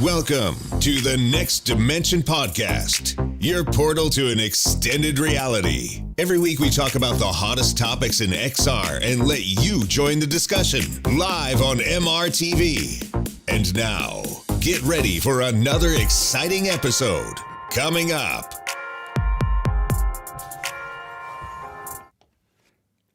Welcome to the Next Dimension Podcast, your portal to an extended reality. Every week we talk about the hottest topics in XR and let you join the discussion live on MRTV. And now, get ready for another exciting episode coming up.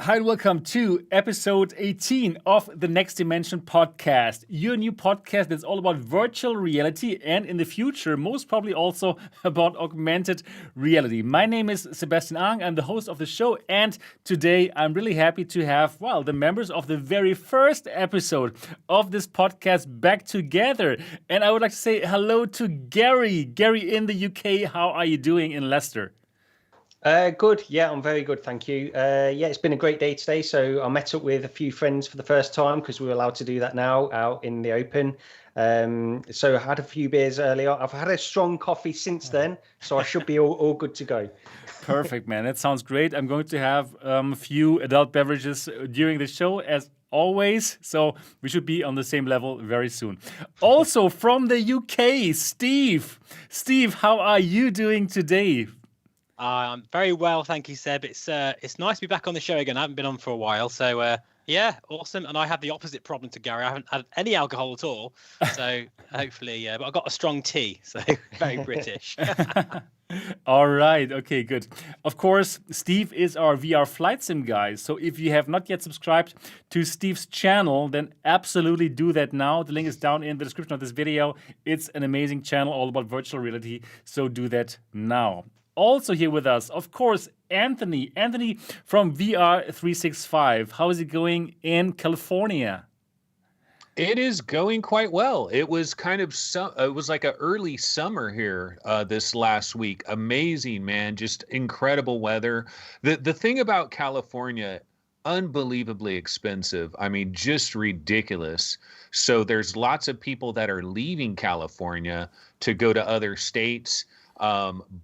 Hi and welcome to episode 18 of the Next Dimension Podcast, your new podcast that's all about virtual reality and in the future, most probably also about augmented reality. My name is Sebastian. I'm the host of the show, and today I'm really happy to have, the members of the very first episode of this podcast back together. And I would like to say hello to Gary. Gary in the UK, how are you doing in Leicester? Good. Yeah, I'm very good. Thank you. It's been a great day today. So I met up with a few friends for the first time because we're allowed to do that now out in the open. So I had a few beers earlier. I've had a strong coffee since then, so I should be all good to go. Perfect, man. That sounds great. I'm going to have a few adult beverages during the show as always, so we should be on the same level very soon. Also from the UK, Steve. Steve, how are you doing today? I'm very well, thank you, Seb. It's nice to be back on the show again. I haven't been on for a while, so awesome. And I have the opposite problem to Gary. I haven't had any alcohol at all, so hopefully, but I've got a strong tea, so very British. All right, okay, good. Of course, Steve is our VR flight sim guy. So if you have not yet subscribed to Steve's channel, then absolutely do that now. The link is down in the description of this video. It's an amazing channel all about virtual reality, so do that now. Also here with us, of course, Anthony. Anthony from VR365. How is it going in California? It is going quite well. It was it was like an early summer here this last week. Amazing, man. Just incredible weather. The thing about California, unbelievably expensive. I mean, just ridiculous. So there's lots of people that are leaving California to go to other states.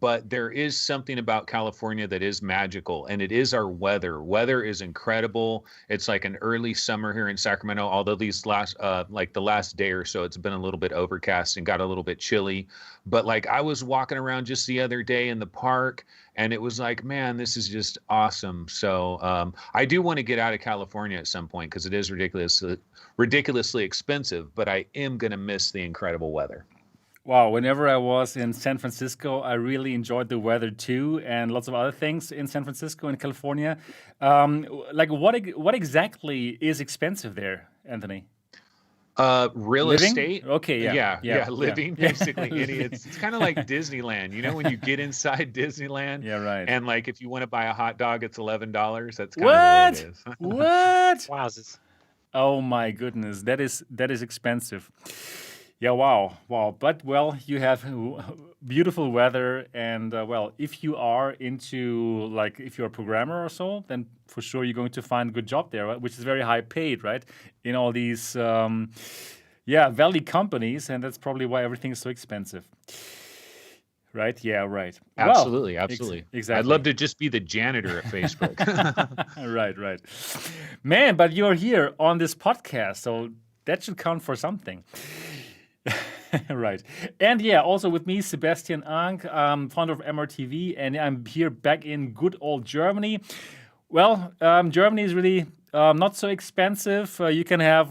But there is something about California that is magical, and it is our weather. Weather is incredible. It's like an early summer here in Sacramento, although these the last day or so, it's been a little bit overcast and got a little bit chilly. But like I was walking around just the other day in the park, and it was like, man, this is just awesome. So I do want to get out of California at some point because it is ridiculously expensive, but I am going to miss the incredible weather. Wow, whenever I was in San Francisco, I really enjoyed the weather too, and lots of other things in San Francisco and California. What exactly is expensive there, Anthony? Real living? Estate. Okay, yeah. Living, basically. It's kind of like Disneyland. You know, when you get inside Disneyland, yeah, right. And like if you want to buy a hot dog, it's $11. That's kind of the way it is. What? Wowzers. Oh my goodness, that is expensive. Yeah, wow. But, you have beautiful weather. And, if you are into, if you're a programmer or so, then for sure you're going to find a good job there, right? Which is very high paid, right? In all these, valley companies. And that's probably why everything is so expensive. Right? Yeah, right. Absolutely. Exactly. I'd love to just be the janitor at Facebook. Right. Man, but you're here on this podcast, so that should count for something. Right. And also with me, Sebastian, founder of MRTV, and I'm here back in good old Germany. Well, Germany is really not so expensive. You can have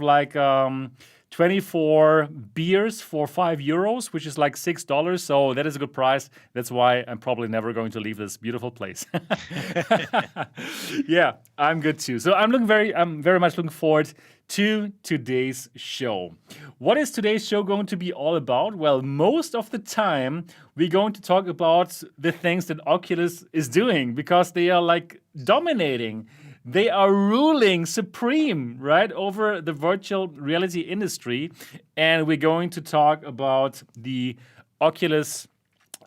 24 beers for €5, which is like $6. So that is a good price. That's why I'm probably never going to leave this beautiful place. Yeah, I'm good too. So I'm very much looking forward to today's show. What is today's show going to be all about? Well, most of the time, we're going to talk about the things that Oculus is doing because they are dominating. They are ruling supreme, right, over the virtual reality industry. And we're going to talk about the Oculus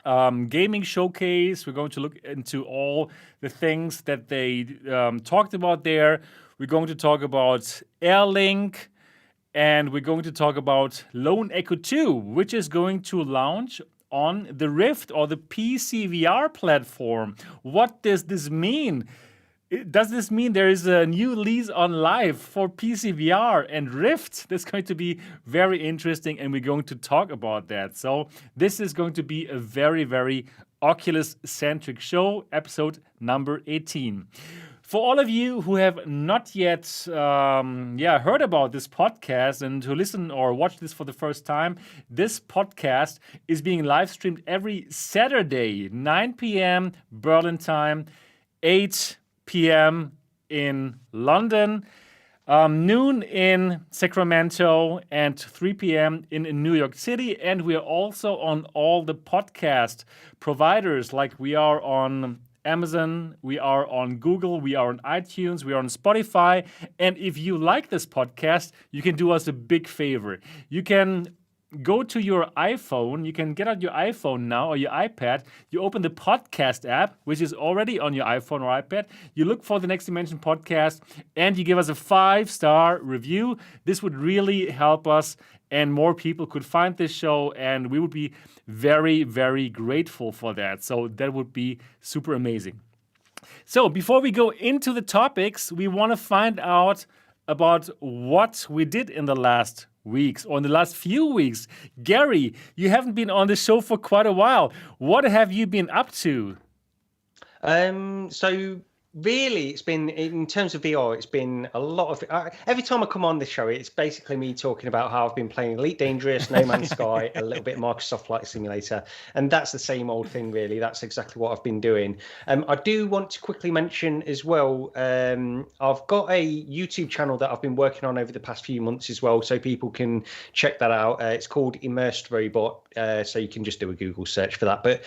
Gaming Showcase. We're going to look into all the things that they talked about there. We're going to talk about Air Link, and we're going to talk about Lone Echo 2, which is going to launch on the Rift or the PCVR platform. What does this mean? Does this mean there is a new Lease on live for PCVR and Rift? That's going to be very interesting, and we're going to talk about that. So this is going to be a very, very Oculus-centric show, episode number 18. For all of you who have not yet heard about this podcast and who listen or watch this for the first time, this podcast is being live streamed every Saturday, 9 p.m. Berlin time, 8 p.m. in London, noon in Sacramento, and 3 p.m. in New York City. And we are also on all the podcast providers, like we are on Amazon, we are on Google, we are on iTunes, we are on Spotify. And if you like this podcast, you can do us a big favor. You can go to your iPhone, you can get out your iPhone now or your iPad, you open the podcast app, which is already on your iPhone or iPad, you look for the Next Dimension podcast, and you give us a 5-star review. This would really help us, and more people could find this show, and we would be very, very grateful for that. So that would be super amazing. So before we go into the topics, we want to find out about what we did in the last weeks or in the last few weeks. Gary, you haven't been on the show for quite a while. What have you been up to? So really, it's been, in terms of VR, it's been a lot of, every time I come on this show, it's basically me talking about how I've been playing Elite Dangerous, No Man's Sky, a little bit of Microsoft Flight Simulator, and that's the same old thing, really. That's exactly what I've been doing. I do want to quickly mention as well, I've got a YouTube channel that I've been working on over the past few months as well, so people can check that out. It's called Immersed Robot, so you can just do a Google search for that. But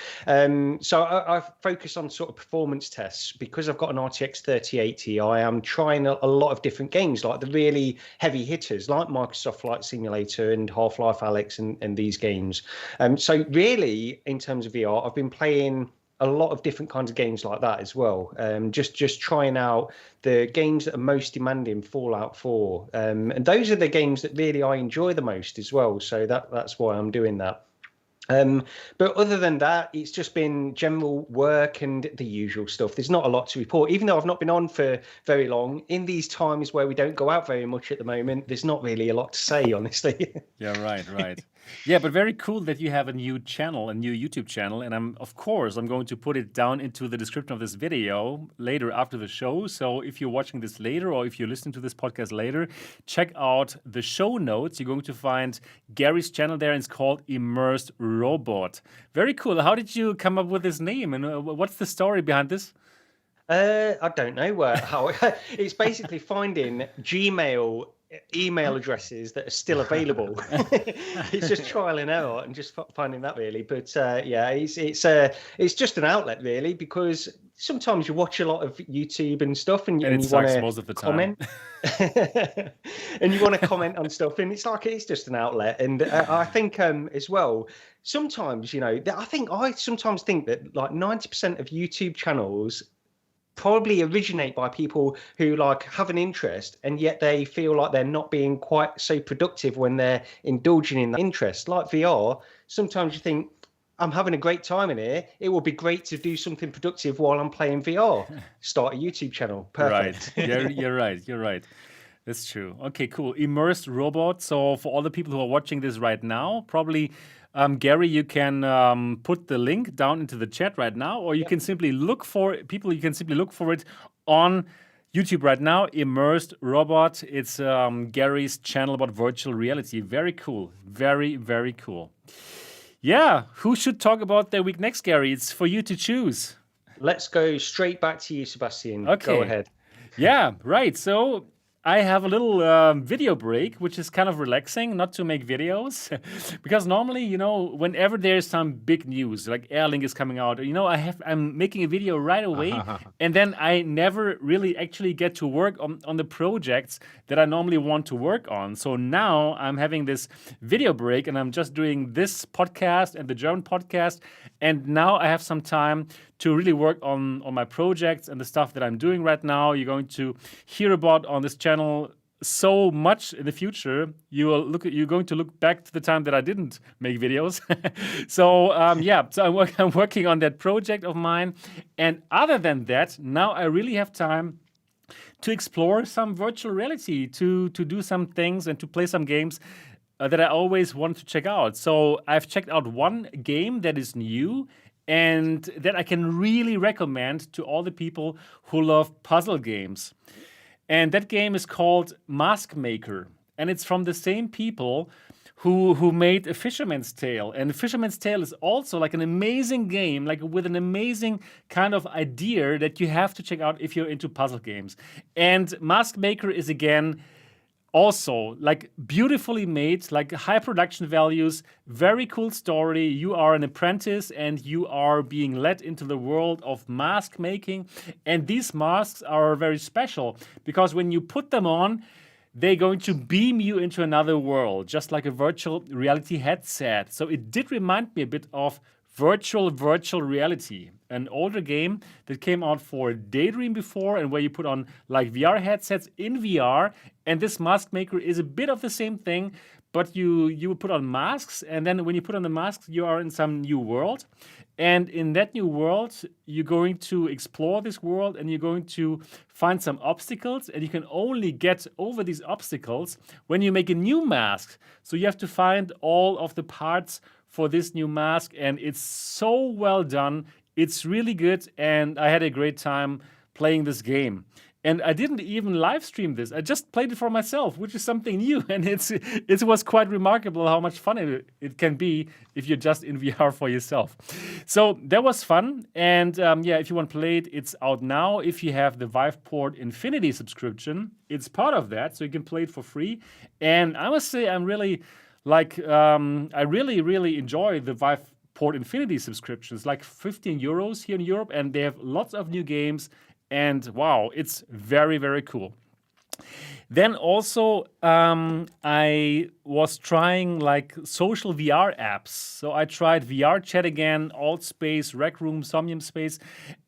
so I focus on sort of performance tests because I've got an RTX 3080. I am trying a lot of different games, like the really heavy hitters, like Microsoft Flight Simulator and Half-Life Alyx and these games. So really, in terms of VR, I've been playing a lot of different kinds of games like that as well. Just trying out the games that are most demanding, Fallout 4. And those are the games that really I enjoy the most as well. So that's why I'm doing that. But other than that, it's just been general work and the usual stuff. There's not a lot to report, even though I've not been on for very long. In these times where we don't go out very much at the moment, there's not really a lot to say, honestly. Yeah, right. Yeah, but very cool that you have a new channel, a new YouTube channel. And I'm going to put it down into the description of this video later after the show. So if you're watching this later or if you're listening to this podcast later, check out the show notes. You're going to find Gary's channel there, and it's called Immersed Robot. Very cool. How did you come up with this name, and what's the story behind this? I don't know how. It's basically finding Gmail email addresses that are still available. It's just trial and error and just finding that, really. But yeah, it's just an outlet, really, because sometimes you watch a lot of YouTube and stuff, and you want to most of the comment. And you want to comment on stuff, and it's just an outlet. And I think as well, sometimes, I sometimes think that like 90% of YouTube channels probably originate by people who like have an interest, and yet they feel like they're not being quite so productive when they're indulging in that interest. Like VR, sometimes you think, I'm having a great time in here, it will be great to do something productive while I'm playing VR. Start a YouTube channel. Perfect. Right. You're right. That's true. Okay, cool. Immersed Robot. So for all the people who are watching this right now, probably Gary, you can put the link down into the chat right now, or you can simply look for it. You can simply look for it on YouTube right now. Immersed Robot. It's Gary's channel about virtual reality. Very cool. Very, very cool. Yeah. Who should talk about their week next, Gary? It's for you to choose. Let's go straight back to you, Sebastian. Okay. Go ahead. Yeah, right. So I have a little video break, which is kind of relaxing, not to make videos. Because normally, whenever there's some big news, like Air Link is coming out, I'm making a video right away. And then I never really actually get to work on the projects that I normally want to work on. So now I'm having this video break, and I'm just doing this podcast and the German podcast. And now I have some time to really work on my projects and the stuff that I'm doing right now. You're going to hear about on this channel so much in the future. You're going to look back to the time that I didn't make videos. So I'm working on that project of mine. And other than that, now I really have time to explore some virtual reality, to do some things and to play some games that I always wanted to check out. So I've checked out one game that is new and that I can really recommend to all the people who love puzzle games. And that game is called Mask Maker. And it's from the same people who made A Fisherman's Tale. And A Fisherman's Tale is also like an amazing game, like with an amazing kind of idea that you have to check out if you're into puzzle games. And Mask Maker is again also like beautifully made, like high production values, very cool story. You are an apprentice and you are being led into the world of mask making. And these masks are very special because when you put them on, they're going to beam you into another world, just like a virtual reality headset. So it did remind me a bit of virtual reality, an older game that came out for Daydream before, and where you put on like VR headsets in VR. And this Mask Maker is a bit of the same thing, but you put on masks, and then when you put on the masks, you are in some new world. And in that new world, you're going to explore this world and you're going to find some obstacles. And you can only get over these obstacles when you make a new mask. So you have to find all of the parts for this new mask. And it's so well done. It's really good. And I had a great time playing this game. And I didn't even live stream this. I just played it for myself, which is something new. And it was quite remarkable how much fun it can be if you're just in VR for yourself. So that was fun. And if you want to play it, it's out now. If you have the Viveport Infinity subscription, it's part of that. So you can play it for free. And I must say, I'm really I really enjoy the Viveport Infinity subscriptions, like 15 euros here in Europe. And they have lots of new games. And wow, it's very, very cool. Then also, I was trying like social VR apps. So I tried VR Chat again, Altspace, Rec Room, Somnium Space,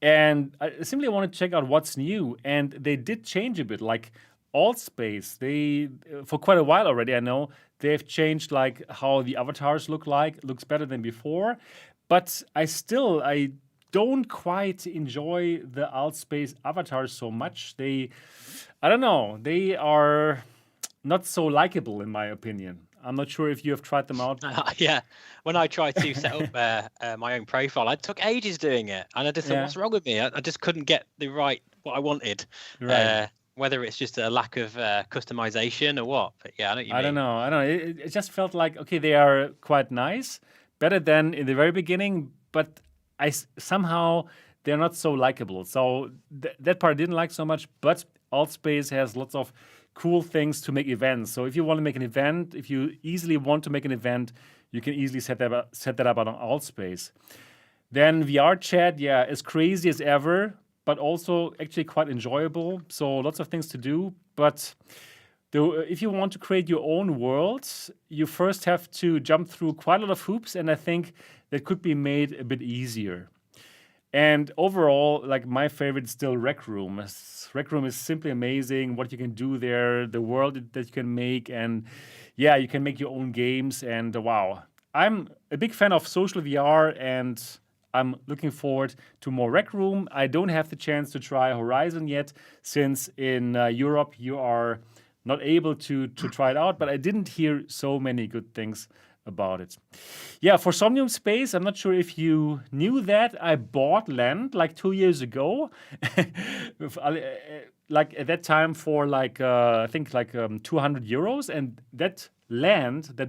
and I simply wanted to check out what's new. And they did change a bit, like Altspace. They, for quite a while already, I know, they've changed like how the avatars looks better than before. But I don't quite enjoy the Altspace avatars so much. I don't know, they are not so likable in my opinion. I'm not sure if you have tried them out. Yeah, when I tried to set up my own profile, it took ages doing it. And I just thought, what's wrong with me? I just couldn't get what I wanted. Right. Whether it's just a lack of customization or what. But yeah, I know what you mean. I don't know. It just felt like, okay, they are quite nice, better than in the very beginning, but somehow they're not so likable. So that part I didn't like so much, but Altspace has lots of cool things to make events. So if you want to make an event, if you easily want to make an event, you can easily set that up on Altspace. Then VR Chat, as crazy as ever, but also actually quite enjoyable. So lots of things to do. But if you want to create your own world, you first have to jump through quite a lot of hoops, and I think that could be made a bit easier. And overall, like my favorite is still Rec Room. Rec Room is simply amazing, what you can do there, the world that you can make, and you can make your own games, and wow. I'm a big fan of social VR, and I'm looking forward to more Rec Room. I don't have the chance to try Horizon yet, since in Europe you are not able to try it out, but I didn't hear so many good things about it. For Somnium Space, I'm not sure if you knew that. I bought land like 2 years ago, like at that time for I think 200 euros, and that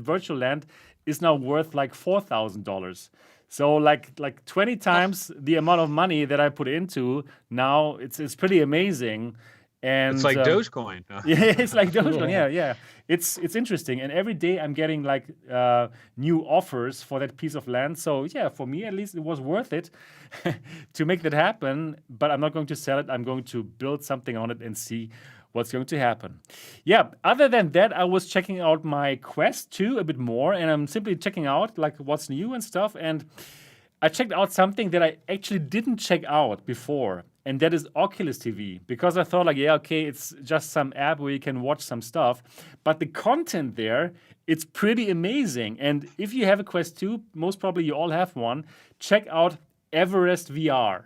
virtual land is now worth like $4,000. So like 20 times the amount of money that I put into now. It's pretty amazing. And it's like Dogecoin. It's like Dogecoin. Yeah. It's interesting. And every day I'm getting like new offers for that piece of land. So for me at least it was worth it to make that happen. But I'm not going to sell it. I'm going to build something on it and see what's going to happen. Other than that, I was checking out my Quest 2 a bit more, and I'm simply checking out like what's new and stuff. And I checked out something that I actually didn't check out before. and that is Oculus TV. Because I thought, like, yeah, okay, it's just some app where you can watch some stuff, but the content there, it's pretty amazing. And if you have a Quest 2, most probably you all have one, check out Everest VR.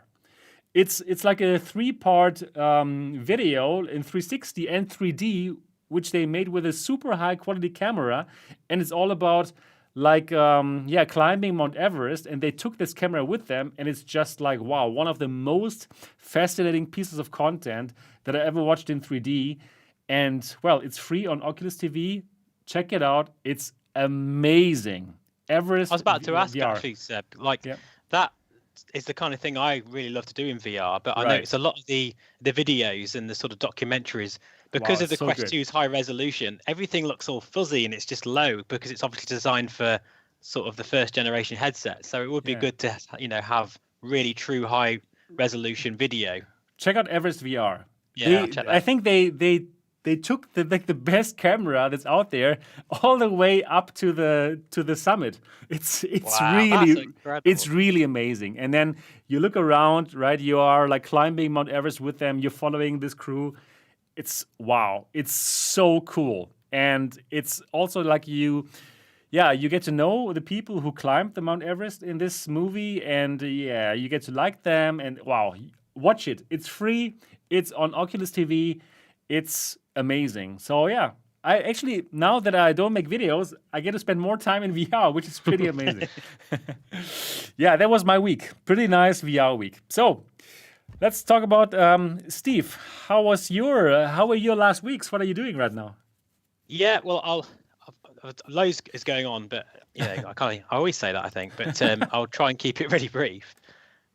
It's like a 3-part video in 360 and 3D, which they made with a super high quality camera, and it's all about like climbing Mount Everest, and they took this camera with them, and it's just like, wow, one of the most fascinating pieces of content that I ever watched in 3D. And well, it's free on Oculus TV. Check it out. It's amazing. Everest. I was about to ask VR. actually, Seb, like that is the kind of thing I really love to do in VR, but I know it's a lot of the videos and the sort of documentaries, because of the Quest 2's high resolution, everything looks all fuzzy and it's just low because it's obviously designed for sort of the first generation headset. So it would be good to, have really true high resolution video. Check out Everest VR. Yeah, I think they took the best camera that's out there all the way up to the summit. It's really amazing. And then you look around, right? You are like climbing Mount Everest with them. You're following this crew. It's wow. It's so cool. And it's also like you get to know the people who climbed the Mount Everest in this movie, and you get to like them. And wow, watch it. It's free. It's on Oculus TV. It's amazing. So yeah, I actually, now that I don't make videos, I get to spend more time in VR, which is pretty amazing. Yeah, that was my week. Pretty nice VR week. So let's talk about Steve. How were your last weeks? What are you doing right now? Yeah, well, loads is going on, but I always say that, I think, but I'll try and keep it really brief.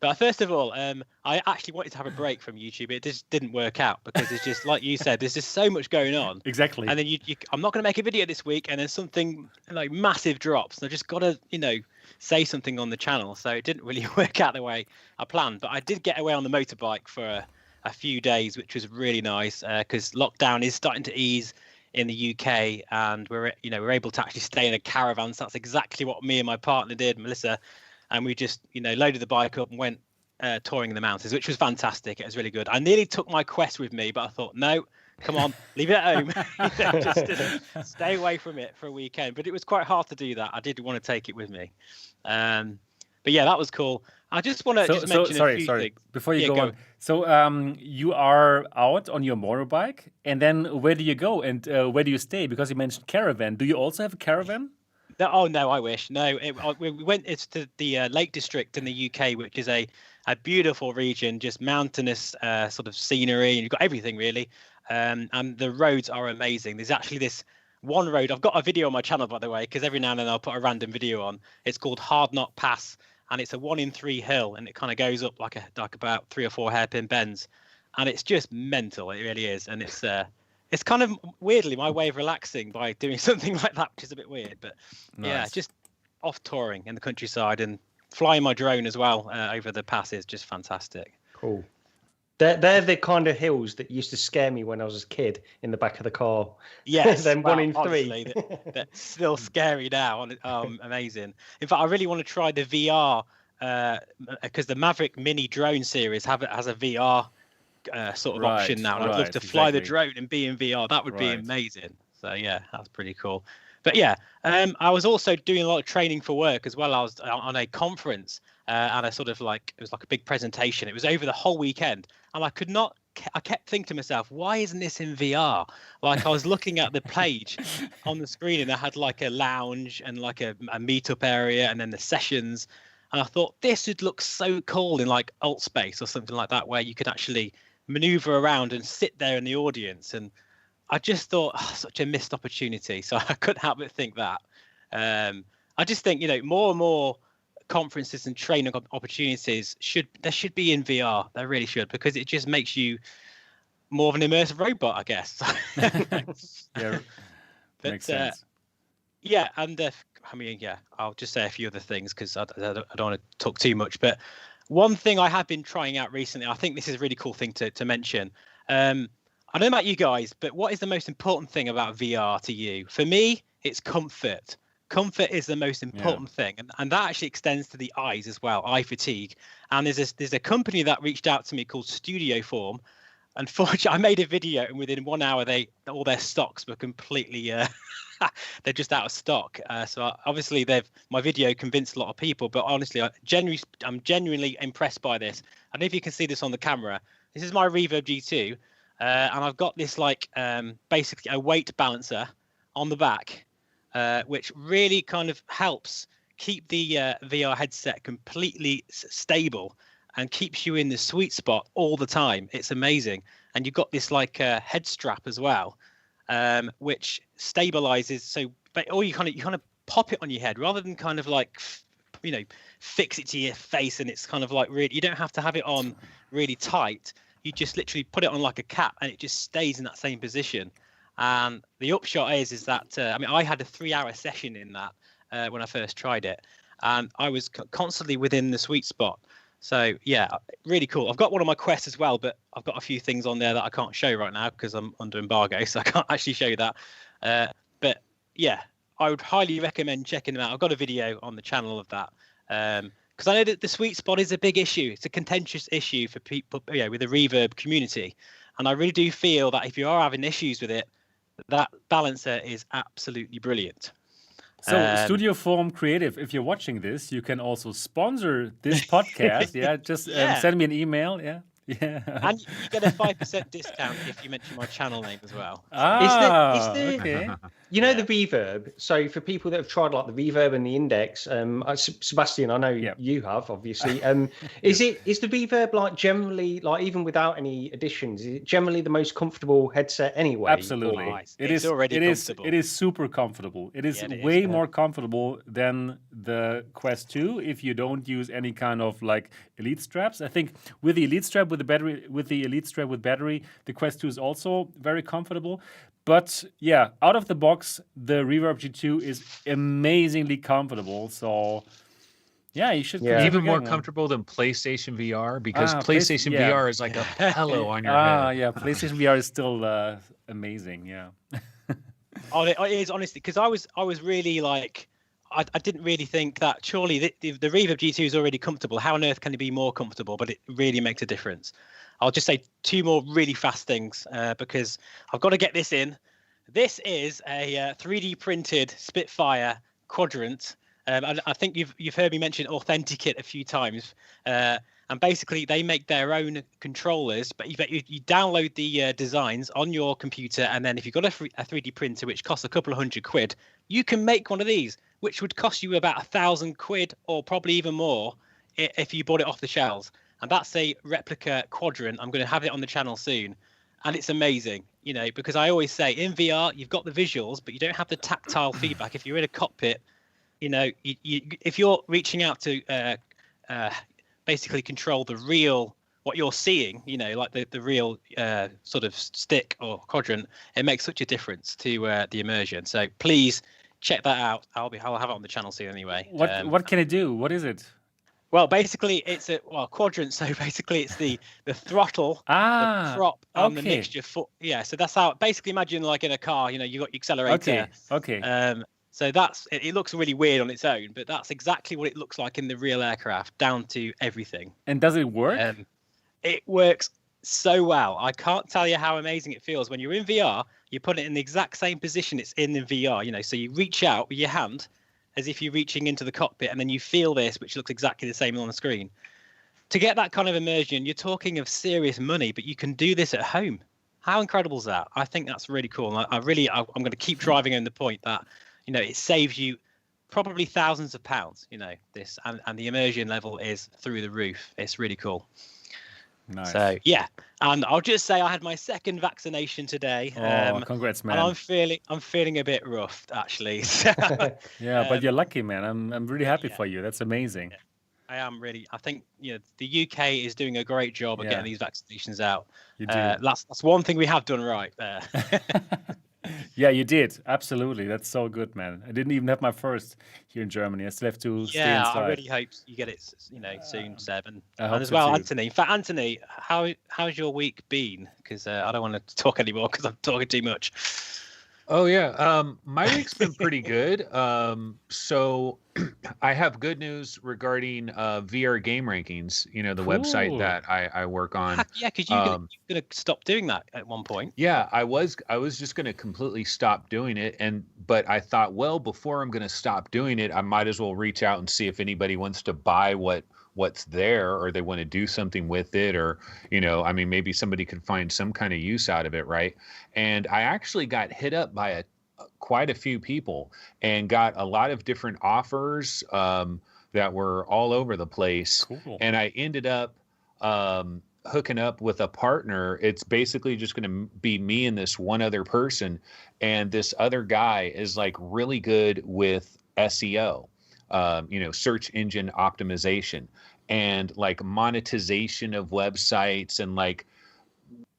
But first of all, I actually wanted to have a break from YouTube. It just didn't work out because it's just, like you said, there's just so much going on. Exactly. And then I'm not going to make a video this week, and then something like massive drops. And I just got to, say something on the channel. So it didn't really work out the way I planned. But I did get away on the motorbike for a few days, which was really nice because lockdown is starting to ease in the UK, and we're able to actually stay in a caravan. So that's exactly what me and my partner did, Melissa. And we just, loaded the bike up and went touring in the mountains, which was fantastic. It was really good. I nearly took my Quest with me, but I thought, no, come on, leave it at home. Just stay away from it for a weekend. But it was quite hard to do that. I did want to take it with me. But yeah, that was cool. I just want to mention a few things. Before you go on. So you are out on your motorbike, and then where do you go and where do you stay? Because you mentioned caravan. Do you also have a caravan? Oh no, I wish. No, we went. It's to the Lake District in the UK, which is a beautiful region, just mountainous sort of scenery, and you've got everything really. And the roads are amazing. There's actually this one road. I've got a video on my channel, by the way, because every now and then I'll put a random video on. It's called Hard Knock Pass, and it's a 1 in 3 hill, and it kind of goes up like about 3 or 4 hairpin bends, and it's just mental. It really is, and it's kind of weirdly my way of relaxing by doing something like that, which is a bit weird. But yeah, just off touring in the countryside and flying my drone as well over the passes, just fantastic. Cool. They're the kind of hills that used to scare me when I was a kid in the back of the car. Yes, then 1 in 3. They're still scary now. Amazing. In fact, I really want to try the VR because the Maverick Mini drone series has a VR sort of option now, and I'd love to fly the drone and be in VR. That would be amazing. So yeah, that's pretty cool. But yeah, I was also doing a lot of training for work as well. I was on a conference and it was like a big presentation. It was over the whole weekend, and I kept thinking to myself, why isn't this in VR? Like I was looking at the page on the screen, and I had like a lounge and like a meetup area, and then the sessions. And I thought this would look so cool in like alt space or something like that, where you could actually maneuver around and sit there in the audience. And I just thought, such a missed opportunity. So I couldn't help but think that. I just think, more and more conferences and training opportunities should be in VR. They really should, because it just makes you more of an immersive robot, I guess. Yeah, makes sense. Yeah, and I'll just say a few other things because I don't want to talk too much. But one thing I have been trying out recently, I think this is a really cool thing to mention. I don't know about you guys, but what is the most important thing about VR to you? For me, it's comfort. comfort is the most important thing, and that actually extends to the eyes as well, eye fatigue. And there's a company that reached out to me called Studio Form. Unfortunately, I made a video, and within 1 hour, all their stocks were completely they're just out of stock. So obviously, my video convinced a lot of people. But honestly, I'm genuinely impressed by this. I don't know if you can see this on the camera. This is my Reverb G2, and I've got this basically a weight balancer on the back, which really kind of helps keep the VR headset completely stable and keeps you in the sweet spot all the time. It's amazing. And you've got this head strap as well, which stabilizes. So, you kind of pop it on your head rather than kind of fix it to your face. And it's kind of really, you don't have to have it on really tight. You just literally put it on like a cap, and it just stays in that same position. And the upshot is that I had a 3-hour session in that when I first tried it, and I was constantly within the sweet spot. So yeah, really cool. I've got one on my Quest as well, but I've got a few things on there that I can't show right now because I'm under embargo, so I can't actually show you that. But yeah, I would highly recommend checking them out. I've got a video on the channel of that, because I know that the sweet spot is a big issue. It's a contentious issue for people, with the reverb community, and I really do feel that if you are having issues with it, that balancer is absolutely brilliant. So Studio Form Creative, if you're watching this, you can also sponsor this podcast. Just send me an email. And you get a 5% discount if you mention my channel name as well. Okay. You know, the Reverb. So for people that have tried the Reverb and the Index, Sebastian, I know you have, obviously. Is the Reverb generally, even without any additions, is it generally the most comfortable headset anyway? Absolutely. It's already comfortable. It is super comfortable. It is way more comfortable than the Quest 2 if you don't use any kind of Elite straps. I think with the Elite strap with battery, the Quest 2 is also very comfortable. But yeah, out of the box, the Reverb G2 is amazingly comfortable. So yeah, you should even more comfortable than PlayStation VR, because PlayStation VR is like a pillow on your head. Yeah, PlayStation VR is still amazing. Yeah. It is, honestly, because I was really I didn't really think that surely the Reverb G2 is already comfortable. How on earth can it be more comfortable? But it really makes a difference. I'll just say 2 more really fast things because I've got to get this in. This is a 3D printed Spitfire quadrant. I think you've heard me mention Authenticate a few times. And basically, they make their own controllers, but you download the designs on your computer, and then if you've got a 3D printer, which costs a couple of £100, you can make one of these, which would cost you about £1,000 or probably even more if you bought it off the shelves. And that's a replica quadrant. I'm going to have it on the channel soon. And it's amazing, because I always say in VR, you've got the visuals, but you don't have the tactile feedback. If you're in a cockpit, if you're reaching out to basically control what you're seeing, the real sort of stick or quadrant, it makes such a difference to the immersion. So please check that out. I'll have it on the channel soon anyway. What can it do? What is it? Well, basically, it's a quadrant. So basically, it's the throttle, the prop, and the mixture. So that's how. Basically, imagine in a car. You've got your accelerator. Okay. So it looks really weird on its own, but that's exactly what it looks like in the real aircraft, down to everything. And does it work? It works so well. I can't tell you how amazing it feels when you're in VR. You put it in the exact same position it's in the VR. So you reach out with your hand, as if you're reaching into the cockpit, and then you feel this, which looks exactly the same on the screen. To get that kind of immersion, you're talking of serious money, but you can do this at home. How incredible is that? I think that's really cool. And I'm going to keep driving home the point that, it saves you probably thousands of pounds, this, and the immersion level is through the roof. It's really cool. Nice. So yeah, and I'll just say I had my 2nd vaccination today. Congrats, man! And I'm feeling a bit rough, actually. Yeah, but you're lucky, man. I'm really happy for you. That's amazing. Yeah, I am really. I think the UK is doing a great job of getting these vaccinations out. You do. That's one thing we have done right there. Yeah, you did. Absolutely. That's so good, man. I didn't even have my first here in Germany. I still have to stay inside. I really hope you get it, soon, Seb. And as well, too. Anthony. In fact, Anthony, how's your week been? Because I don't want to talk anymore because I'm talking too much. Oh yeah. My week's been pretty good. So I have good news regarding VR game rankings, the website Cool. that I work on. Yeah, because you're Um, gonna stop doing that at one point. yeah, I was just gonna completely stop doing it. But I thought, well, before I'm gonna stop doing it, I might as well reach out and see if anybody wants to buy what's there, or they want to do something with it, or I mean, maybe somebody could find some kind of use out of it, right? And I actually got hit up by quite a few people and got a lot of different offers that were all over the place. Cool. And I ended up hooking up with a partner. It's basically just going to be me and this one other person. And this other guy is like really good with SEO, search engine optimization, and like monetization of websites. And like,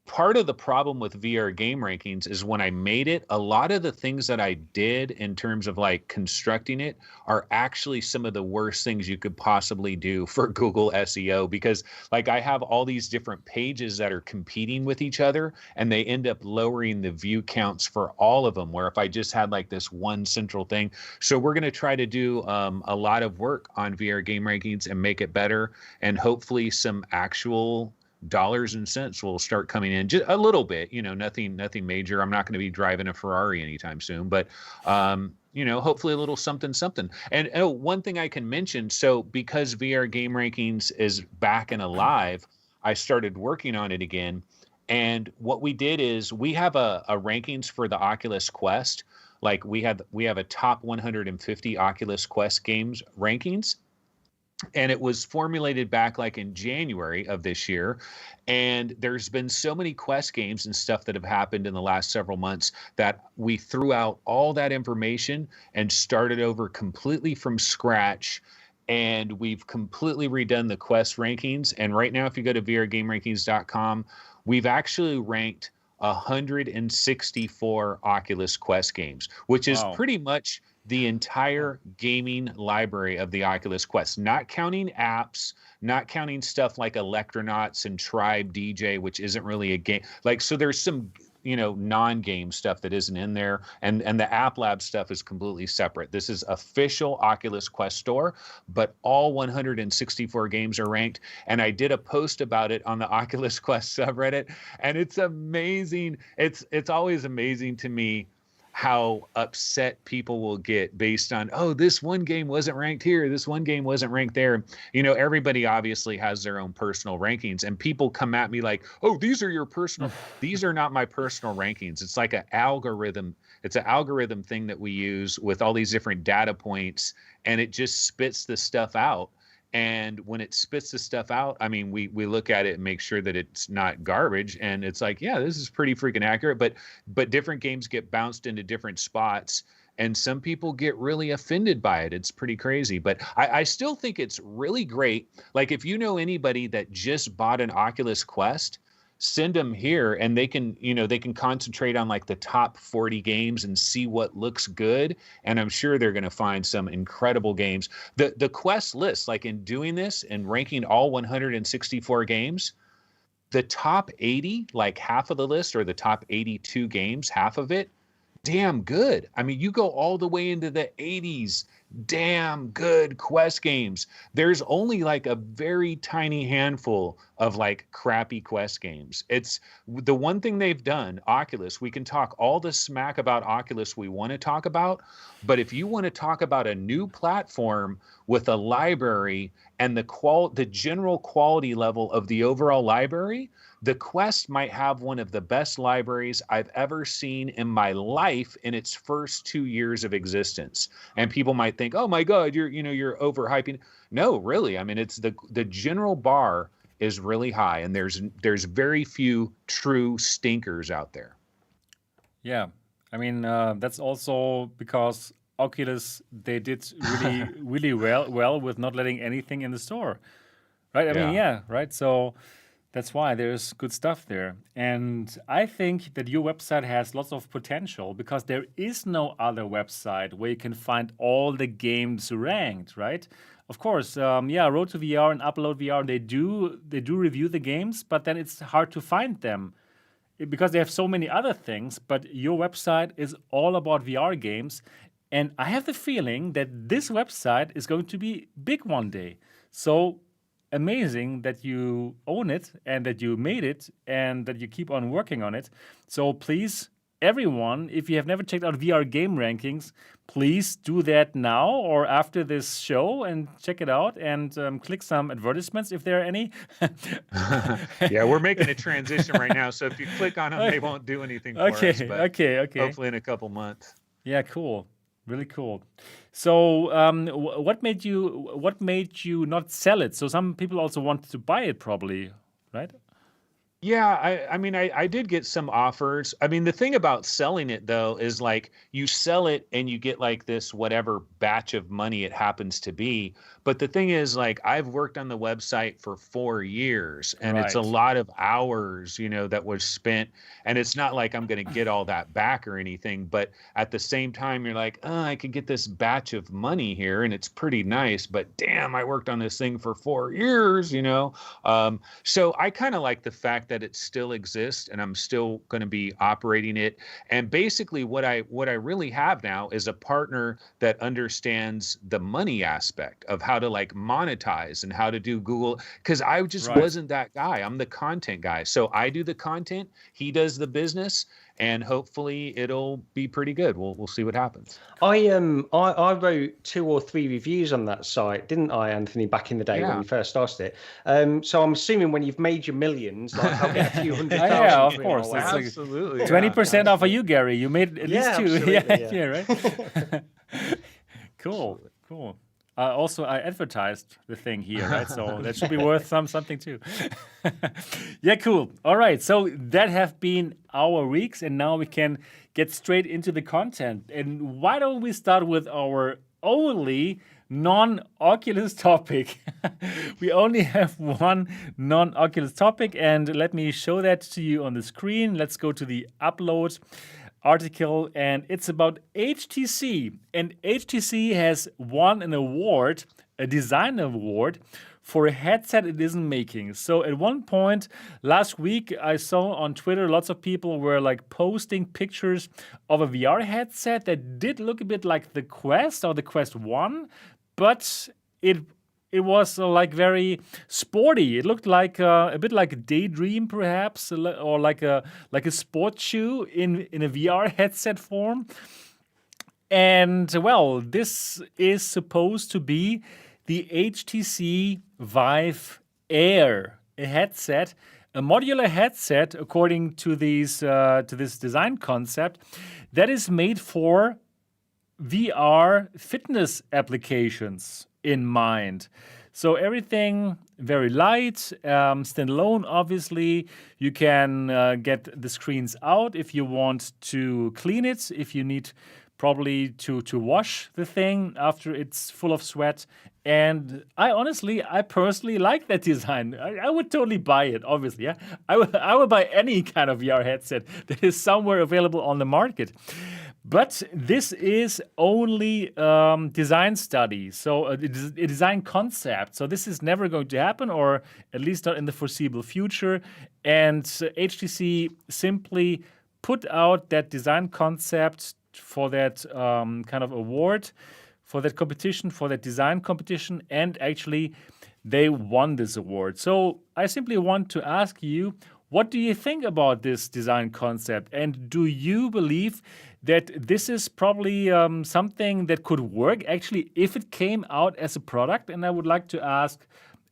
part of the problem with VR game rankings is when I made it, a lot of the things that I did in terms of like constructing it are actually some of the worst things you could possibly do for Google SEO, because like I have all these different pages that are competing with each other, and they end up lowering the view counts for all of them, where if I just had like this one central thing. So we're going to try to do a lot of work on VR game rankings and make it better, and hopefully some actual dollars and cents will start coming in, just a little bit, nothing major. I'm not going to be driving a Ferrari anytime soon, but hopefully a little something. And one thing I can mention, so because VR game rankings is back and alive, I started working on it again. And what we did is we have a rankings for the Oculus Quest. Like we have a top 150 Oculus Quest games rankings. And it was formulated back like in January of this year. And there's been so many Quest games and stuff that have happened in the last several months that we threw out all that information and started over completely from scratch. And we've completely redone the Quest rankings. And right now, if you go to vrgamerankings.com, we've actually ranked 164 Oculus Quest games, which is pretty much the entire gaming library of the Oculus Quest, not counting apps, not counting stuff like Electronauts and Tribe DJ, which isn't really a game. Like, so there's some, non-game stuff that isn't in there. And the App Lab stuff is completely separate. This is official Oculus Quest store, but all 164 games are ranked. And I did a post about it on the Oculus Quest subreddit, and it's amazing. It's always amazing to me how upset people will get based on, oh, this one game wasn't ranked here, this one game wasn't ranked there. Everybody obviously has their own personal rankings, and people come at me like, oh, these are your personal. These are not my personal rankings. It's like an algorithm. It's an algorithm thing that we use with all these different data points, and it just spits the stuff out. And when it spits the stuff out, I mean, we look at it and make sure that it's not garbage. And it's like, yeah, this is pretty freaking accurate. But different games get bounced into different spots, and some people get really offended by it. It's pretty crazy. But I still think it's really great. Like, if you know anybody that just bought an Oculus Quest, send them here, and they can concentrate on like the top 40 games and see what looks good. And I'm sure they're going to find some incredible games. The Quest list, like in doing this and ranking all 164 games, the top 80, like half of the list, or the top 82 games, half of it, damn good. I mean, you go all the way into the 80s, damn good Quest games. There's only like a very tiny handful of like crappy Quest games. It's the one thing they've done, Oculus. We can talk all the smack about Oculus we want to talk about, but if you want to talk about a new platform with a library and the general quality level of the overall library, the Quest might have one of the best libraries I've ever seen in my life in its first 2 years of existence. And people might think, oh my God, you're overhyping. No, really. I mean, it's the general bar is really high, and there's very few true stinkers out there. Yeah, I mean, that's also because Oculus, they did really really well with not letting anything in the store, right? I mean, yeah, right. So that's why there's good stuff there. And I think that your website has lots of potential, because there is no other website where you can find all the games ranked, right? Of course, Road to VR and Upload VR, they do review the games, but then it's hard to find them because they have so many other things, but your website is all about VR games. And I have the feeling that this website is going to be big one day. So amazing that you own it and that you made it and that you keep on working on it. So please, everyone, if you have never checked out VR Game Rankings, please do that now or after this show and check it out and click some advertisements if there are any. Yeah, we're making a transition right now. So if you click on them, they won't do anything for us. But Okay. hopefully in a couple months. Yeah, cool. Really cool. So, what made you not sell it? So some people also wanted to buy it, probably, right? Yeah, I mean, I did get some offers. I mean, the thing about selling it though is like you sell it and you get like this whatever batch of money it happens to be. But the thing is, like, I've worked on the website for 4 years and it's a Right. lot of hours, that was spent. And it's not like I'm going to get all that back or anything. But at the same time, you're like, oh, I could get this batch of money here and it's pretty nice. But damn, I worked on this thing for 4 years, So I kind of like the fact that it still exists and I'm still going to be operating it. And basically what I really have now is a partner that understands the money aspect of how to like monetize and how to do Google, because I just Right. wasn't that guy. I'm the content guy. So I do the content, he does the business, and hopefully it'll be pretty good. We'll see what happens. I wrote 2 or 3 reviews on that site, didn't I, Anthony, back in the day when Yeah. we first started it. So I'm assuming when you've made your millions, like I'll get a few hundred thousand. Yeah, of between our course. way. It's like Absolutely. 20% off of you, Gary. You made at least Yeah, 2. absolutely, yeah. Right. Cool. Also, I advertised the thing here, right? So that should be worth something too. Yeah, cool. All right. So that have been our weeks, and now we can get straight into the content. And why don't we start with our only non-Oculus topic? We only have one non-Oculus topic, and let me show that to you on the screen. Let's go to the upload article, and it's about HTC. And HTC has won an award, a design award, for a headset it isn't making. So at one point last week, I saw on Twitter lots of people were like posting pictures of a VR headset that did look a bit like the Quest or the Quest 1, but it was like very sporty. It looked like a bit like a Daydream, perhaps, or like a sport shoe in a VR headset form. And well, this is supposed to be the HTC Vive Air, a headset, a modular headset, according to this design concept, that is made for VR fitness applications in mind. So everything very light, standalone, obviously. You can get the screens out if you want to clean it, if you need probably to wash the thing after it's full of sweat. And I personally like that design. I would totally buy it, obviously. Yeah, I would buy any kind of VR headset that is somewhere available on the market. But this is only design study, so a design concept. So this is never going to happen, or at least not in the foreseeable future. And HTC simply put out that design concept for that kind of award, for that competition, for that design competition, and actually they won this award. So I simply want to ask you, what do you think about this design concept? And do you believe that this is probably something that could work actually if it came out as a product? And I would like to ask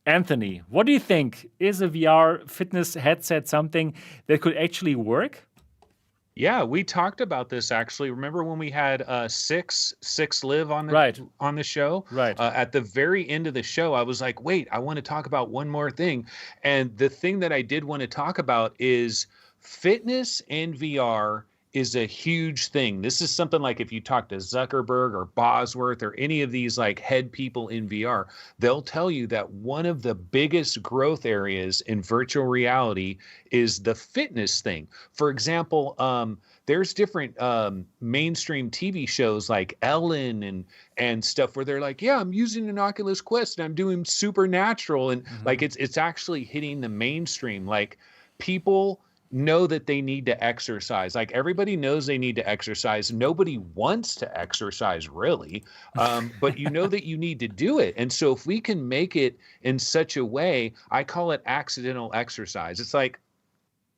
Anthony, what do you think? Is a VR fitness headset something that could actually work? Yeah, we talked about this actually. Remember when we had six live on the Right. on the show? Right. At the very end of the show, I was like, wait, I want to talk about one more thing. And the thing that I did want to talk about is fitness and VR is a huge thing. This is something like if you talk to Zuckerberg or Bosworth or any of these like head people in VR, they'll tell you that one of the biggest growth areas in virtual reality is the fitness thing. For example, there's different mainstream TV shows like Ellen and stuff where they're like, yeah, I'm using an Oculus Quest and I'm doing Supernatural, and like it's actually hitting the mainstream. Like people know that they need to exercise. Like everybody knows they need to exercise. Nobody wants to exercise really, but you know that you need to do it. And so if we can make it in such a way, I call it accidental exercise. It's like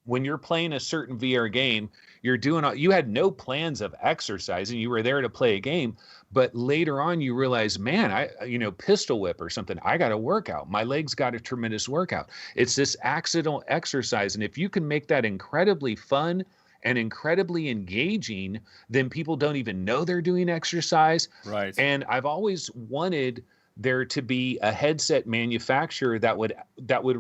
when you're playing a certain VR game, you had no plans of exercising. You were there to play a game, but later on you realize, man, pistol whip or something, I got a workout. My legs got a tremendous workout. It's this accidental exercise. And if you can make that incredibly fun and incredibly engaging, then people don't even know they're doing exercise. Right. And I've always wanted there to be a headset manufacturer that would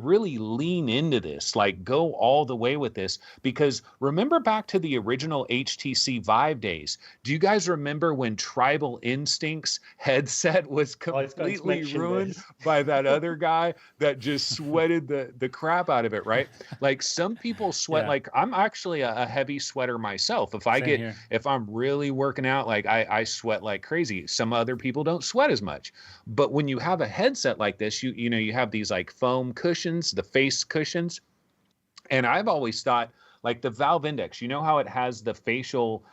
really lean into this, like go all the way with this. Because remember back to the original HTC Vive days. Do you guys remember when Tribal Instincts headset was completely ruined by that other guy that just sweated the crap out of it, right? Like some people sweat, like I'm actually a heavy sweater myself. If I'm really working out, like I sweat like crazy. Some other people don't sweat as much. But when you have a headset like this, you have these like foam cushions, the face cushions. And I've always thought like the Valve Index, you know how it has the facial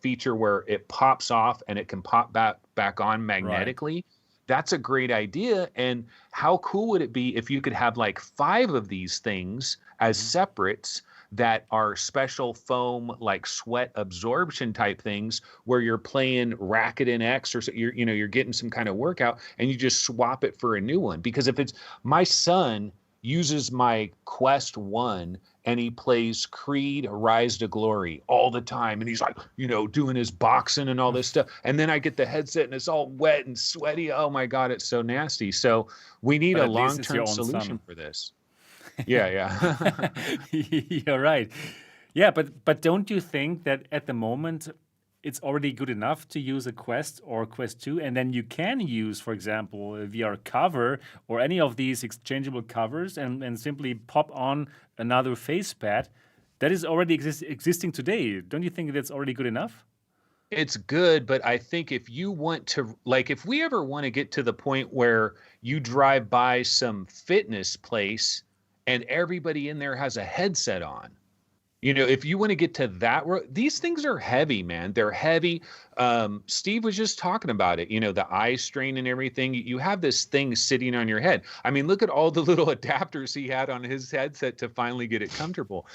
feature where it pops off and it can pop back on magnetically. Right. That's a great idea. And how cool would it be if you could have like 5 of these things as separates that are special foam, like sweat absorption type things where you're playing Rakuten X or you're getting some kind of workout and you just swap it for a new one. Because if it's my son uses my Quest 1 and he plays Creed Rise to Glory all the time. And he's like, doing his boxing and all this stuff. And then I get the headset and it's all wet and sweaty. Oh my God, it's so nasty. So we need a long-term solution for this. Yeah. You're right. Yeah, but don't you think that at the moment it's already good enough to use a Quest or Quest 2, and then you can use, for example, a VR cover or any of these exchangeable covers and simply pop on another face pad that is already existing today. Don't you think that's already good enough? It's good, but I think if you want to, like, if we ever want to get to the point where you drive by some fitness place and everybody in there has a headset on, if you want to get to that, these things are heavy, man. They're heavy. Steve was just talking about it, the eye strain and everything. You have this thing sitting on your head. I mean, look at all the little adapters he had on his headset to finally get it comfortable.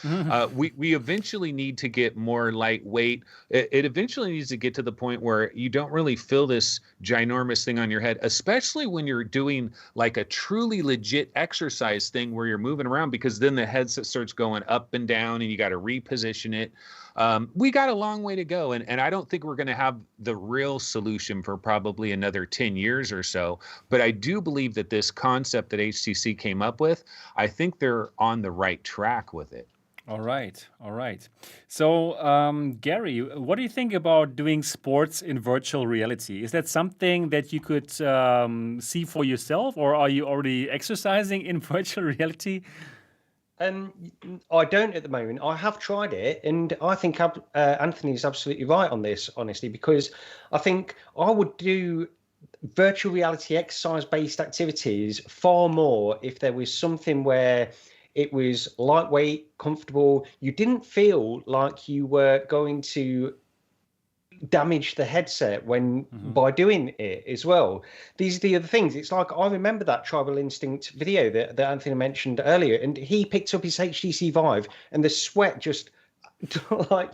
We eventually need to get more lightweight. It eventually needs to get to the point where you don't really feel this ginormous thing on your head, especially when you're doing like a truly legit exercise thing where you're moving around, because then the headset starts going up and down and you got to reposition it. We got a long way to go, and I don't think we're going to have the real solution for probably another 10 years or so. But I do believe that this concept that HTC came up with, I think they're on the right track with it. All right. So, Gary, what do you think about doing sports in virtual reality? Is that something that you could see for yourself, or are you already exercising in virtual reality? I don't at the moment. I have tried it, and I think Anthony is absolutely right on this, honestly, because I think I would do virtual reality exercise-based activities far more if there was something where it was lightweight, comfortable. You didn't feel like you were going to damage the headset by doing it as well. These are the other things. It's like, I remember that Tribal Instinct video that Anthony mentioned earlier, and he picked up his HTC Vive and the sweat just like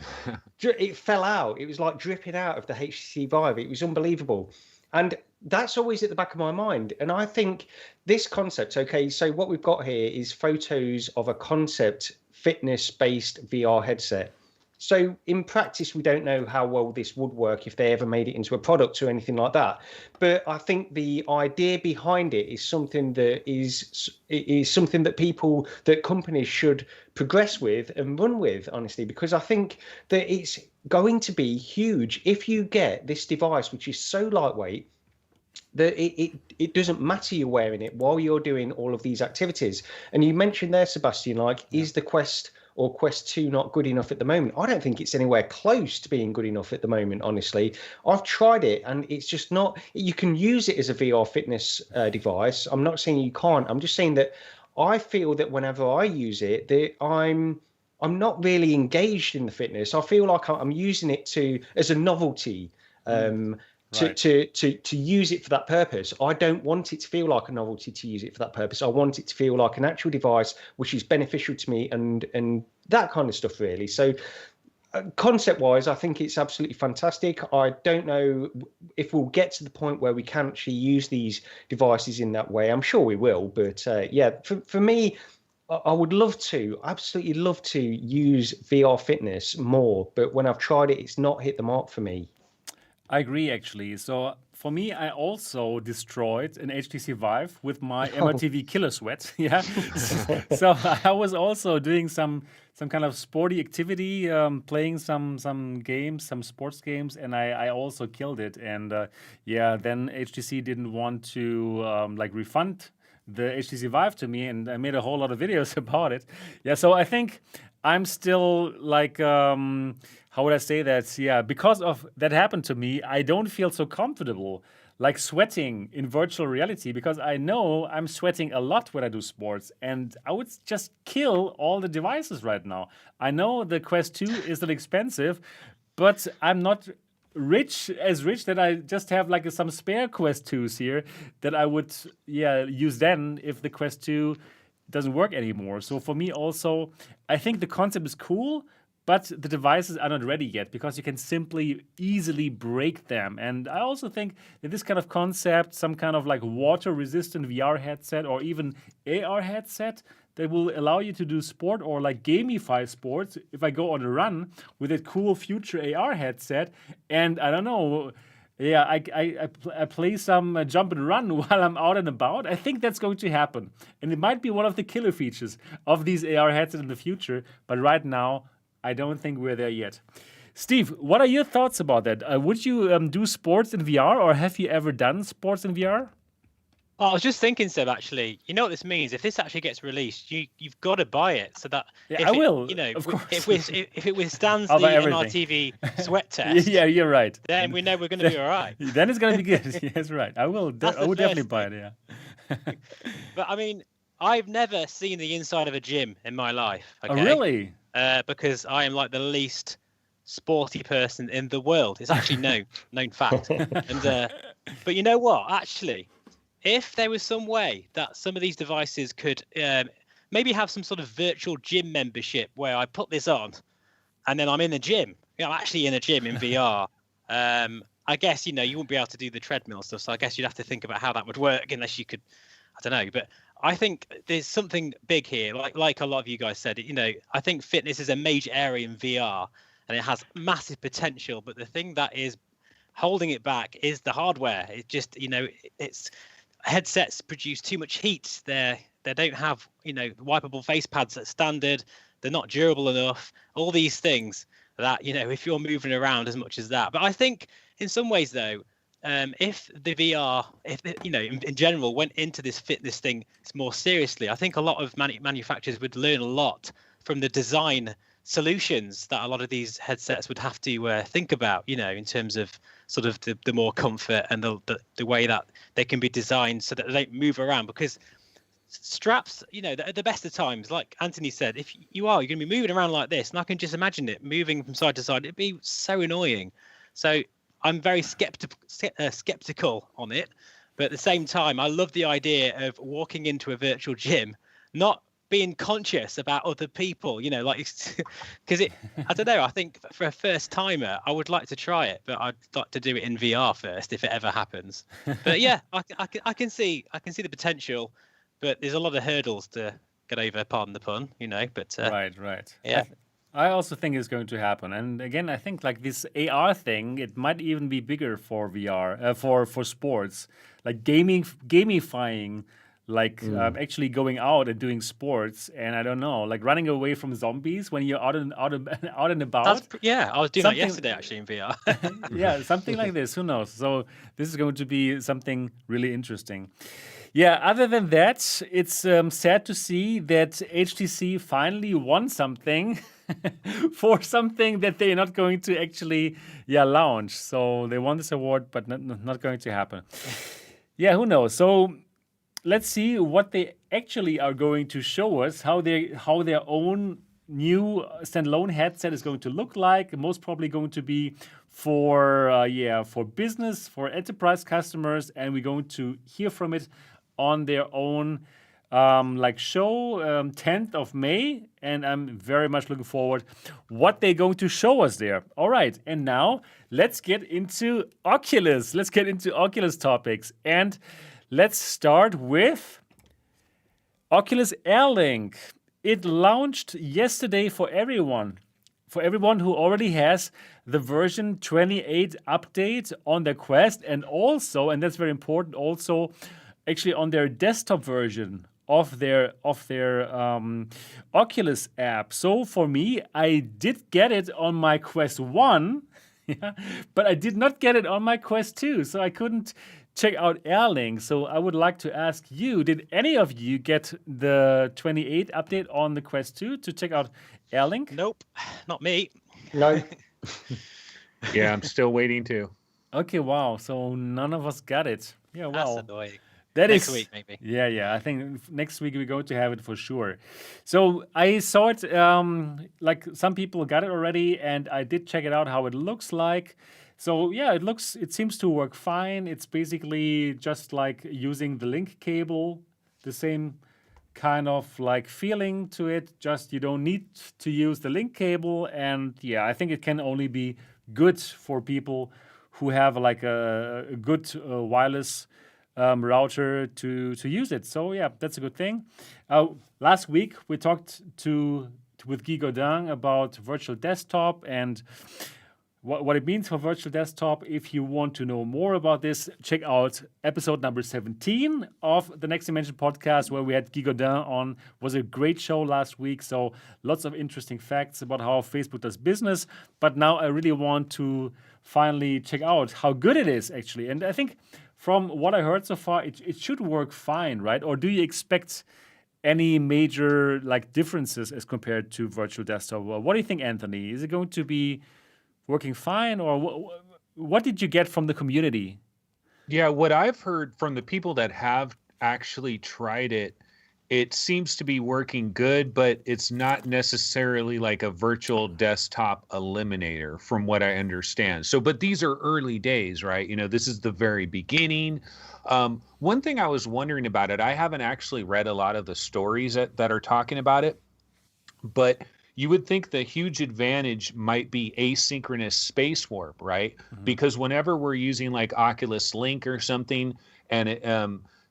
it fell out. It was like dripping out of the HTC Vive. It was unbelievable. And that's always at the back of my mind. And I think this concept, okay, so what we've got here is photos of a concept fitness-based VR headset. So in practice, we don't know how well this would work if they ever made it into a product or anything like that. But I think the idea behind it is something that is something that companies should progress with and run with, honestly, because I think that it's going to be huge if you get this device, which is so lightweight that it doesn't matter you wearing it while you're doing all of these activities. And you mentioned there, Sebastian, is the Quest or Quest 2 not good enough at the moment? I don't think it's anywhere close to being good enough at the moment, honestly. I've tried it and it's just not. You can use it as a VR fitness device. I'm not saying you can't. I'm just saying that I feel that whenever I use it, that I'm I'm not really engaged in the fitness. I feel like I'm using it as a novelty. Right. To use it for that purpose. I don't want it to feel like a novelty to use it for that purpose. I want it to feel like an actual device which is beneficial to me and that kind of stuff, really. So concept wise, I think it's absolutely fantastic. I don't know if we'll get to the point where we can actually use these devices in that way. I'm sure we will, but yeah, for me, I would absolutely love to use VR fitness more, but when I've tried it, it's not hit the mark for me. I agree, actually. So for me, I also destroyed an HTC Vive with my MRTV Killer Sweat. Yeah. So I was also doing some kind of sporty activity, playing some games, some sports games, and I also killed it. And yeah, then HTC didn't want to like refund the HTC Vive to me, and I made a whole lot of videos about it. Yeah, so I think I'm still like, how would I say that? Yeah, because of that happened to me, I don't feel so comfortable like sweating in virtual reality because I know I'm sweating a lot when I do sports, and I would just kill all the devices right now. I know the Quest 2 is not expensive, but I'm not rich that I just have like some spare Quest 2s here that I would use then if the Quest 2 doesn't work anymore. So for me also, I think the concept is cool, but the devices are not ready yet because you can simply easily break them. And I also think that this kind of concept, some kind of like water resistant VR headset or even AR headset that will allow you to do sport or like gamify sports. If I go on a run with a cool future AR headset and I don't know, yeah, I play some jump and run while I'm out and about. I think that's going to happen. And it might be one of the killer features of these AR headsets in the future. But right now, I don't think we're there yet. Steve, what are your thoughts about that? Would you do sports in VR or have you ever done sports in VR? Oh, I was just thinking, Seb, actually, you know what this means? If this actually gets released, you've got to buy it so that I will. You know, of course. if it withstands the I'll buy everything. MRTV sweat test, Yeah, you're right. then we know we're going to be all right. Then it's going to be good. Yes, right. I will. That's I the would definitely first buy it. Yeah. But I mean, I've never seen the inside of a gym in my life. Oh, Okay? really? Because I am like the least sporty person in the world. It's actually known fact. And but you know what? Actually, if there was some way that some of these devices could maybe have some sort of virtual gym membership where I put this on and then I'm in the gym. You know, I'm actually in a gym in VR. I guess, you know, you wouldn't be able to do the treadmill stuff. So I guess you'd have to think about how that would work unless you could, I don't know. But I think there's something big here. Like a lot of you guys said, you know, I think fitness is a major area in VR and it has massive potential. But the thing that is holding it back is the hardware. It just, you know, it's headsets produce too much heat. They don't have, you know, wipeable face pads that's standard. They're not durable enough. All these things that, you know, if you're moving around as much as that. But I think in some ways, though, if the VR, if you know, in general, went into this fitness thing more seriously, I think a lot of manufacturers would learn a lot from the design solutions that a lot of these headsets would have to think about, you know, in terms of sort of the more comfort and the way that they can be designed so that they don't move around. Because straps, you know, at the best of times, like Anthony said, if you're going to be moving around like this, and I can just imagine it moving from side to side, it'd be so annoying. So I'm very skeptical on it, but at the same time, I love the idea of walking into a virtual gym, not being conscious about other people, you know, like, because I don't know, I think for a first timer, I would like to try it, but I'd like to do it in VR first if it ever happens. But yeah, I can see the potential, but there's a lot of hurdles to get over, pardon the pun, you know, but right. Yeah. I also think it's going to happen. And again, I think like this AR thing, it might even be bigger for VR, for sports, like gamifying, like actually going out and doing sports. And I don't know, like running away from zombies when you're out and about. Yeah, I was doing that yesterday actually in VR. Yeah, something like this. Who knows? So this is going to be something really interesting. Yeah, other than that, it's sad to see that HTC finally won something for something that they're not going to actually launch. So they won this award, but not going to happen. Yeah, who knows? So let's see what they actually are going to show us, how their own new standalone headset is going to look like. Most probably going to be for business, for enterprise customers, and we're going to hear from it on their own show 10th of May, and I'm very much looking forward what they're going to show us there. All right, and now let's get into Oculus. Let's get into Oculus topics, and let's start with Oculus Air Link. It launched yesterday for everyone who already has the version 28 update on their Quest, and also, and that's very important, also actually on their desktop version of their Oculus app. So for me, I did get it on my Quest 1, yeah, but I did not get it on my Quest 2, so I couldn't check out Air Link. So I would like to ask you, did any of you get the 28 update on the Quest 2 to check out Air Link? Nope, not me. No. Yeah, I'm still waiting to. Okay, wow. So none of us got it. Yeah, wow. That's annoying. That Next is week, maybe. Yeah. I think next week we're going to have it for sure. So I saw it, like some people got it already, and I did check it out how it looks like. So yeah, it seems to work fine. It's basically just like using the link cable, the same kind of like feeling to it. Just you don't need to use the link cable, and yeah, I think it can only be good for people who have like a good wireless router to use it. So yeah, that's a good thing. Last week we talked with Guy Godin about virtual desktop and what it means for virtual desktop. If you want to know more about this, check out episode number 17 of the Next Dimension podcast, where we had Guy Godin on. It was a great show last week. So lots of interesting facts about how Facebook does business. But now I really want to finally check out how good it is, actually. And I think from what I heard so far, it should work fine, right? Or do you expect any major like differences as compared to virtual desktop? Well, what do you think, Anthony? Is it going to be working fine, or what did you get from the community? Yeah, what I've heard from the people that have actually tried it, it seems to be working good, but it's not necessarily like a virtual desktop eliminator from what I understand. So, but these are early days, right? You know, this is the very beginning. One thing I was wondering about it, I haven't actually read a lot of the stories that are talking about it, but you would think the huge advantage might be asynchronous space warp, right? Mm-hmm. Because whenever we're using like Oculus Link or something, and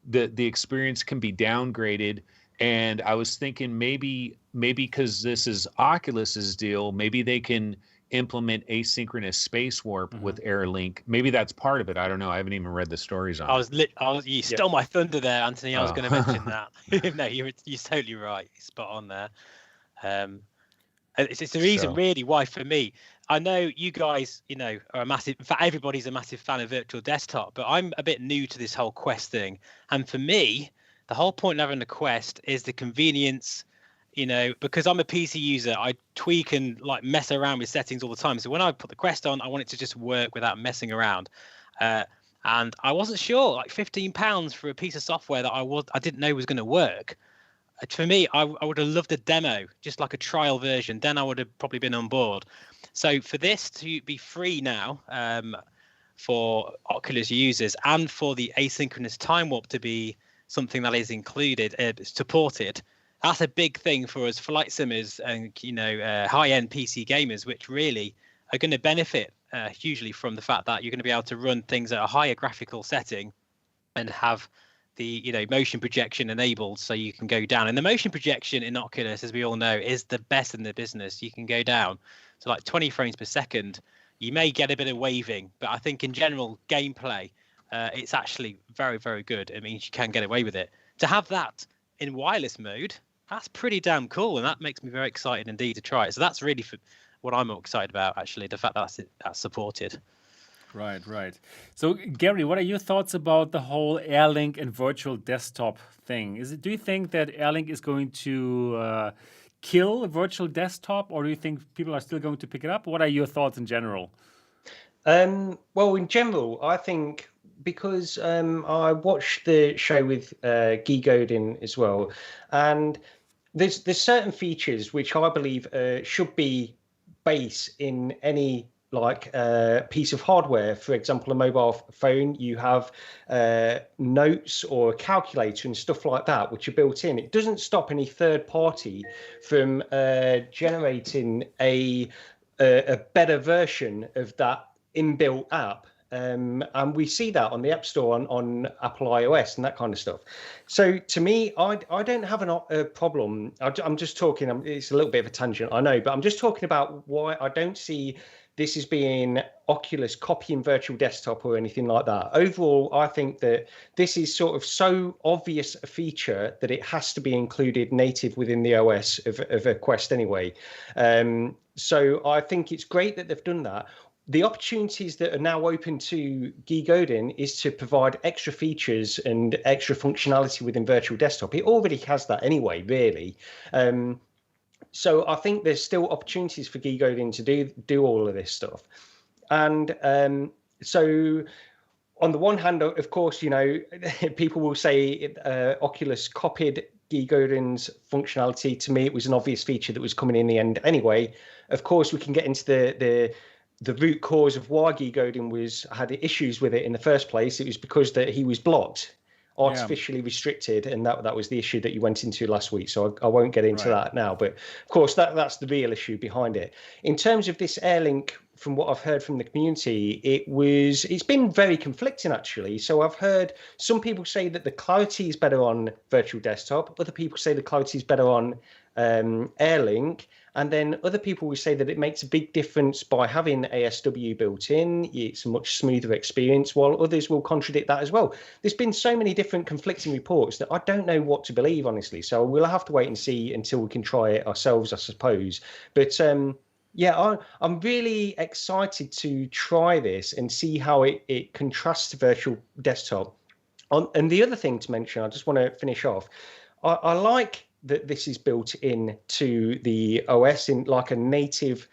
the experience can be downgraded. And I was thinking maybe because this is Oculus's deal, maybe they can implement asynchronous space warp with Air Link. Maybe that's part of it. I don't know. I haven't even read the stories on it. You stole my thunder there, Anthony. I was going to mention that. No, you're totally right. You're spot on there. It's the reason really why, for me, I know you guys, are a massive, in fact, everybody's a massive fan of virtual desktop, but I'm a bit new to this whole Quest thing. And for me, the whole point of having a Quest is the convenience, because I'm a PC user, I tweak and like mess around with settings all the time. So when I put the Quest on, I want it to just work without messing around. And I wasn't sure, like £15 for a piece of software that I didn't know was going to work. For me, I would have loved a demo, just like a trial version. Then I would have probably been on board. So for this to be free now for Oculus users, and for the asynchronous time warp to be something that is included, supported, that's a big thing for us flight simmers and high-end PC gamers, which really are going to benefit hugely from the fact that you're going to be able to run things at a higher graphical setting and have the motion projection enabled, so you can go down. And the motion projection in Oculus, as we all know, is the best in the business. You can go down to like 20 frames per second. You may get a bit of waving, but I think in general gameplay, it's actually very, very good. It means you can get away with it. To have that in wireless mode, that's pretty damn cool, and that makes me very excited indeed to try it. So that's really what I'm more excited about, actually, the fact that that's supported. Right. So, Gary, what are your thoughts about the whole Air Link and virtual desktop thing? Do you think that Air Link is going to kill virtual desktop, or do you think people are still going to pick it up? What are your thoughts in general? Well, in general, I think because I watched the show with Guy Godin as well, and there's certain features which I believe should be base in any piece of hardware. For example, a mobile phone, you have notes or a calculator and stuff like that, which are built in. It doesn't stop any third party from generating a better version of that inbuilt app. And we see that on the App Store on Apple iOS and that kind of stuff. So to me, I don't have a problem. I'm just talking, it's a little bit of a tangent, I know, but I'm just talking about why I don't see this as being Oculus copying virtual desktop or anything like that. Overall, I think that this is sort of so obvious a feature that it has to be included native within the OS of a Quest anyway. So I think it's great that they've done that. The opportunities that are now open to Guy Godin is to provide extra features and extra functionality within virtual desktop. It already has that anyway, really. So I think there's still opportunities for Guy Godin to do all of this stuff. And so on the one hand, of course, you know, people will say Oculus copied Guy Godin's functionality. To me, it was an obvious feature that was coming in the end anyway. Of course, we can get into the root cause of why Guy Godin had issues with it in the first place. It was because that he was blocked, artificially restricted, and that was the issue that you went into last week. So I won't get into that now. But of course, that's the real issue behind it. In terms of this Air Link, from what I've heard from the community, it's been very conflicting actually. So I've heard some people say that the clarity is better on virtual desktop. Other people say the clarity is better on Air Link. And then other people will say that it makes a big difference by having ASW built in. It's a much smoother experience, while others will contradict that as well. There's been so many different conflicting reports that I don't know what to believe, honestly. So we'll have to wait and see until we can try it ourselves, I suppose. But yeah, I'm really excited to try this and see how it contrasts to virtual desktop. And the other thing to mention, I just want to finish off, I like that this is built in to the OS in like a native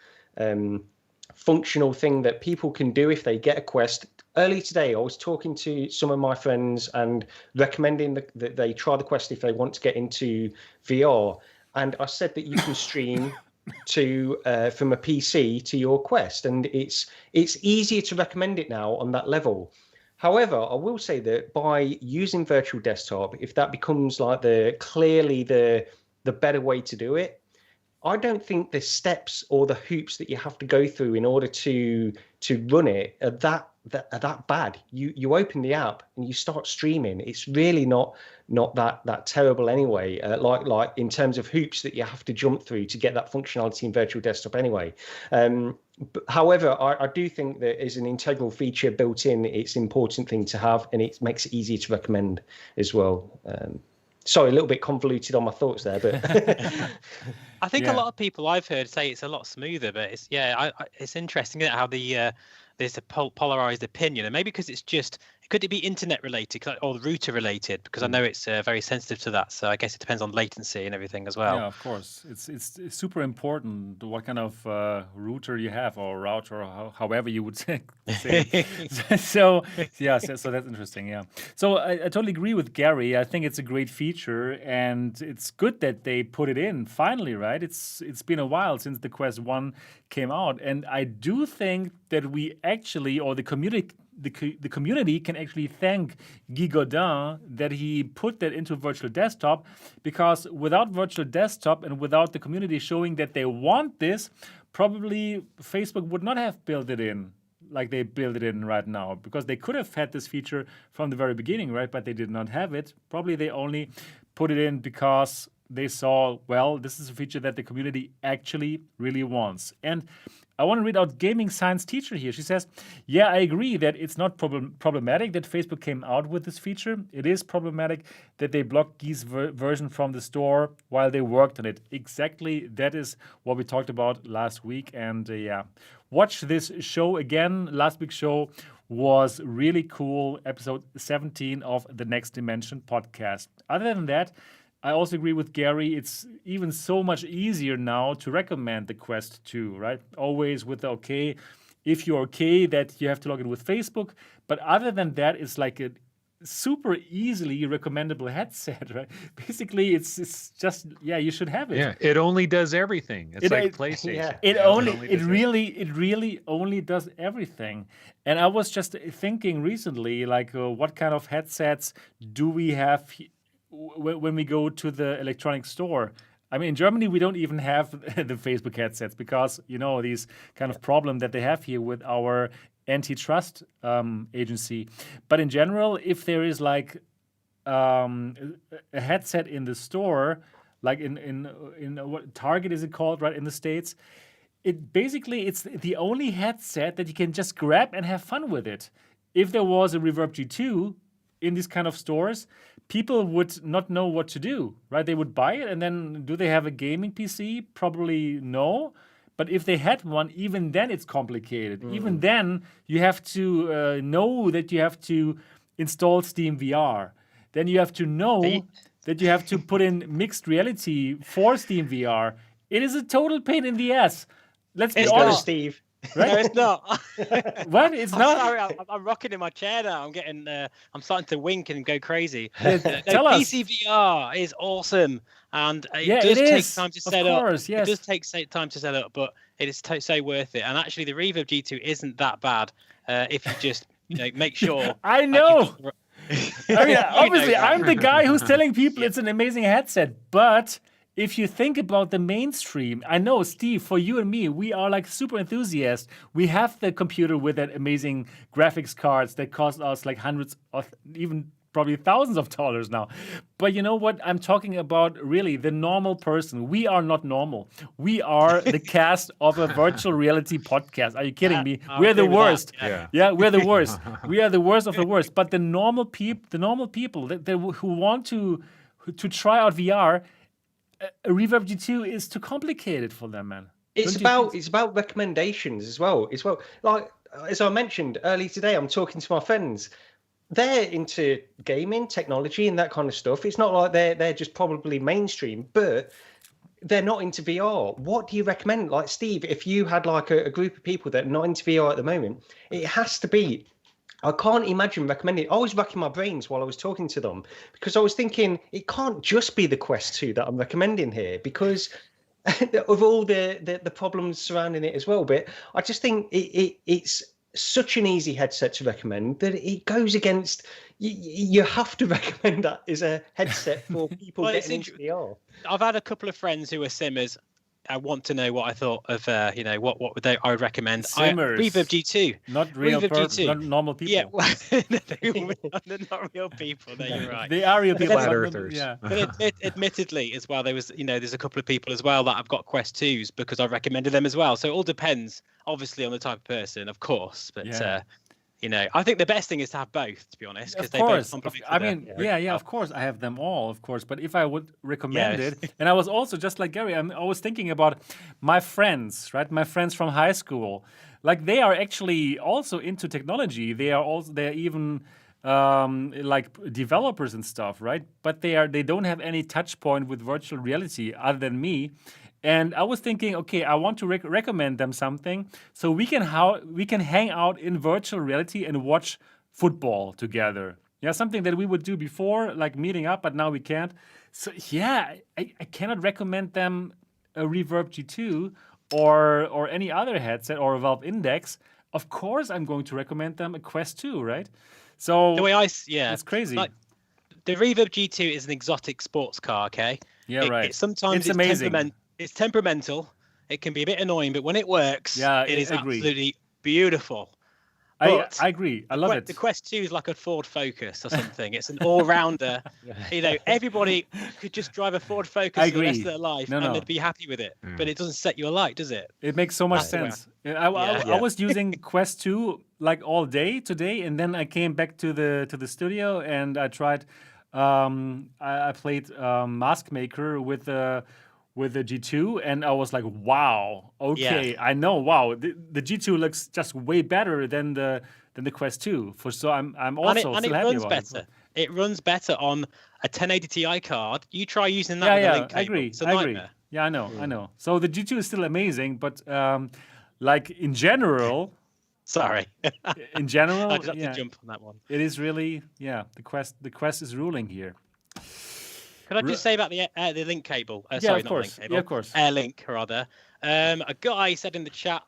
functional thing that people can do if they get a Quest. Early today, I was talking to some of my friends and recommending that they try the Quest if they want to get into VR. And I said that you can stream from a PC to your Quest, and it's easier to recommend it now on that level. However, I will say that by using virtual desktop, if that becomes like clearly the better way to do it, I don't think the steps or the hoops that you have to go through in order to run it are that bad. You open the app and you start streaming. It's really not that terrible anyway. Like in terms of hoops that you have to jump through to get that functionality in virtual desktop anyway. However, I do think that as an integral feature built in, it's an important thing to have, and it makes it easier to recommend as well. Sorry, a little bit convoluted on my thoughts there, but I think a lot of people I've heard say it's a lot smoother, but it's interesting, isn't it, how there's a polarized opinion, and maybe because it's just, could it be internet related or router related? Because I know it's very sensitive to that, so I guess it depends on latency and everything as well. Yeah, of course, it's super important what kind of router you have, or router, or however you would say. So that's interesting. Yeah, so I totally agree with Gary. I think it's a great feature, and it's good that they put it in finally. Right? It's been a while since the Quest 1 came out, and I do think that we actually, or the community can actually thank Guy Godin that he put that into virtual desktop, because without virtual desktop and without the community showing that they want this, probably Facebook would not have built it in like they build it in right now, because they could have had this feature from the very beginning, right? But they did not have it. Probably they only put it in because they saw, well, this is a feature that the community actually really wants. And I want to read out Gaming Science Teacher here. She says, yeah, I agree that it's not problematic that Facebook came out with this feature. It is problematic that they blocked Guy's version from the store while they worked on it. Exactly, that is what we talked about last week. And watch this show again. Last week's show was really cool. Episode 17 of the Next Dimension podcast. Other than that, I also agree with Gary. It's even so much easier now to recommend the Quest 2, right? Always with the okay. If you're okay, that you have to log in with Facebook. But other than that, it's like super easily recommendable headset, right? Basically, it's just you should have it. Yeah, it only does everything. It's like PlayStation. Yeah. It really only does everything. And I was just thinking recently, like, what kind of headsets do we have when we go to the electronic store? I mean, in Germany, we don't even have the Facebook headsets because, these kind of problem that they have here with our antitrust agency. But in general, if there is like a headset in the store, like in what Target is it called, right, in the States, it's the only headset that you can just grab and have fun with it. If there was a Reverb G2 in these kind of stores, people would not know what to do, right? They would buy it, and then do they have a gaming PC? Probably no. But if they had one, even then it's complicated. Even then, you have to know that you have to install Steam VR. Then you have to know that you have to put in mixed reality for Steam VR. It is a total pain in the ass. Let's be honest, Steve. right? No, it's not. What? It's I'm not. sorry, I'm rocking in my chair now. I'm starting to wink and go crazy. Tell us. PCVR is awesome, and Yeah, it does it take is. time to Of set course, up. yes. It does take time to set up, but it is so worth it. And actually, the Reverb G2 isn't that bad if you just make sure. I know. I mean, You obviously, know that. I'm the guy who's telling people it's an amazing headset, but if you think about the mainstream, I know, Steve, for you and me, we are like super enthusiasts. We have the computer with that amazing graphics cards that cost us like hundreds of, even probably thousands of dollars now. But you know what? I'm talking about really the normal person. We are not normal. We are the cast of a virtual reality podcast. Are you kidding me? I We're the agree with that, worst. yeah. Yeah, we're the worst. We are the worst of the worst. But the normal people who want to try out VR, a Reverb G2 is too complicated for them, man. It's about recommendations as well. Like as I mentioned earlier today, I'm talking to my friends. They're into gaming, technology, and that kind of stuff. It's not like they're just probably mainstream, but they're not into VR. What do you recommend? Like Steve, if you had like a group of people that are not into VR at the moment, it has to be. I can't imagine recommending. I was racking my brains while I was talking to them because I was thinking it can't just be the Quest 2 that I'm recommending here because of all the problems surrounding it as well. But I just think it's such an easy headset to recommend that it goes against. You have to recommend that as a headset for people getting into VR. I've had a couple of friends who are simmers. I want to know what I thought of, what would I would recommend. Simmers. Reverb G2. Not real G2. Not normal people. Yeah, well, they're not real people. No, you're right. They are real people. Flat but- earthers. Yeah. But admittedly, as well, there's a couple of people as well that have got Quest 2s because I recommended them as well. So it all depends, obviously, on the type of person, of course. But I think the best thing is to have both, to be honest, because Of they both course. complement. I mean, of course. I have them all, of course. But if I would recommend it, and I was also just like Gary, I was thinking about my friends, right? My friends from high school. Like they are actually also into technology. They're even like developers and stuff, right? But they don't have any touch point with virtual reality other than me. And I was thinking, okay, I want to recommend them something so we can hang out in virtual reality and watch football together. Yeah, something that we would do before, like meeting up, but now we can't. So yeah, I cannot recommend them a Reverb G2 or any other headset or a Valve Index. Of course, I'm going to recommend them a Quest 2, right? So The way it's crazy. Like, the Reverb G2 is an exotic sports car, okay? Yeah, right. It's amazing. It's temperamental. It can be a bit annoying, but when it works, Yeah, it is I agree. absolutely beautiful. I agree. I love it. The Quest 2 is like a Ford Focus or something. It's an all-rounder. Everybody could just drive a Ford Focus for the rest of their life and they'd be happy with it. But it doesn't set you alight, does it? It makes so much sense. I was using Quest 2 like all day today, and then I came back to the studio and I tried. I played Mask Maker with the G2, and I was like, wow, okay, I know, wow, the G2 looks just way better than the Quest 2. I'm also still happy runs about better. It runs better on a 1080 Ti card. You try using that with a link cable. I agree. It's a I nightmare. agree. Yeah, I know. So the G2 is still amazing, but like in general, Sorry. In general, I just had yeah, to jump on that one. it is really, yeah, the Quest is ruling here. Could I just say about the link cable? Yeah, Sorry, of not course. link cable. Yeah, of course. Air Link, rather. A guy said in the chat,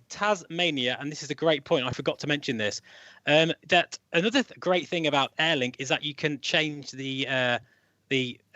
Tasmania, and this is a great point. I forgot to mention this. That another great thing about Air Link is that you can change the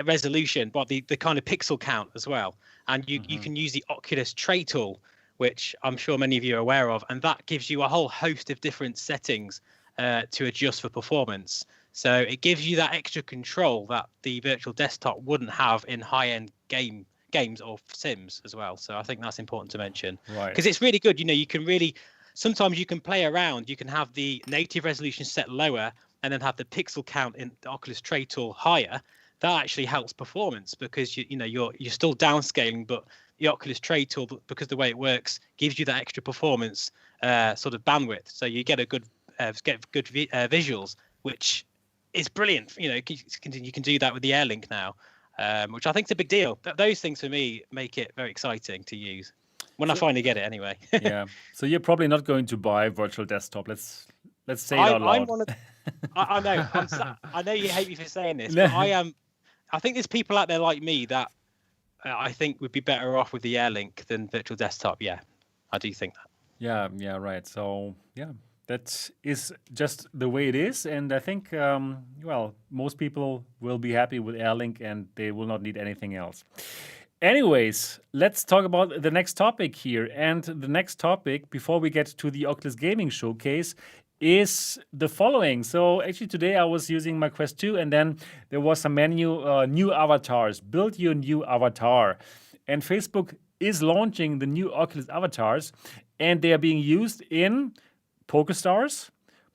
resolution, but the kind of pixel count as well, and you can use the Oculus Tray tool, which I'm sure many of you are aware of, and that gives you a whole host of different settings to adjust for performance. So it gives you that extra control that the virtual desktop wouldn't have in high-end games or sims as well. So I think that's important to mention, Right. because it's really good. You can really, sometimes you can play around. You can have the native resolution set lower and then have the pixel count in the Oculus Tray tool higher. That actually helps performance because you're still downscaling, but the Oculus Tray tool, because the way it works, gives you that extra performance sort of bandwidth. So you get a good visuals, which is brilliant. You can do that with the Air Link now, which I think is a big deal. Those things for me make it very exciting to use when I finally get it. Anyway. Yeah. So you're probably not going to buy virtual desktop. Let's say it out loud. I'm one of, I know. I know you hate me for saying this, but I am. I think there's people out there like me that I think would be better off with the Air Link than virtual desktop. Yeah, I do think that. Yeah, right. So yeah, that is just the way it is, and I think most people will be happy with Air Link, and they will not need anything else. Anyways, let's talk about the next topic here. And the next topic, before we get to the Oculus Gaming Showcase, is the following. So actually today I was using my Quest 2, and then there was some menu, new avatars, build your new avatar. And Facebook is launching the new Oculus Avatars, and they are being used in PokerStars,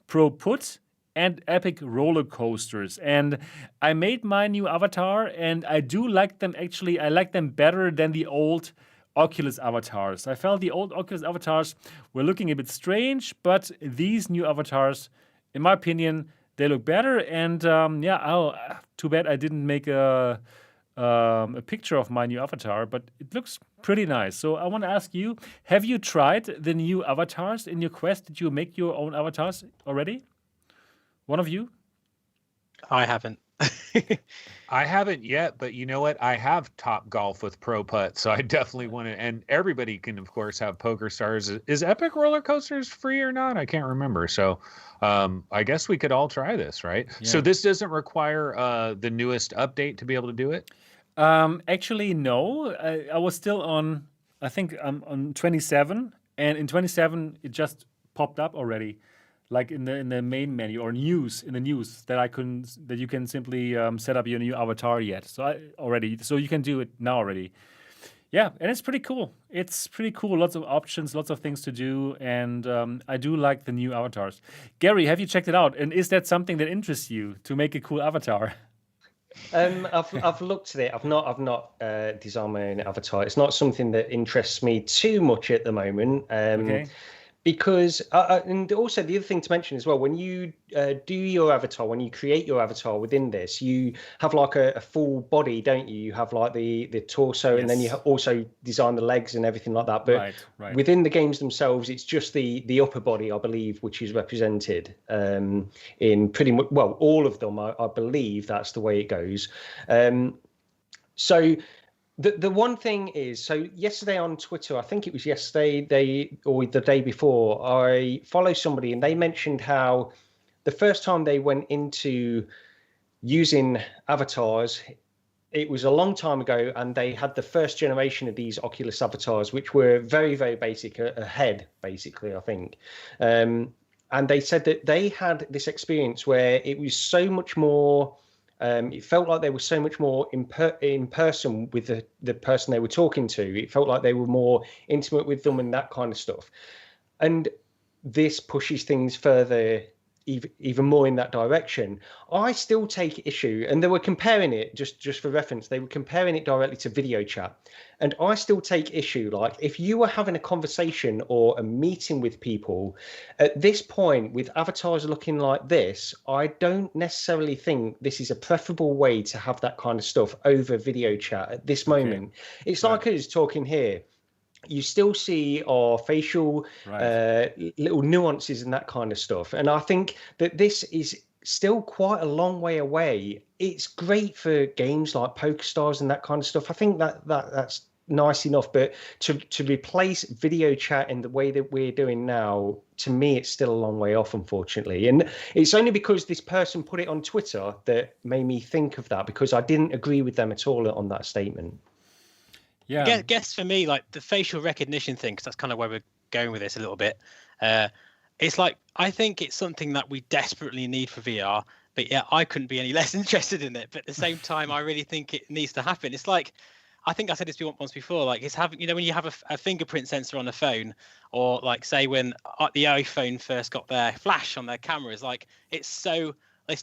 Pro Put, and Epic Roller Coasters. And I made my new avatar, and I do like them. Actually, I like them better than the old Oculus Avatars. I felt the old Oculus Avatars were looking a bit strange, but these new avatars, in my opinion, they look better. And too bad I didn't make a picture of my new avatar, but it looks pretty nice. So I want to ask you, have you tried the new avatars in your Quest? Did you make your own avatars already? One of you? I haven't. I haven't yet, but you know what? I have Top Golf with Pro Putt, so I definitely want to. And everybody can, of course, have PokerStars. Is Epic Roller Coasters free or not? I can't remember. So I guess we could all try this, right? Yeah. So this doesn't require the newest update to be able to do it? Actually, no. I was still on, I think, on 27, and in 27 it just popped up already, like in the main menu or news that you can simply set up your new avatar yet. So you can do it now already. Yeah, and it's pretty cool. Lots of options, lots of things to do, and I do like the new avatars. Gary, have you checked it out? And is that something that interests you to make a cool avatar? I've looked at it. I've not designed my own avatar. It's not something that interests me too much at the moment. Okay. Because and also the other thing to mention as well, when you do your avatar, when you create your avatar within this, you have like a full body, don't you? You have like the torso, and then you also design the legs and everything like that. But right. within the games themselves, it's just the upper body, I believe, which is represented in pretty much, well, all of them. I believe that's the way it goes. So. The one thing is, so yesterday on Twitter, I think it was yesterday, or the day before, I follow somebody and they mentioned how the first time they went into using avatars, it was a long time ago, and they had the first generation of these Oculus Avatars, which were very, very basic, a head, basically, I think. And they said that they had this experience where it was so much more... it felt like they were so much more in person with the person they were talking to. It felt like they were more intimate with them and that kind of stuff. And this pushes things further, even more in that direction. I still take issue, and they were comparing it, just for reference, they were comparing it directly to video chat. And I still take issue, like if you were having a conversation or a meeting with people at this point with avatars looking like this, I don't necessarily think this is a preferable way to have that kind of stuff over video chat at this moment. It's like us talking here. you still see our facial little nuances and that kind of stuff. And I think that this is still quite a long way away. It's great for games like PokerStars and that kind of stuff. I think that's nice enough, but to replace video chat in the way that we're doing now, to me, it's still a long way off, unfortunately. And it's only because this person put it on Twitter that made me think of that, because I didn't agree with them at all on that statement. Yeah. I guess for me, like the facial recognition thing, because that's kind of where we're going with this a little bit. It's like, I think it's something that we desperately need for VR, but yeah, I couldn't be any less interested in it. But at the same time, I really think it needs to happen. It's like, I think I said this once before, like it's having, when you have a fingerprint sensor on a phone, or like say when the iPhone first got their flash on their cameras, like it's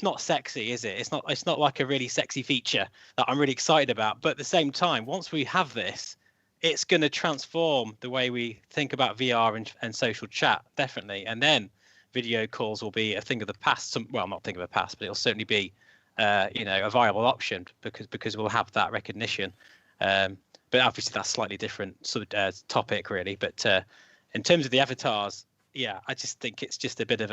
not sexy, is it? It's not like a really sexy feature that I'm really excited about. But at the same time, once we have this, it's going to transform the way we think about VR and social chat, definitely. And then video calls will be a thing of the past. Well, not thing of the past, but it'll certainly be, a viable option because we'll have that recognition. But obviously that's slightly different sort of topic, really. But in terms of the avatars, yeah, I just think it's just a bit of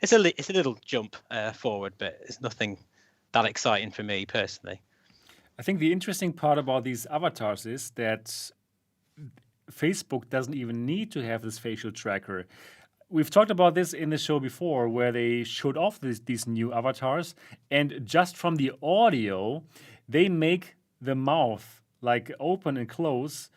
it's a little jump forward, but it's nothing that exciting for me personally. I think the interesting part about these avatars is that Facebook doesn't even need to have this facial tracker. We've talked about this in the show before, where they showed off these new avatars, and just from the audio, they make the mouth like open and close.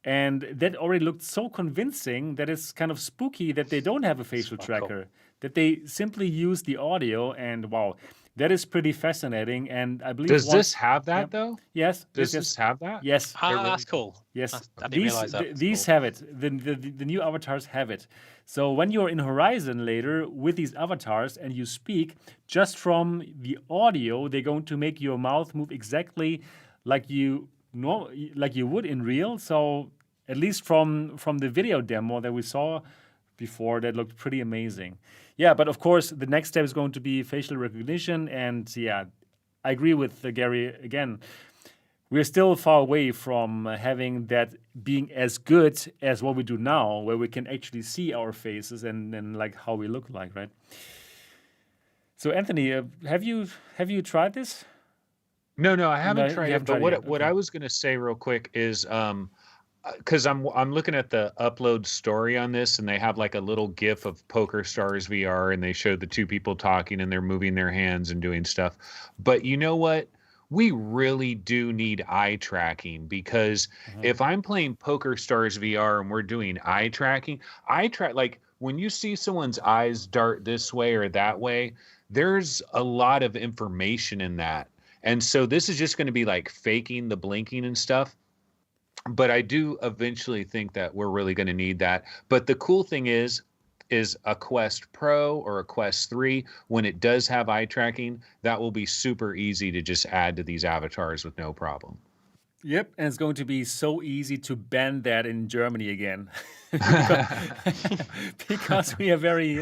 And that already looked so convincing that it's kind of spooky that they don't have a facial tracker, that they simply use the audio. And wow, that is pretty fascinating. And I believe this have that though? Yes. Does this have that? Yes. That's cool. Yes. I didn't realize that. These cool. have it. The new avatars have it. So when you're in Horizon later with these avatars and you speak, just from the audio, they're going to make your mouth move exactly like you would in real. So at least from the video demo that we saw before, that looked pretty amazing. Yeah, but of course the next step is going to be facial recognition, and yeah, I agree with Gary again. We're still far away from having that being as good as what we do now, where we can actually see our faces and like how we look like, right? So Anthony, have you tried this? No, I haven't tried it. Haven't But tried it yet. what Okay. I was going to say real quick is, because I'm looking at the upload story on this, and they have like a little GIF of PokerStars VR, and they showed the two people talking, and they're moving their hands and doing stuff. But you know what? We really do need eye tracking, because if I'm playing PokerStars VR and we're doing eye tracking, like when you see someone's eyes dart this way or that way, there's a lot of information in that. And so this is just going to be like faking the blinking and stuff. But I do eventually think that we're really going to need that. But the cool thing is a Quest Pro or a Quest 3, when it does have eye tracking, that will be super easy to just add to these avatars with no problem. Yep, and it's going to be so easy to ban that in Germany again, because we are very,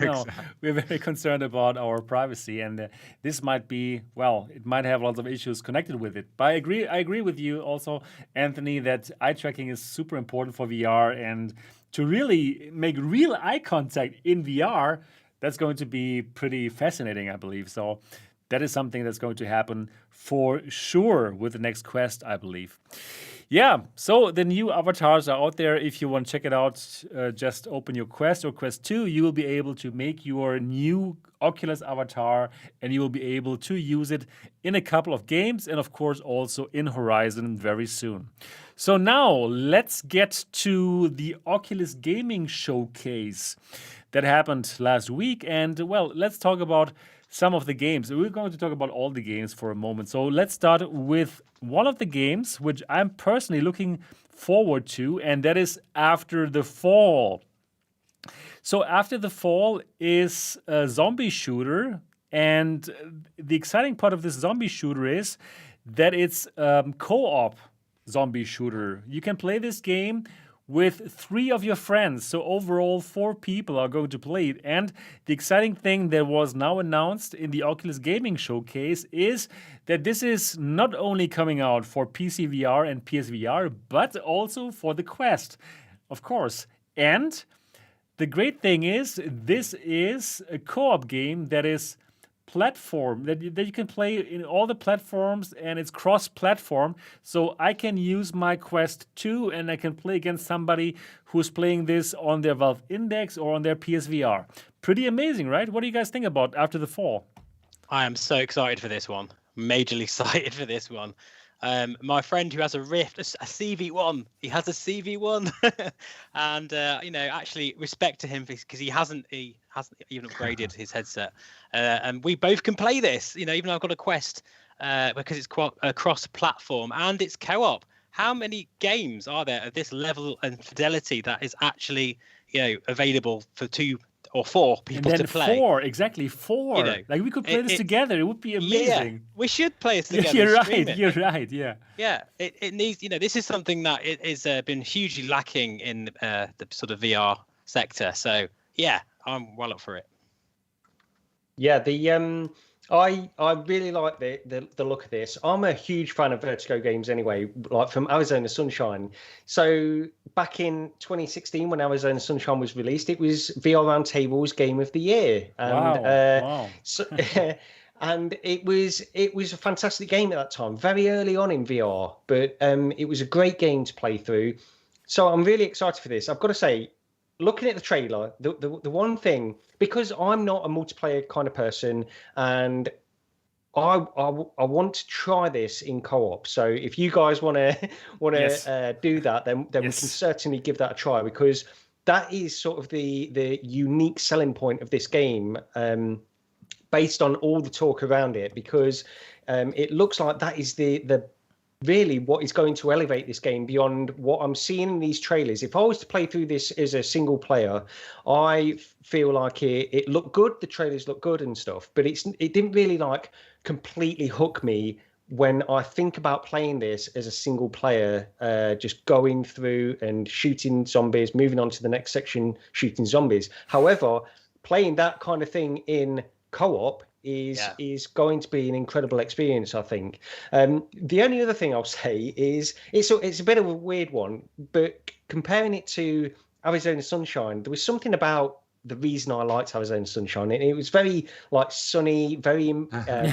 we're very concerned about our privacy, and this might be, well, it might have lots of issues connected with it. But I agree with you also, Anthony, that eye tracking is super important for VR, and to really make real eye contact in VR, that's going to be pretty fascinating, I believe. So that is something that's going to happen for sure with the next Quest, I believe. Yeah, so the new avatars are out there. If you want to check it out, just open your Quest or Quest 2. You will be able to make your new Oculus avatar, and you will be able to use it in a couple of games, and of course also in Horizon very soon. So now let's get to the Oculus Gaming Showcase that happened last week. And well, let's talk about some of the games. We're going to talk about all the games for a moment. So let's start with one of the games which I'm personally looking forward to, and that is After the Fall. So After the Fall is a zombie shooter, and the exciting part of this zombie shooter is that it's co-op zombie shooter. You can play this game with 3 of your friends. So overall, 4 people are going to play it. And the exciting thing that was now announced in the Oculus Gaming Showcase is that this is not only coming out for PCVR and PSVR, but also for the Quest. of course. And the great thing is, this is a co-op game that is platform that you can play in all the platforms, and it's cross-platform. So I can use my Quest 2 and I can play against somebody who's playing this on their Valve Index or on their PSVR. Pretty amazing, right? What do you guys think about after the fall? I am so excited for this one. Majorly excited for this one. My friend who has a Rift, a CV1, he has a CV1, and actually respect to him because he hasn't even upgraded his headset, and we both can play this. Even though I've got a Quest, because it's quite cross-platform and it's co-op. How many games are there of this level and fidelity that is actually available for 2 or 4 people to play? Four. Like we could play this together. It would be amazing. Yeah, we should play it together. You're right. Yeah. Yeah, it needs. This is something that it is been hugely lacking in the sort of VR sector. So yeah, I'm well up for it. Yeah, I really like the look of this. I'm a huge fan of Vertigo games anyway, like from Arizona Sunshine. So back in 2016, when Arizona Sunshine was released, it was VR Roundtable's Game of the Year. And, wow. So, and it was a fantastic game at that time, very early on in VR, but it was a great game to play through. So I'm really excited for this. I've got to say, looking at the trailer, the one thing, because I'm not a multiplayer kind of person, and I want to try this in co-op. So if you guys want to do that, then we can certainly give that a try, because that is sort of the unique selling point of this game, based on all the talk around it, because it looks like that is the really what is going to elevate this game beyond what I'm seeing in these trailers. If I was to play through this as a single player, I feel like it looked good, the trailers look good and stuff, but it didn't really like completely hook me when I think about playing this as a single player, just going through and shooting zombies, moving on to the next section, shooting zombies. However, playing that kind of thing in co-op is going to be an incredible experience, I think. The only other thing I'll say is it's a bit of a weird one, but comparing it to Arizona Sunshine, there was something about the reason I liked Arizona Sunshine. It was very like sunny, very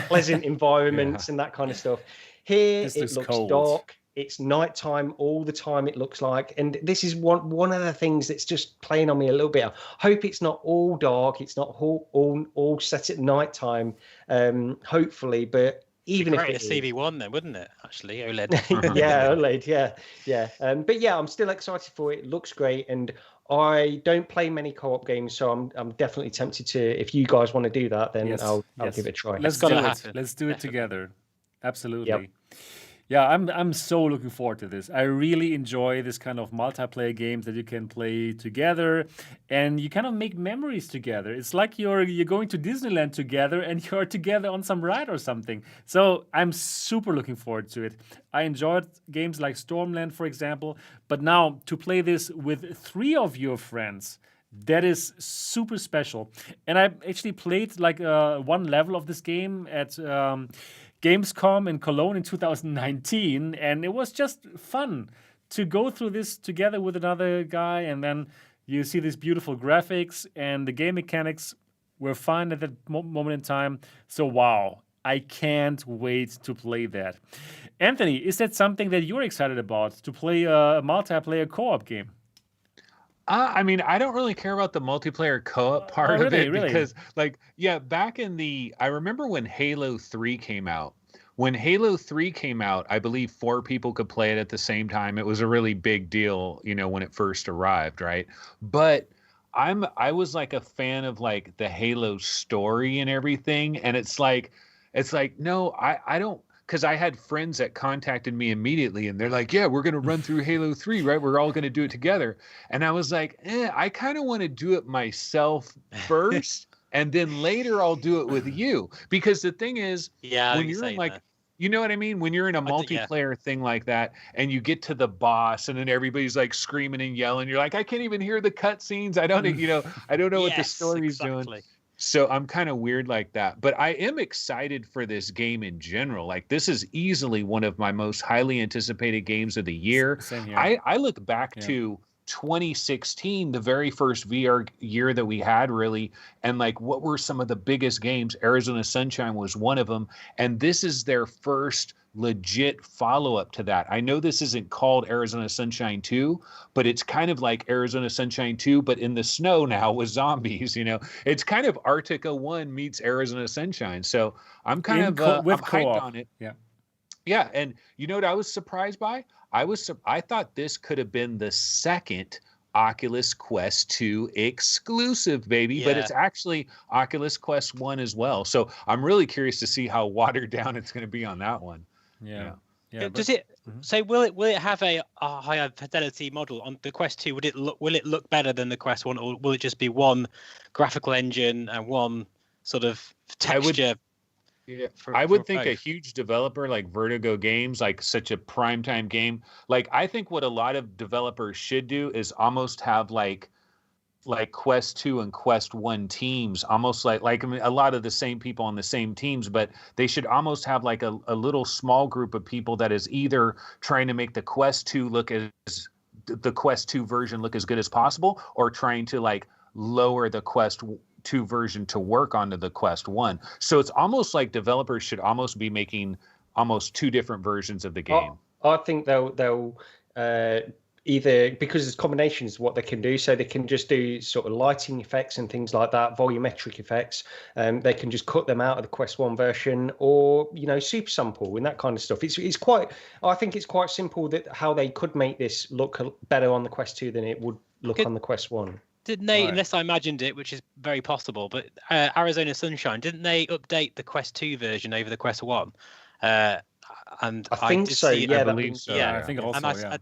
pleasant environments and that kind of stuff. Here it looks cold. Dark. It's nighttime all the time, it looks like. And this is one of the things that's just playing on me a little bit. I hope it's not all dark. It's not all set at nighttime, hopefully. But even if it is a CV1 then, wouldn't it? Actually, OLED. Yeah, OLED. Yeah. But yeah, I'm still excited for it. It looks great. And I don't play many co-op games, so I'm definitely tempted to. If you guys want to do that, then I'll give it a try. Let's do it together. Absolutely. Yep. Yeah, I'm so looking forward to this. I really enjoy this kind of multiplayer games that you can play together, and you kind of make memories together. It's like you're going to Disneyland together, and you're together on some ride or something. So I'm super looking forward to it. I enjoyed games like Stormland, for example, but now to play this with 3 of your friends, that is super special. And I actually played like one level of this game at Gamescom in Cologne in 2019, and it was just fun to go through this together with another guy, and then you see these beautiful graphics, and the game mechanics were fine at that moment in time. So wow, I can't wait to play that. Anthony, is that something that you're excited about, to play a multiplayer co-op game? I mean, I don't really care about the multiplayer co-op part of it because, back in I remember when Halo 3 came out. When Halo 3 came out, I believe 4 people could play it at the same time. It was a really big deal, when it first arrived, right? But I was like a fan of like the Halo story and everything, and it's like no, I don't. Because I had friends that contacted me immediately, and they're like, yeah, we're going to run through Halo 3, right? We're all going to do it together. And I was like, I kind of want to do it myself first, and then later I'll do it with you. Because the thing is, when you're in you know what I mean? When you're in a multiplayer thing like that, and you get to the boss, and then everybody's like screaming and yelling, you're like, I can't even hear the cutscenes. I don't, I don't know what the story's doing. So I'm kind of weird like that, but I am excited for this game in general. Like, this is easily one of my most highly anticipated games of the year. Same here. I look back to 2016, the very first VR year that we had, really. And like, what were some of the biggest games? Arizona Sunshine was one of them. And this is their first legit follow-up to that. I know this isn't called Arizona Sunshine 2, but it's kind of like Arizona Sunshine 2, but in the snow now with zombies. It's kind of Arctica 1 meets Arizona Sunshine. So I'm kind of I'm hyped on it. Yeah. And you know what I was surprised by? I thought this could have been the second Oculus Quest 2 exclusive, baby, but it's actually Oculus Quest 1 as well. So I'm really curious to see how watered down it's going to be on that one. Yeah. Does it? So will it have a higher fidelity model on the Quest 2? Will it look better than the Quest 1, or will it just be one graphical engine and one sort of texture? I would think a huge developer like Vertigo Games, like such a primetime game, like I think what a lot of developers should do is almost have like Quest 2 and Quest 1 teams, almost like I mean, a lot of the same people on the same teams, but they should almost have like a little small group of people that is either trying to make the Quest 2 the Quest 2 version look as good as possible, or trying to like lower the Quest 2 version to work onto the Quest 1. So it's almost like developers should almost be making almost two different versions of the game. I think they'll either, because there's combinations of what they can do, so they can just do sort of lighting effects and things like that, volumetric effects. They can just cut them out of the Quest 1 version, or super sample and that kind of stuff. It's quite, I think it's quite simple that how they could make this look better on the Quest 2 than it would look on the Quest 1. Didn't they, unless I imagined it, which is very possible, but Arizona Sunshine, didn't they update the Quest 2 version over the Quest 1? And I think so. I believe so. Yeah, I think also. And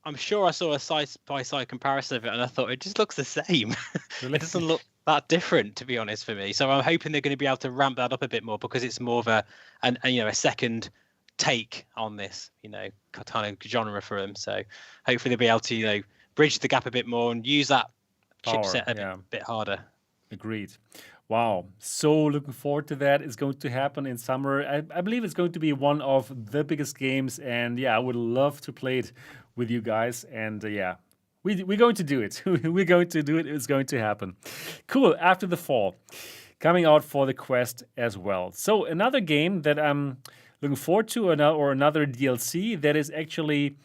I'm sure I saw a side-by-side comparison of it, and I thought it just looks the same. It doesn't look that different, to be honest, for me. So I'm hoping they're going to be able to ramp that up a bit more, because it's more of a second take on this, kind of genre for them. So hopefully they'll be able to, bridge the gap a bit more and use that chipset a bit harder. Agreed. Wow. So looking forward to that. It's going to happen in summer. I believe it's going to be one of the biggest games. And I would love to play it with you guys. And we're going to do it. We're going to do it. It's going to happen. Cool. After the fall, coming out for the Quest as well. So another game that I'm looking forward to, or another DLC that is actually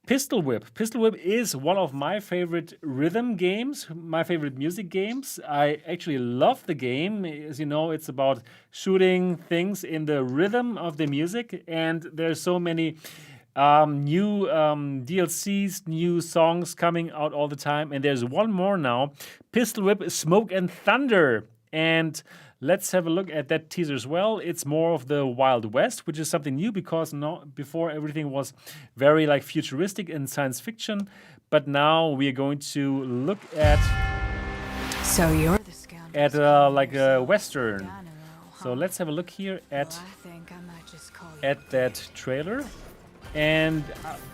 Pistol Whip. Pistol Whip is one of my favorite rhythm games, my favorite music games. I actually love the game. As you know, it's about shooting things in the rhythm of the music, and there's so many new DLCs, new songs coming out all the time. And there's one more now, Pistol Whip Smoke and Thunder. And let's have a look at that teaser as well. It's more of the Wild West, which is something new, because before everything was very like futuristic and science fiction. But now we are going to look at like a Western. So let's have a look here at that trailer. And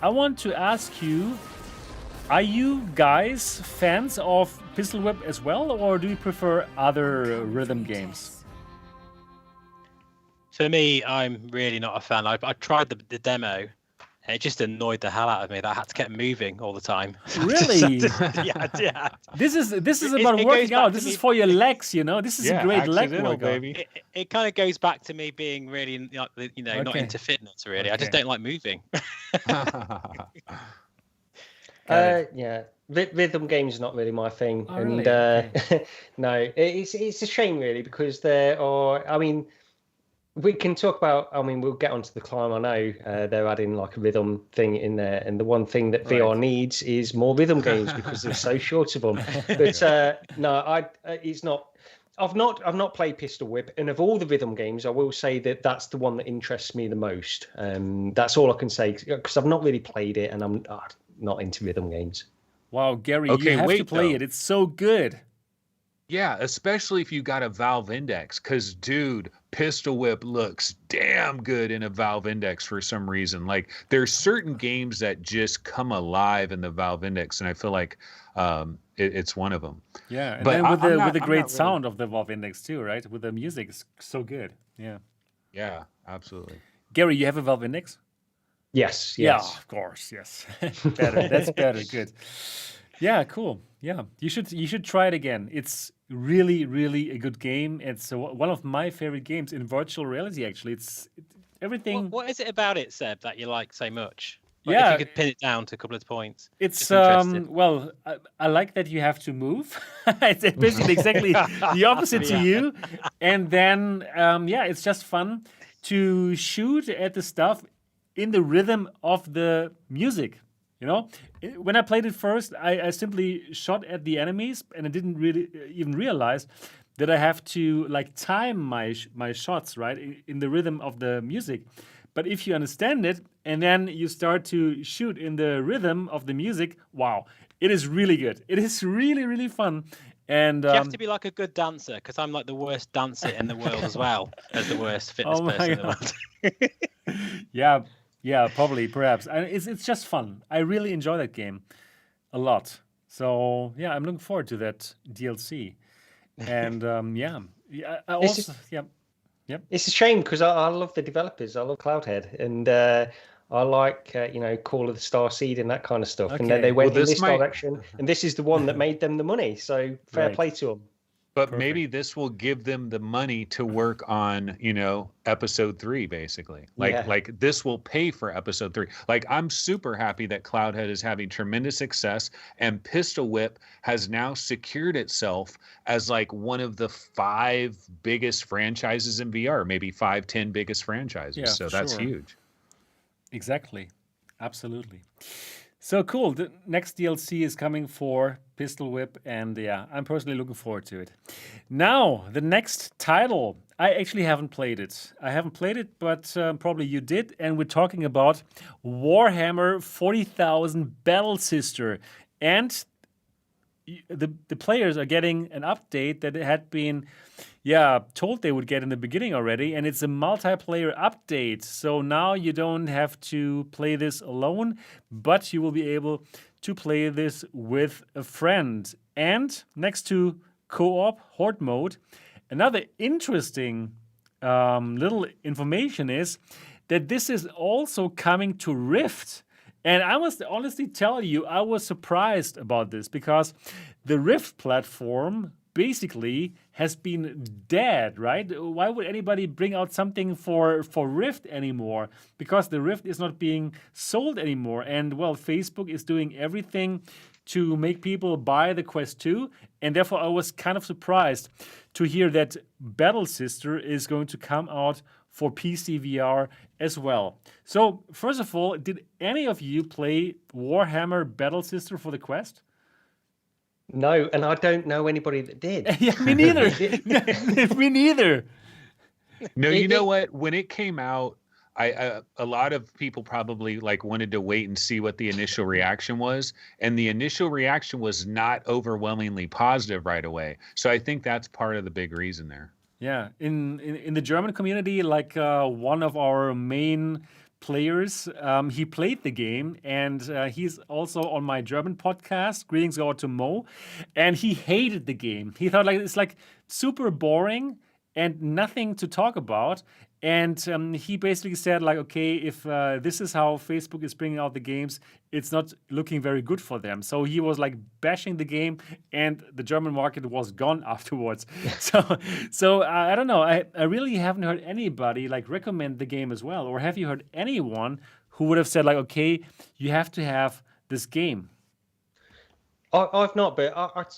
I want to ask you, are you guys fans of Pistol Whip as well, or do you prefer other rhythm games? For me, I'm really not a fan. I tried the demo, and it just annoyed the hell out of me that I had to keep moving all the time. Really? Yeah. This is about working out. This is for your legs, This is a great leg workout. Baby. It kind of goes back to me being really, not into fitness, really. Okay. I just don't like moving. Rhythm games are not really my thing, really? No, it's a shame really, because there are. I mean, we can talk about. I mean, we'll get onto the climb. I know they're adding like a rhythm thing in there, and the one thing that VR needs is more rhythm games, because they're so short of them. But no, it's not. I've not played Pistol Whip, and of all the rhythm games, I will say that that's the one that interests me the most. That's all I can say, because I've not really played it, and I'm not into rhythm games. Wow, Gary, you have to play it. It's so good. Yeah, especially if you got a Valve Index, because, dude, Pistol Whip looks damn good in a Valve Index for some reason. Like, there's certain games that just come alive in the Valve Index, and I feel like it's one of them. Yeah, and but then with the great sound of the Valve Index too, right? With the music, it's so good. Yeah. Yeah, absolutely. Gary, you have a Valve Index? Yes. Yeah, of course. Yes. Better. That's better. Good. Yeah, cool. Yeah, you should try it again. It's really really a good game. It's one of my favorite games in virtual reality. Actually, everything. What is it about it, Seb, that you like so much? Like, if Yeah, you could pin it down to a couple of points. it's Just interested. well, I like that you have to move. It's basically exactly the opposite to Yeah. you. And then yeah, it's just fun to shoot at the stuff in the rhythm of the music. You know, when I played it first, I simply shot at the enemies, and I didn't really even realize that I have to like time my shots right in the rhythm of the music. But if you understand it, and then you start to shoot in the rhythm of the music, wow, it is really good. It is really really fun. And You have to be like a good dancer, because I'm like the worst dancer in the world as well as the worst fitness Oh my person in the world. yeah, probably, perhaps. And it's just fun. I really enjoy that game a lot. So yeah, I'm looking forward to that DLC. And yeah, I This also yeah. It's a shame because I love the developers. I love Cloudhead, and I like Call of the Starseed and that kind of stuff. And then Okay. they went Well, in this this might- direction, and this is the one that made them the money. So fair Right. play to them. But maybe this will give them the money to work on, episode 3, basically. Yeah. Like this will pay for episode 3. Like, I'm super happy that Cloudhead is having tremendous success, and Pistol Whip has now secured itself as like one of the 5 biggest franchises in VR, maybe 5-10 biggest franchises. Yeah, So that's sure. huge. Exactly. Absolutely. So cool. The next DLC is coming for Pistol Whip, and yeah, I'm personally looking forward to it. Now, the next title. I actually haven't played it. But probably you did. And we're talking about Warhammer 40,000 Battle Sister. And the players are getting an update that had been told they would get in the beginning already, and it's a multiplayer update. So now you don't have to play this alone, but you will be able to play this with a friend. And next to co-op horde mode, another interesting little information is that this is also coming to Rift. And I must honestly tell you, I was surprised about this because the Rift platform basically has been dead, right? Why would anybody bring out something for Rift anymore? Because the Rift is not being sold anymore. And well, Facebook is doing everything to make people buy the Quest 2. And therefore, I was kind of surprised to hear that Battle Sister is going to come out for PCVR as well. So, first of all, did any of you play Warhammer Battle Sister for the Quest? No, and I don't know anybody that did. Yeah, me neither. Me neither. No, you know what? When it came out, a lot of people probably like wanted to wait and see what the initial reaction was, and the initial reaction was not overwhelmingly positive right away. So I think that's part of the big reason there. Yeah, in the German community, like one of our main players, he played the game, and he's also on my German podcast. Greetings go out to Mo, and he hated the game. He thought like it's like super boring and nothing to talk about. And he basically said like, okay, if this is how Facebook is bringing out the games, it's not looking very good for them. So he was like bashing the game, and the German market was gone afterwards. So I don't know. I really haven't heard anybody like recommend the game as well. Or have you heard anyone who would have said like, okay, you have to have this game? I've not, but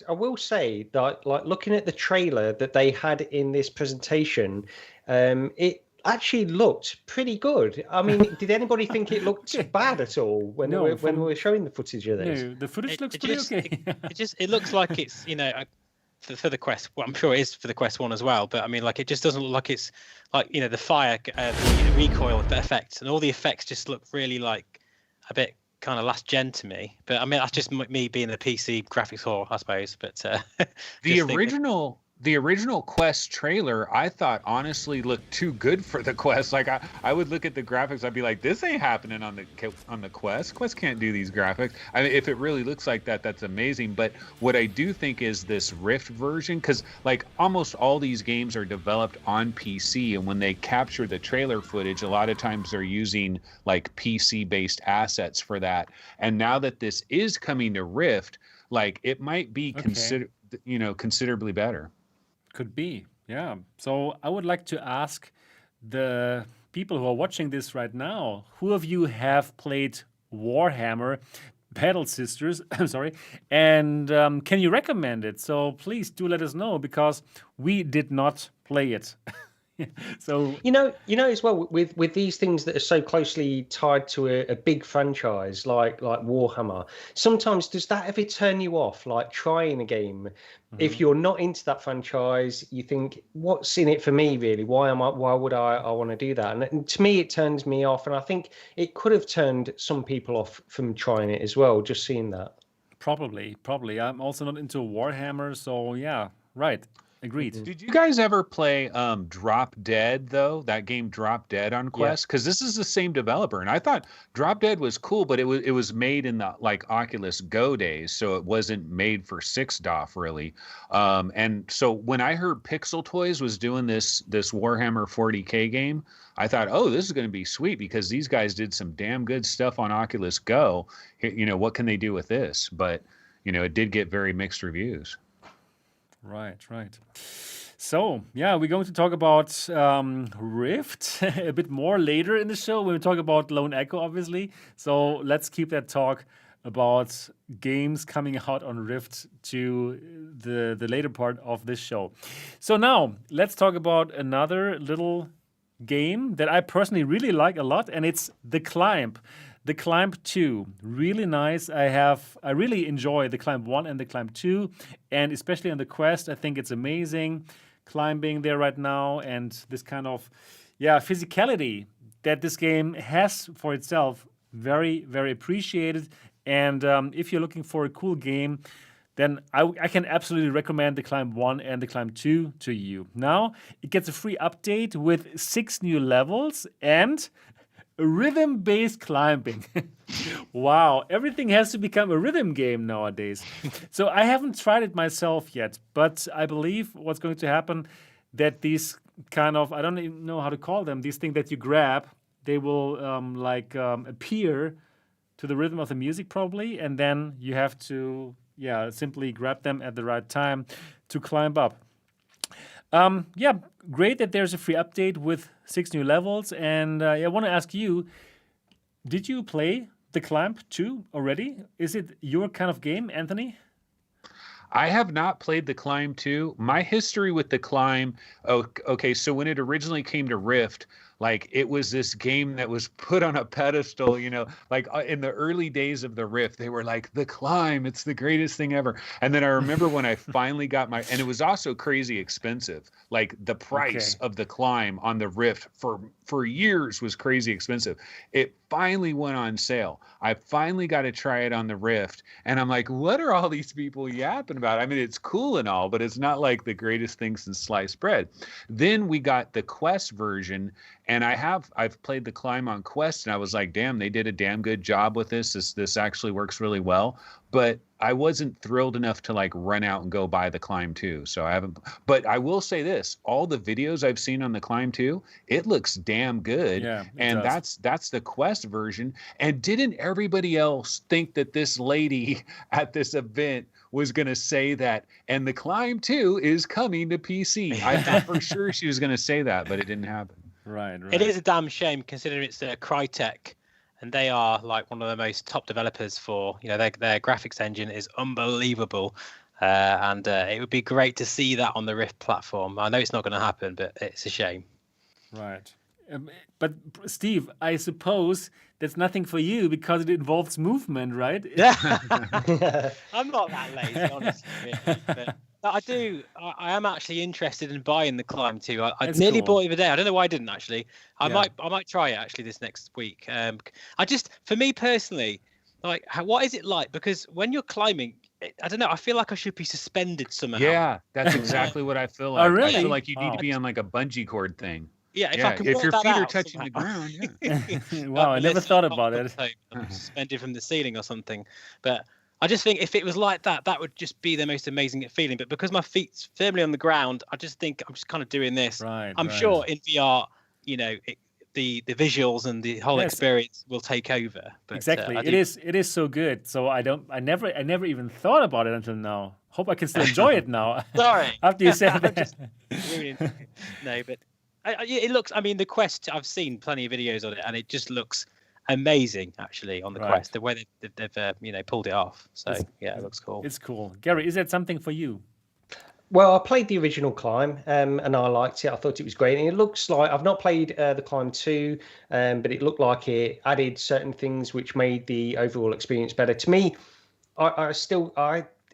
I will say that like looking at the trailer that they had in this presentation, it actually looked pretty good. I mean, did anybody think it looked bad at all when No, when we were showing the footage of this? No, the footage looks It pretty just- okay. It looks like it's for the Quest. Well, I'm sure it is for the Quest 1 as well. But I mean, like, it just doesn't look like it's like the fire, the recoil effects, and all the effects just look really like a bit kind of last gen to me. But I mean, that's just me being a PC graphics whore, I suppose. But The original Quest trailer, I thought honestly looked too good for the Quest. Like I would look at the graphics, I'd be like, this ain't happening on the Quest. Quest can't do these graphics. I mean, if it really looks like that, that's amazing. But what I do think is this Rift version, because like almost all these games are developed on PC, and when they capture the trailer footage, a lot of times they're using like PC-based assets for that. And now that this is coming to Rift, like it might be considerably better. Could be, yeah. So I would like to ask the people who are watching this right now, who of you have played Warhammer Battle Sisters? I'm sorry, and can you recommend it? So please do let us know, because we did not play it. So you know as well, with these things that are so closely tied to a big franchise like Warhammer, sometimes does that ever turn you off, like trying a game? If you're not into that franchise, you think, what's in it for me really? Why would I want to do that? And to me, it turns me off, and I think it could have turned some people off from trying it as well, just seeing that. Probably. I'm also not into Warhammer, so yeah, right. Agreed. Did you guys ever play Drop Dead, though? That game Drop Dead on Quest? Because this is the same developer, and I thought Drop Dead was cool, but it was made in the like Oculus Go days, so it wasn't made for 6DoF really. And so when I heard Pixel Toys was doing this Warhammer 40K game, I thought, oh, this is going to be sweet, because these guys did some damn good stuff on Oculus Go. You know, what can they do with this? But you know, it did get very mixed reviews. Right. So, yeah, we're going to talk about Rift a bit more later in the show. We'll talk about Lone Echo, obviously. So let's keep that talk about games coming out on Rift to the later part of this show. So now, let's talk about another little game that I personally really like a lot, and it's The Climb. The Climb 2, really nice. I really enjoy The Climb 1 and The Climb 2, and especially on the Quest, I think it's amazing climbing there right now, and this kind of, physicality that this game has for itself, very, very appreciated. And if you're looking for a cool game, then I can absolutely recommend The Climb 1 and The Climb 2 to you. Now, it gets a free update with 6 new levels and rhythm-based climbing. Wow, everything has to become a rhythm game nowadays. So I haven't tried it myself yet, but I believe what's going to happen, that these kind of, I don't even know how to call them, these things that you grab, they will appear to the rhythm of the music probably, and then you have to simply grab them at the right time to climb up. Great that there's a free update with 6 new levels. And I want to ask you, did you play The Climb 2 already? Is it your kind of game, Anthony? I have not played The Climb 2. My history with The Climb, so when it originally came to Rift, like it was this game that was put on a pedestal, you know, like in the early days of the Rift, they were like, The Climb, it's the greatest thing ever. And then I remember when I finally got and it was also crazy expensive. Like the price of The Climb on the Rift for years was crazy expensive. It finally went on sale. I finally got to try it on the Rift, and I'm like, what are all these people yapping about? I mean, it's cool and all, but it's not like the greatest thing since sliced bread. Then we got the Quest version, and I've played The Climb on Quest, and I was like, damn, they did a damn good job with this. This actually works really well. But I wasn't thrilled enough to like run out and go buy The Climb 2. So I haven't, but I will say this, all the videos I've seen on The Climb 2, it looks damn good. Yeah, and that's the Quest version. And didn't everybody else think that this lady at this event was going to say that, and The Climb 2 is coming to PC? I thought for sure she was going to say that, but it didn't happen. Right. It is a damn shame, considering it's Crytek, and they are like one of the most top developers for, you know, their graphics engine is unbelievable. And it would be great to see that on the Rift platform. I know it's not going to happen, but it's a shame. Right. But Steve, I suppose that's nothing for you because it involves movement, right? Yeah. I'm not that lazy, honestly. But I am actually interested in buying The Climb 2. I nearly bought it the other day. I don't know why I didn't actually. I might try it actually this next week. For me personally, like, what is it like? Because when you're climbing, I don't know. I feel like I should be suspended somehow. Yeah, that's exactly what I feel like. Oh, really? I feel like you need to be on like a bungee cord thing. Yeah, if your feet are touching the ground. Yeah. Wow, I never thought about it. I'm suspended from the ceiling or something. But I just think if it was like that, that would just be the most amazing feeling. But because my feet's firmly on the ground, I just think I'm just kind of doing this. Right. I'm sure in VR, you know, the visuals and the whole Yes. experience will take over. But, Exactly. I It do- is so good. So I never even thought about it until now. Hope I can still enjoy it now. Sorry. After you said I'm that. just ruining it. No, but it looks. I mean, the Quest. I've seen plenty of videos on it, and it just looks amazing. Actually, on the Right. Quest, the way they've pulled it off. So yeah, it looks cool. It's cool. Gary, is that something for you? Well, I played the original Climb, and I liked it. I thought it was great. And it looks like I've not played the Climb 2, but it looked like it added certain things which made the overall experience better. To me,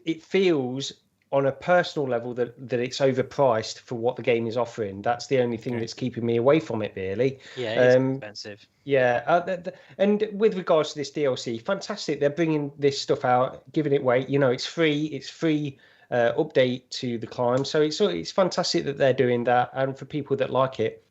it feels on a personal level that it's overpriced for what the game is offering. That's the only thing that's keeping me away from it, really. Yeah, it's expensive. Yeah, and with regards to this DLC, fantastic. They're bringing this stuff out, giving it away. It's free. It's free. Update to the Climb, so it's fantastic that they're doing that, and for people that like it.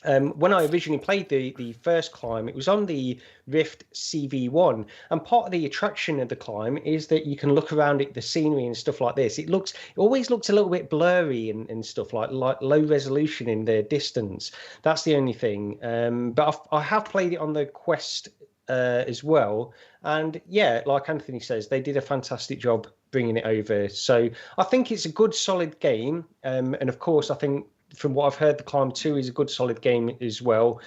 When I originally played the first Climb, it was on the Rift CV1, and part of the attraction of the Climb is that you can look around at the scenery and stuff like this. It always looks a little bit blurry and stuff like low resolution in the distance. That's the only thing. But I have played it on the Quest as well, and yeah, like Anthony says, they did a fantastic job bringing it over. So I think it's a good solid game, and of course I think from what I've heard, the Climb 2 is a good solid game as well.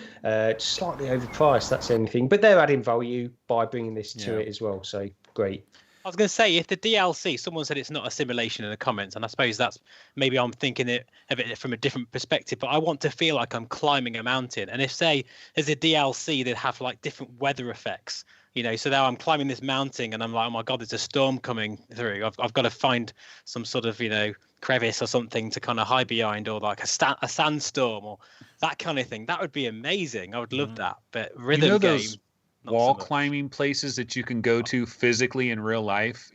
Slightly overpriced, that's the only thing, but they're adding value by bringing this to it as well, so great. I was going to say, if the DLC, someone said it's not a simulation in the comments, and I suppose that's maybe I'm thinking of it from a different perspective, but I want to feel like I'm climbing a mountain. And if, say, there's a DLC that have like different weather effects, so now I'm climbing this mountain and I'm like, oh my God, there's a storm coming through. I've got to find some sort of, crevice or something to kind of hide behind, or like a sandstorm or that kind of thing. That would be amazing. I would love that. But rhythm game. Those wall climbing places that you can go to physically in real life,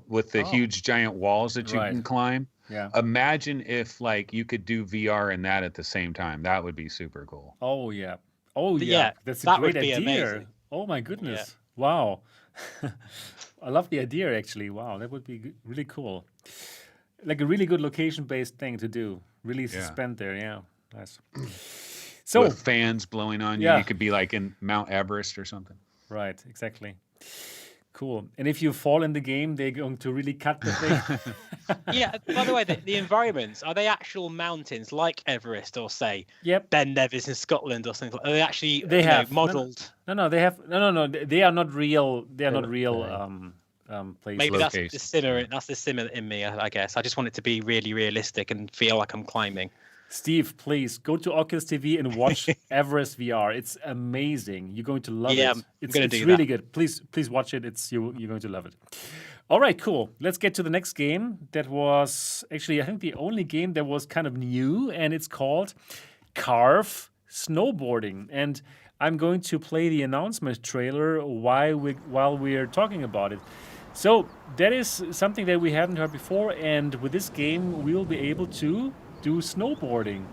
with the huge giant walls that you can climb. Yeah. Imagine if you could do VR and that at the same time. That would be super cool. Oh yeah. Oh But yeah. That's a that great would be idea. amazing. Oh my goodness. Wow. I love the idea actually. Wow, that would be really cool. Like a really good location-based thing to do. Really suspend there. Yeah. Nice. So with fans blowing on you, you could be like in Mount Everest or something. Right, exactly. Cool. And if you fall in the game, they're going to really cut the thing. Yeah. By the way, the environments, are they actual mountains like Everest or say Ben Nevis in Scotland or something? Are they actually modelled? No. They have no. They are not real. They are not real places. Maybe that's the simmer. That's the simmer in me, I guess. I just want it to be really realistic and feel like I'm climbing. Steve, please go to Oculus TV and watch Everest VR. It's amazing. You're going to love it. It's really good. Please watch it. You're going to love it. All right, cool. Let's get to the next game. That was actually, I think, the only game that was kind of new, and it's called Carve Snowboarding. And I'm going to play the announcement trailer while we're talking about it. So that is something that we haven't heard before, and with this game, we will be able to do snowboarding.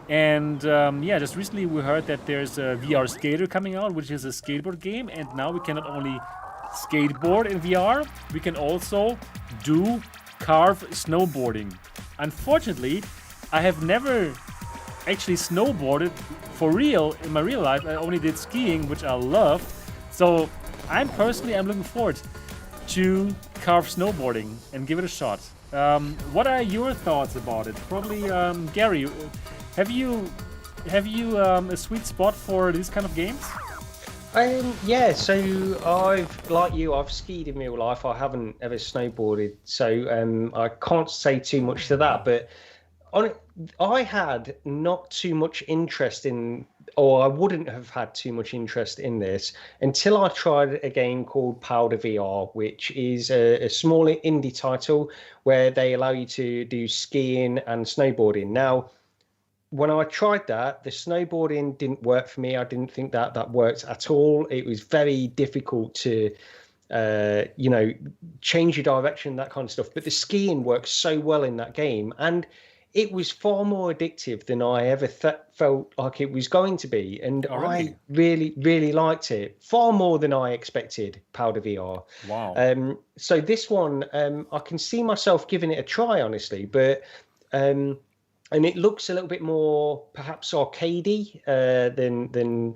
And just recently we heard that there's a VR Skater coming out, which is a skateboard game, and now we can not only skateboard in VR, we can also do Carve Snowboarding. Unfortunately, I have never actually snowboarded for real in my real life. I only did skiing, which I love. So I'm looking forward to Carve Snowboarding and give it a shot. What are your thoughts about it? Probably, Gary, have you a sweet spot for these kind of games? So I've skied in real life. I haven't ever snowboarded, so I can't say too much to that. But I had not too much interest in, or I wouldn't have had too much interest in this until I tried a game called Powder VR, which is a small indie title where they allow you to do skiing and snowboarding. Now, when I tried that, the snowboarding didn't work for me. I didn't think that worked at all. It was very difficult to, change your direction, that kind of stuff. But the skiing works so well in that game, and it was far more addictive than I ever felt like it was going to be. And I really, really liked it, far more than I expected, Powder VR. Wow. So this one, I can see myself giving it a try, honestly. But and it looks a little bit more perhaps arcadey than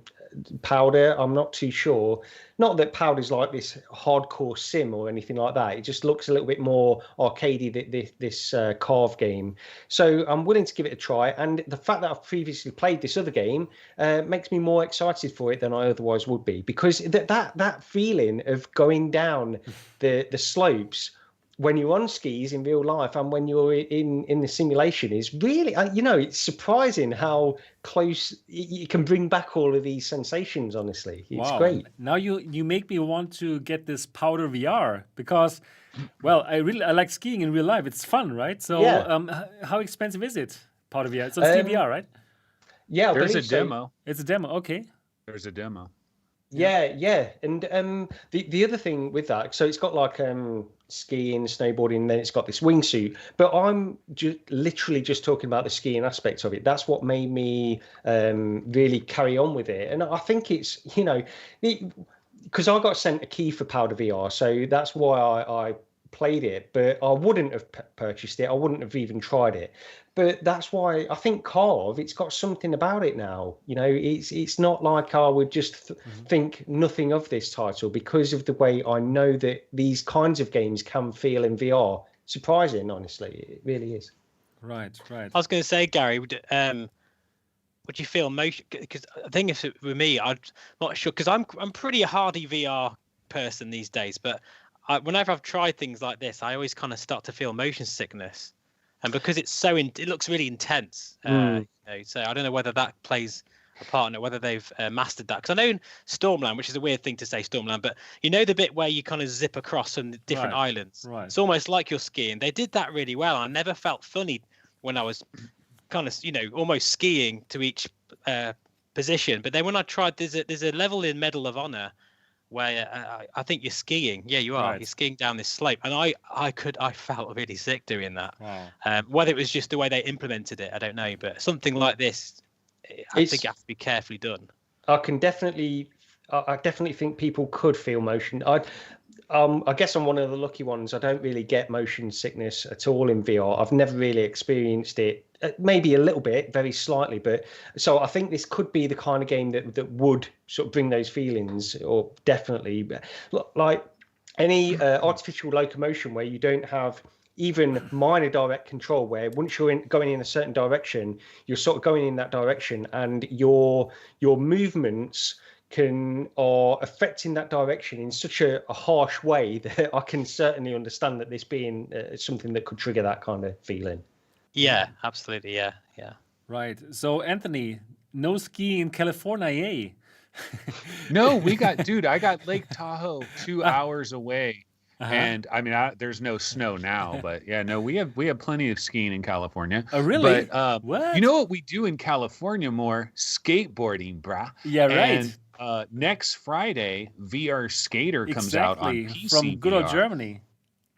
Powder. I'm not too sure. Not that Powder's like this hardcore sim or anything like that. It just looks a little bit more arcadey, this Carve game. So I'm willing to give it a try. And the fact that I've previously played this other game makes me more excited for it than I otherwise would be, because that feeling of going down the slopes when you're on skis in real life and when you're in the simulation is really, it's surprising how close you can bring back all of these sensations. Honestly, it's great. Now you make me want to get this Powder VR, because, well, I like skiing in real life. It's fun, right? So how expensive is it, Powder VR? It's on Steam VR, right? Yeah, there's a demo. It's a demo. Okay. There's a demo. Yeah. And the other thing with that, so it's got like skiing, snowboarding, then it's got this wingsuit. But I'm literally just talking about the skiing aspect of it. That's what made me really carry on with it. And I think it's, because I got sent a key for Powder VR, so that's why I played it, but I wouldn't have purchased it. I wouldn't have even tried it. But that's why I think Carve, it's got something about it now. It's not like I would just think nothing of this title, because of the way I know that these kinds of games can feel in VR. Surprising, honestly, it really is. Right. I was going to say, Gary, would you feel motion? Because I think if it were me, I'm not sure, because I'm pretty hardy VR person these days, but whenever I've tried things like this, I always kind of start to feel motion sickness. And because it's it looks really intense. So I don't know whether that plays a part in it, whether they've mastered that. Because I know in Stormland, which is a weird thing to say, Stormland, but the bit where you kind of zip across some different islands. Right. It's almost like you're skiing. They did that really well. I never felt funny when I was kind of, almost skiing to each position. But then when I tried, there's a level in Medal of Honor where I think you're skiing. Yeah, you are. Right. You're skiing down this slope, and I felt really sick doing that. Wow. Whether it was just the way they implemented it, I don't know. But something like this, I think it has to be carefully done. I definitely think people could feel motion. I guess I'm one of the lucky ones. I don't really get motion sickness at all in VR. I've never really experienced it. Maybe a little bit, very slightly, but so I think this could be the kind of game that would sort of bring those feelings, or definitely like any artificial locomotion where you don't have even minor direct control, where once you're going in a certain direction, you're sort of going in that direction, and your movements are affecting that direction in such a harsh way that I can certainly understand that this being something that could trigger that kind of feeling. Yeah, absolutely. Yeah. Right. So, Anthony, no skiing in California, yay. No, I got Lake Tahoe 2 hours away. And I mean, there's no snow now, but yeah, no, we have plenty of skiing in California. Oh, really? But what? You know what we do in California more? Skateboarding, brah. Yeah, right. And next Friday, VR Skater comes out on PCVR. From good old Germany.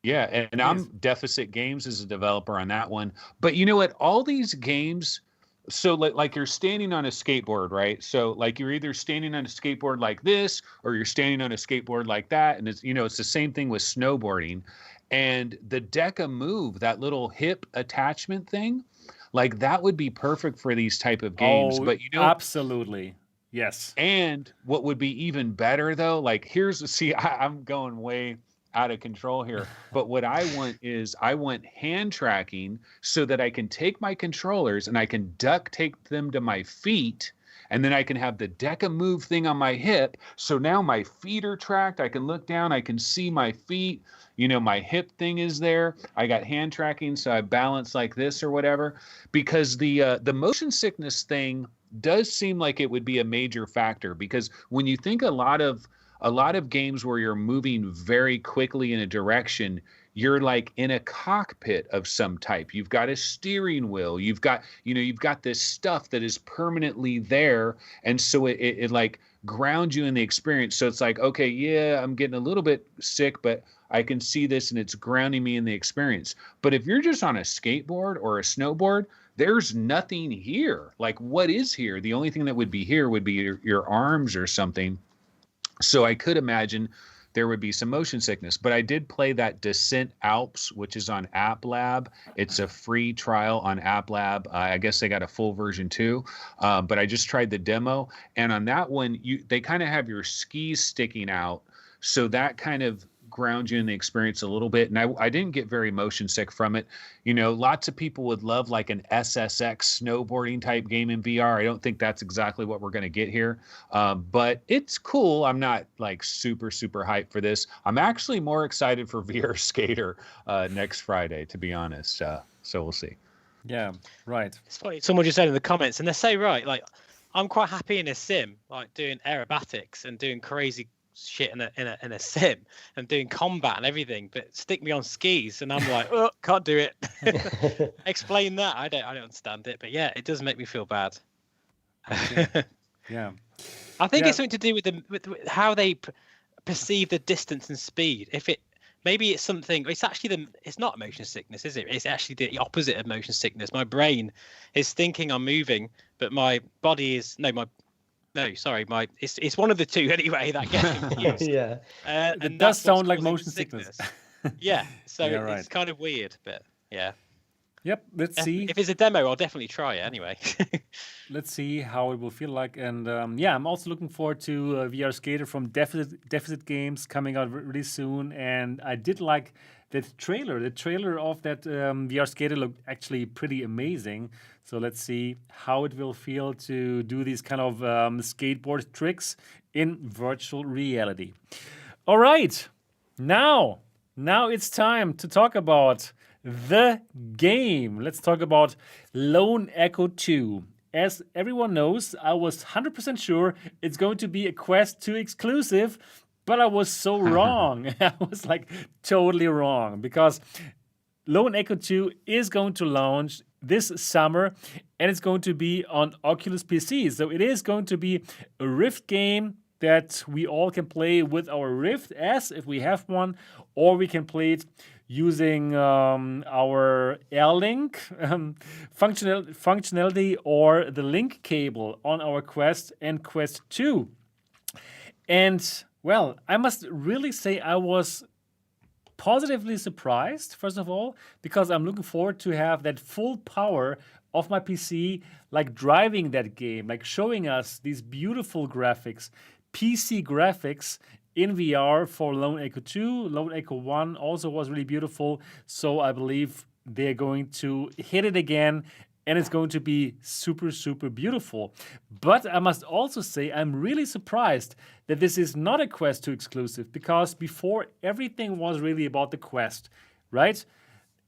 Yeah, and I'm Deficit Games as a developer on that one. But you know what? All these games, so like you're standing on a skateboard, right? So like you're either standing on a skateboard like this, or you're standing on a skateboard like that. And it's the same thing with snowboarding. And the Deca Move, that little hip attachment thing, like that would be perfect for these type of games. Oh, but absolutely. Yes. And what would be even better though, like I'm going way out of control here, but what I want hand tracking so that I can take my controllers and I can duct tape them to my feet, and then I can have the Deca Move thing on my hip, so now my feet are tracked. I can look down, I can see my feet, my hip thing is there. I got hand tracking, so I balance like this or whatever, because the motion sickness thing does seem like it would be a major factor, because when you think a lot of games where you're moving very quickly in a direction, you're like in a cockpit of some type. You've got a steering wheel. You've got this stuff that is permanently there. And so it like grounds you in the experience. So it's like, okay, yeah, I'm getting a little bit sick, but I can see this and it's grounding me in the experience. But if you're just on a skateboard or a snowboard, there's nothing here. Like, what is here? The only thing that would be here would be your arms or something. So I could imagine there would be some motion sickness. But I did play that Descent Alps, which is on App Lab. It's a free trial on App Lab. I guess they got a full version too, but I just tried the demo. And on that one, they kind of have your skis sticking out, so that kind of ground you in the experience a little bit. And I didn't get very motion sick from it. You know, lots of people would love like an SSX snowboarding type game in VR. I don't think that's exactly what we're going to get here. But it's cool. I'm not like super hyped for this. I'm actually more excited for VR Skater next Friday, to be honest. So we'll see. Yeah, right. It's funny. Someone just said in the comments, and they're so right. Like, I'm quite happy in a sim, like doing aerobatics and doing crazy shit in a sim and doing combat and everything, but stick me on skis and I'm like, oh, can't do it. Explain that. I don't understand it, but yeah, it does make me feel bad. Yeah, I think it's something to do with how they perceive the distance and speed. Maybe it's something. It's actually it's not motion sickness, is it? It's actually the opposite of motion sickness. My brain is thinking I'm moving, but my body is it's one of the two anyway that gets confused. Yeah. It does sound like motion sickness. Yeah. So Yeah, right. it's kind of weird, but yeah. Yep. Let's see. If it's a demo, I'll definitely try it anyway. Let's see how it will feel like. And I'm also looking forward to VR Skater from Deficit Games coming out really soon. And I did like that trailer. The trailer of that VR Skater looked actually pretty amazing. So let's see how it will feel to do these kind of skateboard tricks in virtual reality. All right. Now it's time to talk about the game. Let's talk about Lone Echo 2. As everyone knows, I was 100% sure it's going to be a Quest 2 exclusive, but I was so wrong. I was like totally wrong, because Lone Echo 2 is going to launch this summer and it's going to be on Oculus PC. So it is going to be a Rift game that we all can play with our Rift S if we have one, or we can play it using our Air Link functionality or the link cable on our Quest and Quest 2. And well, I must really say I was positively surprised, first of all, because I'm looking forward to have that full power of my PC, like driving that game, like showing us these beautiful graphics, PC graphics in VR for Lone Echo 2. Lone Echo 1 also was really beautiful. So I believe they're going to hit it again and it's going to be super beautiful. But I must also say I'm really surprised that this is not a Quest 2 exclusive, because before everything was really about the Quest, right?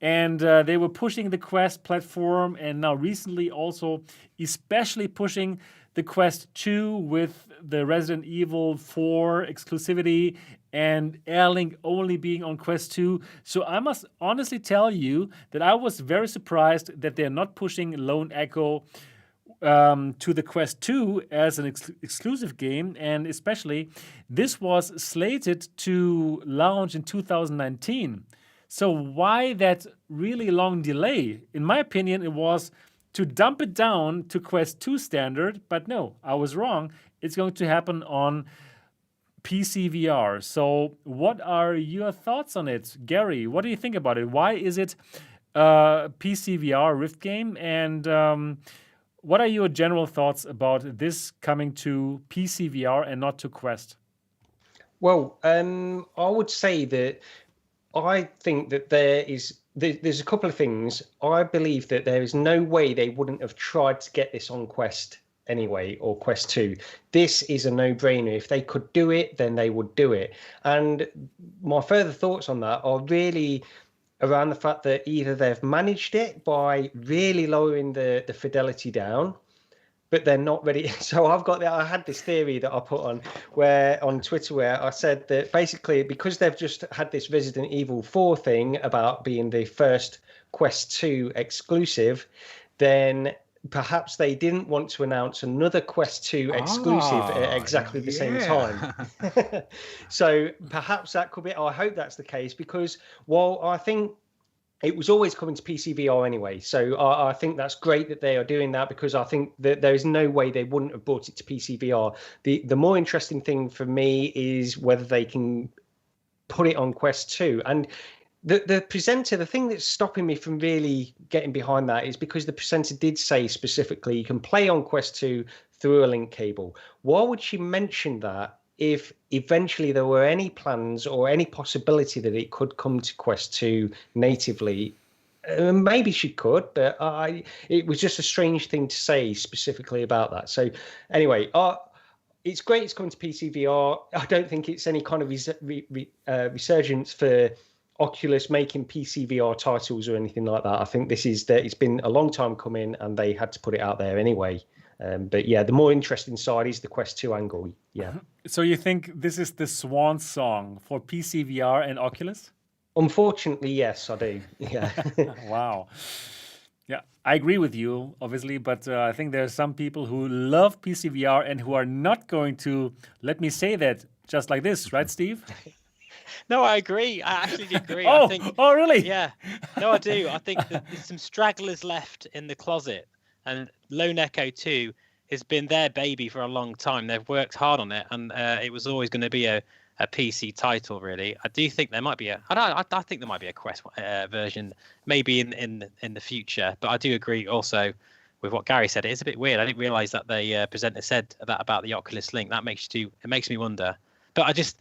And they were pushing the Quest platform, and now recently also especially pushing the Quest 2 with the Resident Evil 4 exclusivity and Air Link only being on Quest 2. So I must honestly tell you that I was very surprised that they're not pushing Lone Echo to the Quest 2 as an exclusive game. And especially, this was slated to launch in 2019. So why that really long delay? In my opinion, it was to dump it down to Quest 2 standard, but no, I was wrong. It's going to happen on PCVR. So what are your thoughts on it? Gary, what do you think about it? Why is it a PCVR Rift game? And what are your general thoughts about this coming to PCVR and not to Quest? Well, I would say that I think that there's a couple of things. I believe that there is no way they wouldn't have tried to get this on Quest anyway, or Quest 2. This is a no-brainer. If they could do it, then they would do it. And my further thoughts on that are really around the fact that either they've managed it by really lowering the fidelity down, but they're not ready. So I had this theory that I put on Twitter where I said that basically because they've just had this Resident Evil 4 thing about being the first Quest 2 exclusive, then perhaps they didn't want to announce another Quest 2 exclusive at exactly the same time. So perhaps that could be, I hope that's the case, because while I think it was always coming to PCVR anyway. So I think that's great that they are doing that, because I think that there is no way they wouldn't have brought it to PCVR. The more interesting thing for me is whether they can put it on Quest 2. And the presenter, the thing that's stopping me from really getting behind that is because the presenter did say specifically you can play on Quest 2 through a link cable. Why would she mention that if eventually there were any plans or any possibility that it could come to Quest 2 natively? Maybe she could, but it was just a strange thing to say specifically about that. So anyway, it's great it's coming to PCVR. I don't think it's any kind of resurgence for Oculus making PCVR titles or anything like that. I think it's been a long time coming and they had to put it out there anyway. But yeah, the more interesting side is the Quest 2 angle. Yeah. So you think this is the swan song for PCVR and Oculus? Unfortunately, yes, I do. Yeah. Wow. Yeah, I agree with you, obviously, but I think there are some people who love PCVR and who are not going to let me say that just like this, right, Steve? No, I agree. I actually agree. Oh, I think, really? Yeah. No, I do. I think that there's some stragglers left in the closet, and Lone Echo 2 has been their baby for a long time. They've worked hard on it, and it was always going to be a PC title, really. I do think there might be I think there might be a Quest version, maybe in the future. But I do agree also with what Gary said. It is a bit weird. I didn't realize that the presenter said that about the Oculus Link. It makes me wonder. But it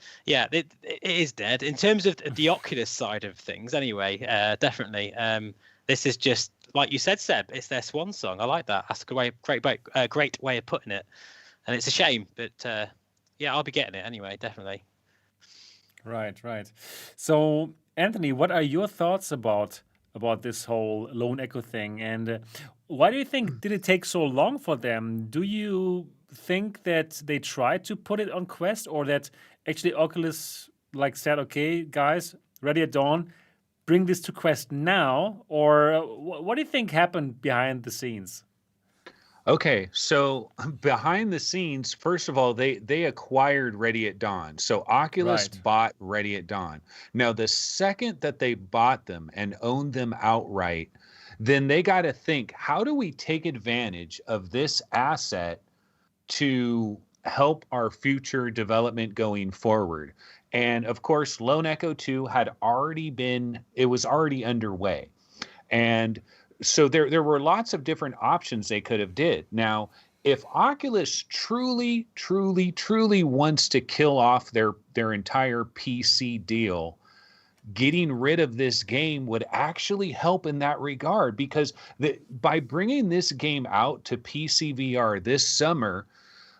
is dead in terms of the Oculus side of things. Anyway, definitely. This is just like you said, Seb. It's their swan song. I like that. That's a great way of putting it. And it's a shame, but I'll be getting it anyway. Definitely. Right. So, Anthony, what are your thoughts about this whole Lone Echo thing? And why do you think did it take so long for them? Do you think that they tried to put it on Quest, or that actually Oculus said, okay, guys, ready at dawn, bring this to Quest now? Or what do you think happened behind the scenes? Okay, so behind the scenes, first of all, they acquired Ready at Dawn. So Oculus bought Ready at Dawn. Now, the second that they bought them and owned them outright, then they got to think, how do we take advantage of this asset to help our future development going forward? And of course, Lone Echo 2 was already underway. And so there were lots of different options they could have did. Now, if Oculus truly wants to kill off their entire PC deal, getting rid of this game would actually help in that regard, because by bringing this game out to PCVR this summer,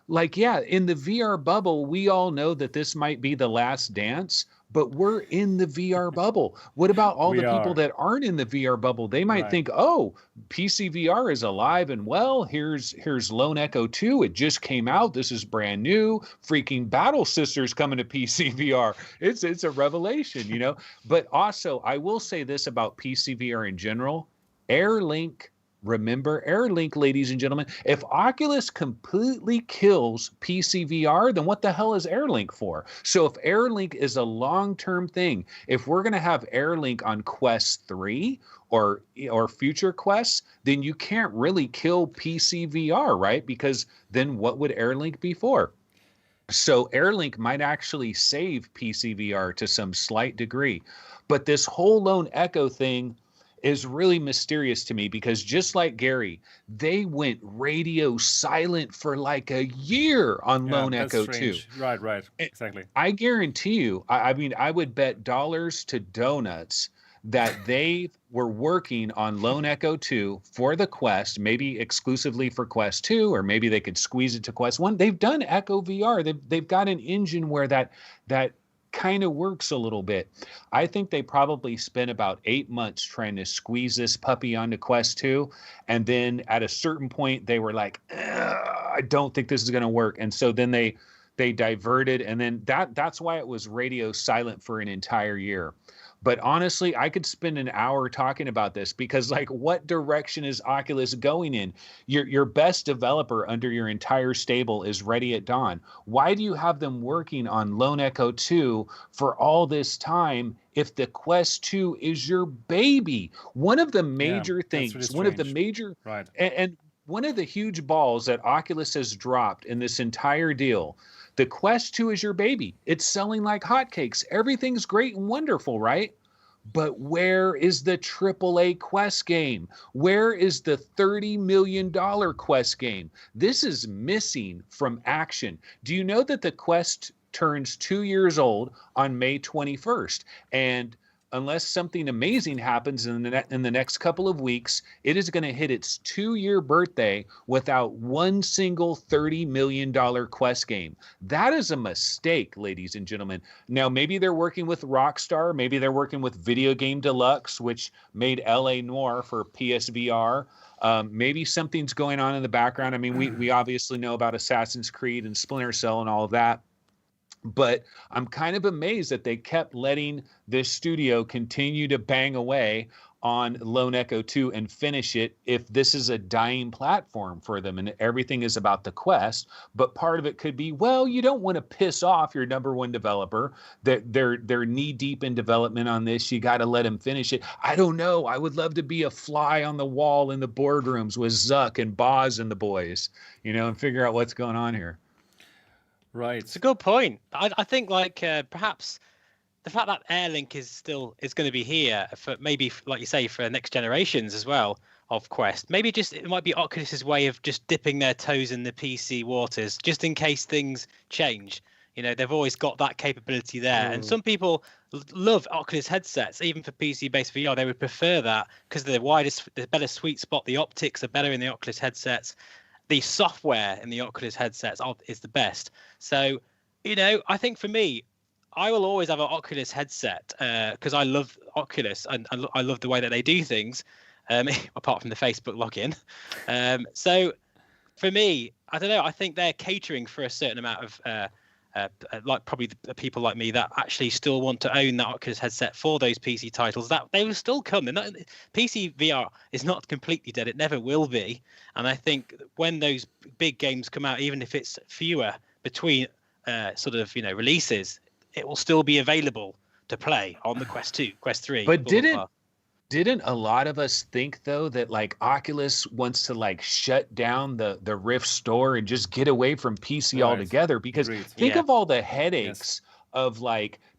in the VR bubble, we all know that this might be the last dance, but we're in the VR bubble. What about all the people that aren't in the VR bubble? They might think, oh, PCVR is alive and well. Here's Lone Echo 2. It just came out. This is brand new. Freaking Battle Sisters coming to PCVR. It's a revelation, you know? But also, I will say this about PCVR in general. Air Link. Remember, Air Link, ladies and gentlemen, if Oculus completely kills PCVR, then what the hell is Air Link for? So if Air Link is a long-term thing, if we're going to have Air Link on Quest 3 or future quests, then you can't really kill PCVR, right? Because then what would Air Link be for? So Air Link might actually save PCVR to some slight degree. But this whole Lone Echo thing is really mysterious to me, because just like Gary, they went radio silent for like a year on Lone Echo 2. Right, exactly. I guarantee you, I mean, I would bet dollars to donuts that they were working on Lone Echo 2 for the Quest, maybe exclusively for Quest 2, or maybe they could squeeze it to Quest 1. They've done Echo VR. They've got an engine where that kind of works a little bit. I think they probably spent about 8 months trying to squeeze this puppy onto Quest 2. And then at a certain point, they were like, I don't think this is going to work. And so then they diverted. And then that's why it was radio silent for an entire year. But honestly, I could spend an hour talking about this, because what direction is Oculus going in? Your best developer under your entire stable is Ready at Dawn. Why do you have them working on Lone Echo 2 for all this time if the Quest 2 is your baby? One of the major things, really one of the major, right. and one of the huge balls that Oculus has dropped in this entire deal, the Quest 2 is your baby. It's selling like hotcakes. Everything's great and wonderful, right? But where is the AAA Quest game? Where is the $30 million Quest game? This is missing from action. Do you know that the Quest turns 2 years old on May 21st? And unless something amazing happens in the next couple of weeks, it is going to hit its 2-year birthday without one single $30 million Quest game. That is a mistake, ladies and gentlemen. Now, maybe they're working with Rockstar. Maybe they're working with Video Game Deluxe, which made LA Noire for PSVR. Maybe something's going on in the background. I mean, we obviously know about Assassin's Creed and Splinter Cell and all of that. But I'm kind of amazed that they kept letting this studio continue to bang away on Lone Echo 2 and finish it if this is a dying platform for them and everything is about the Quest. But part of it could be, well, you don't want to piss off your number one developer. They're knee deep in development on this. You got to let them finish it. I don't know. I would love to be a fly on the wall in the boardrooms with Zuck and Boz and the boys, and figure out what's going on here. Right. It's a good point. I think perhaps the fact that Air Link is going to be here for maybe, like you say, for next generations as well of Quest. Maybe it might be Oculus's way of just dipping their toes in the PC waters, just in case things change. They've always got that capability there. And some people love Oculus headsets, even for PC-based VR. They would prefer that because the better sweet spot. The optics are better in the Oculus headsets. The software in the Oculus headsets is the best. So, I think for me, I will always have an Oculus headset because I love Oculus and I love the way that they do things, apart from the Facebook login. So for me, I don't know. I think they're catering for a certain amount of like probably the people like me that actually still want to own that Oculus headset for those PC titles. That they will still come. PC VR is not completely dead. It never will be. And I think when those big games come out, even if it's fewer between releases, it will still be available to play on the Quest 2, Quest 3. But didn't a lot of us think though that Oculus wants to shut down the Rift store and just get away from PC altogether? Because think of all the headaches of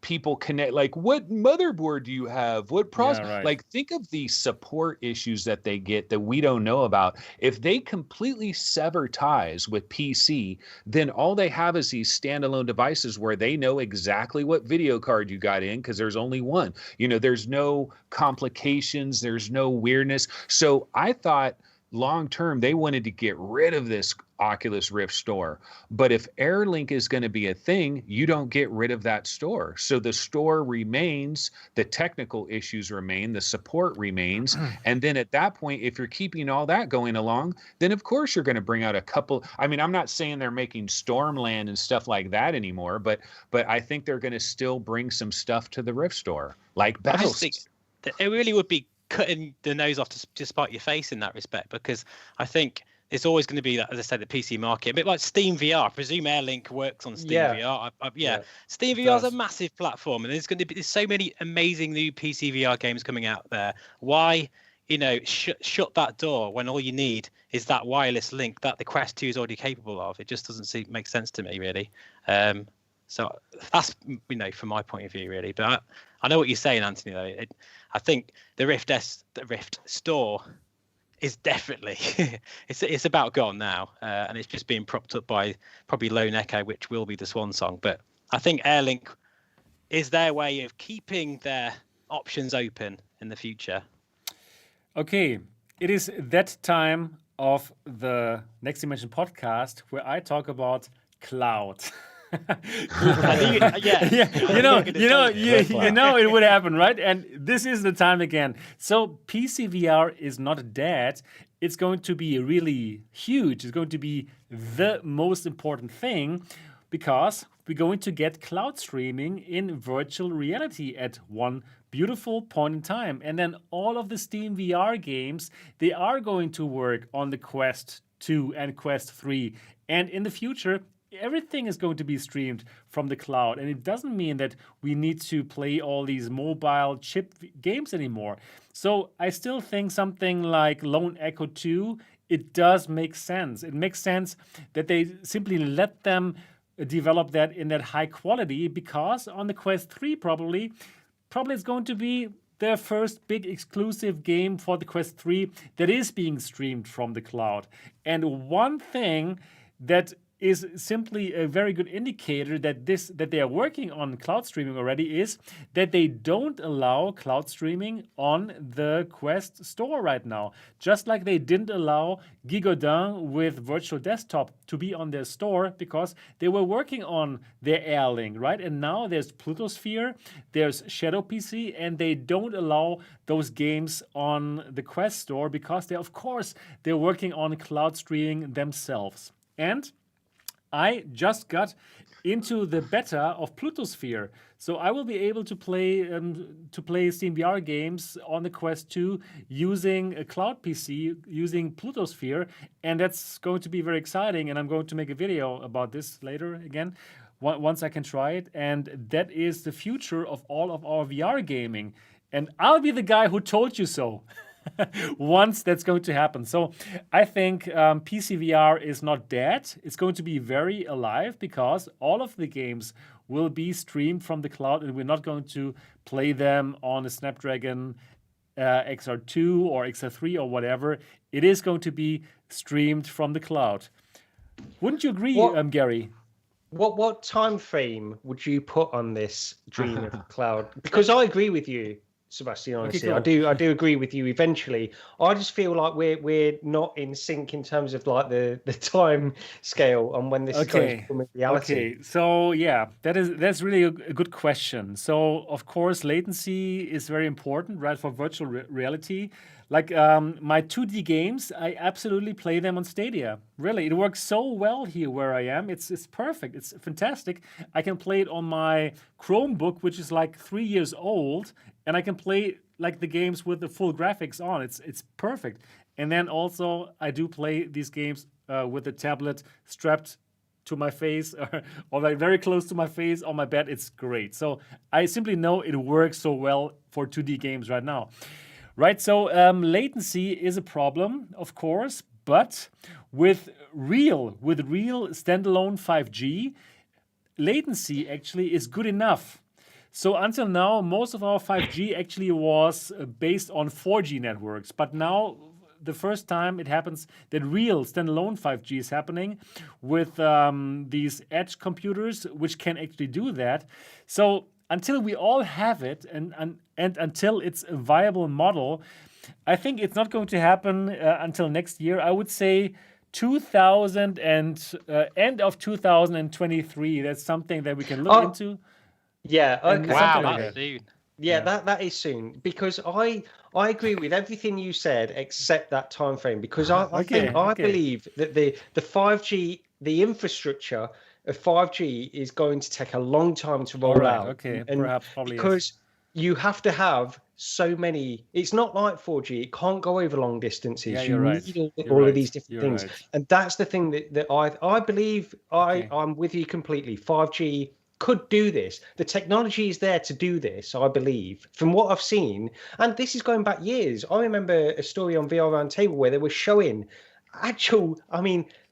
people connect, what motherboard do you have? What processor? Think of the support issues that they get that we don't know about. If they completely sever ties with PC, then all they have is these standalone devices where they know exactly what video card you got in because there's only one. There's no complications, there's no weirdness. So I thought long term they wanted to get rid of this Oculus Rift store. But if Air Link is going to be a thing, you don't get rid of that store. So the store remains, the technical issues remain, the support remains. And then at that point, if you're keeping all that going along, then of course you're going to bring out a couple. I mean, I'm not saying they're making Stormland and stuff like that anymore, but I think they're going to still bring some stuff to the Rift store, like Battles. It really would be cutting the nose off to spite your face in that respect, because I think it's always going to be that, as I said, the PC market, a bit like Steam VR. I presume Air Link works on Steam VR. Steam VR is a massive platform, and there's so many amazing new PC VR games coming out there. Why, shut that door when all you need is that wireless link that the Quest 2 is already capable of? It just doesn't make sense to me, really. So that's, from my point of view, really. But I know what you're saying, Anthony, though. I think the Rift store is definitely it's about gone now, and it's just being propped up by probably Lone Echo, which will be the swan song. But I think Air Link is their way of keeping their options open in the future. Okay, it is that time of the Next Dimension podcast where I talk about cloud. You know it would happen, right? And this is the time again. So PCVR is not dead. It's going to be really huge. It's going to be the most important thing because we're going to get cloud streaming in virtual reality at one beautiful point in time. And then all of the Steam VR games, they are going to work on the Quest 2 and Quest 3. And in the future, everything is going to be streamed from the cloud. And it doesn't mean that we need to play all these mobile chip games anymore. So I still think something like Lone Echo 2 it does make sense. It makes sense that they simply let them develop that in that high quality, because on the Quest 3 probably it's going to be their first big exclusive game for the Quest 3 that is being streamed from the cloud. And one thing that is simply a very good indicator that they are working on cloud streaming already is that they don't allow cloud streaming on the Quest store right now. Just like they didn't allow Guy Godin with Virtual Desktop to be on their store because they were working on their Air Link, right? And now there's Plutosphere, there's Shadow PC, and they don't allow those games on the Quest store because they're working on cloud streaming themselves. And I just got into the beta of Plutosphere, so I will be able to play SteamVR games on the Quest 2 using a cloud PC, using Plutosphere, and that's going to be very exciting. And I'm going to make a video about this later again, once I can try it. And that is the future of all of our VR gaming. And I'll be the guy who told you so. Once that's going to happen. So I think PCVR is not dead. It's going to be very alive because all of the games will be streamed from the cloud, and we're not going to play them on a Snapdragon XR2 or XR3 or whatever. It is going to be streamed from the cloud. Wouldn't you agree, Gary? What time frame would you put on this dream of cloud? Because I agree with you, Sebastian, honestly. I do agree with you eventually. I just feel like we're not in sync in terms of like the time scale on when this is going to become a reality. Okay, so yeah, that's really a good question. So of course latency is very important, right, for virtual reality. Like my 2D games, I absolutely play them on Stadia. Really, it works so well here where I am. It's perfect. It's fantastic. I can play it on my Chromebook, which is like 3 years old, and I can play like the games with the full graphics on. It's perfect. And then also I do play these games with the tablet strapped to my face or like very close to my face on my bed. It's great. So I simply know it works so well for 2D games right now. Right, so latency is a problem, of course, but with real standalone 5G, latency actually is good enough. So until now, most of our 5G actually was based on 4G networks, but now the first time it happens that real standalone 5G is happening with these edge computers, which can actually do that. So until we all have it and until it's a viable model, I think it's not going to happen until next year. I would say end of 2023. That's something that we can look into. Yeah. Okay. Wow, that's soon. Yeah, that is soon, because I agree with everything you said except that time frame, because I believe that the 5G, the infrastructure of 5G is going to take a long time to roll out. Okay, and perhaps probably because you have to have so many. It's not like 4G; it can't go over long distances. Yeah, you need all of these different things, and that's the thing that I believe. I'm with you completely. 5G could do this. The technology is there to do this, I believe, from what I've seen. And this is going back years. I remember a story on VR Roundtable where they were showing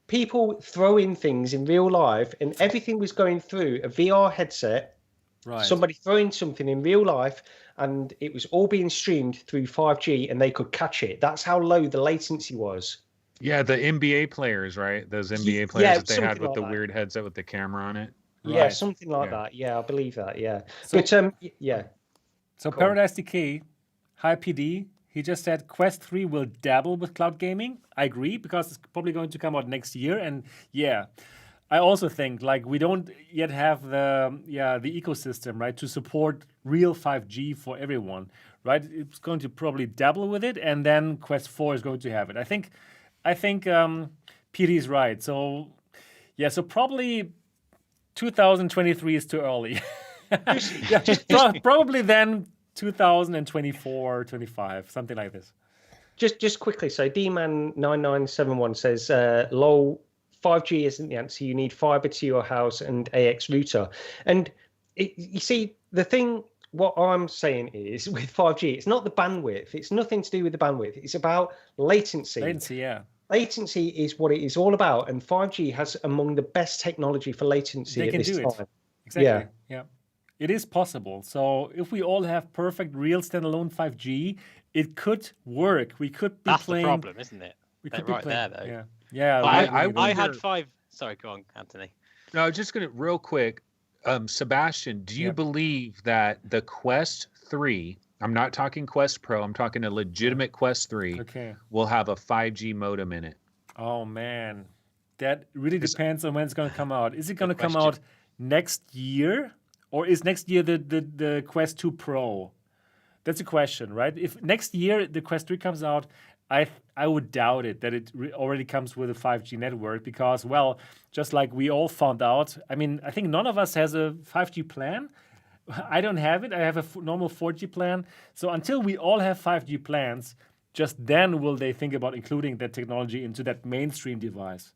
people throwing things in real life, and everything was going through a VR headset. Right. Somebody throwing something in real life, and it was all being streamed through 5G, and they could catch it. That's how low the latency was. Yeah, the NBA players, right? Those NBA players that they had with the weird headset with the camera on it. Yeah, something like that. Yeah, I believe that. Yeah. So, but So cool. Paradise Decay, High PD, he just said Quest 3 will dabble with cloud gaming. I agree, because it's probably going to come out next year. And yeah, I also think like we don't yet have the ecosystem, right, to support real 5G for everyone, right? It's going to probably dabble with it, and then Quest 4 is going to have it. I think PD is right. So yeah, so probably 2023 is too early. Probably then 2024, 25, something like this. Just quickly, so DMan9971 says, lol, 5G isn't the answer. You need fiber to your house and AX router. And you see, the thing, what I'm saying is with 5G, it's not the bandwidth. It's nothing to do with the bandwidth. It's about latency. Latency, yeah. latency is what it is all about, and 5G has among the best technology for latency They at can this do time. it. Exactly. Yeah. It is possible. So if we all have perfect real standalone 5G, it could work. We could be That's playing. the problem, isn't it? We They're could be right playing. there, though. Yeah. Yeah. I I had wonder- 5. Sorry, go on, Anthony. No, I was just gonna real quick. Sebastian, do you Yep. believe that the Quest 3, I'm not talking Quest Pro, I'm talking a legitimate Quest 3, Okay. will have a 5G modem in it? Oh man, that really depends on when it's going to come out. Is it going to Good come question. out next year, or is next year the Quest 2 Pro? That's a question, right? If next year the Quest 3 comes out, I would doubt it that it already comes with a 5G network because, well, just like we all found out. I mean, I think none of us has a 5G plan. I don't have it. I have a normal 4G plan. So until we all have 5G plans, just then will they think about including that technology into that mainstream device.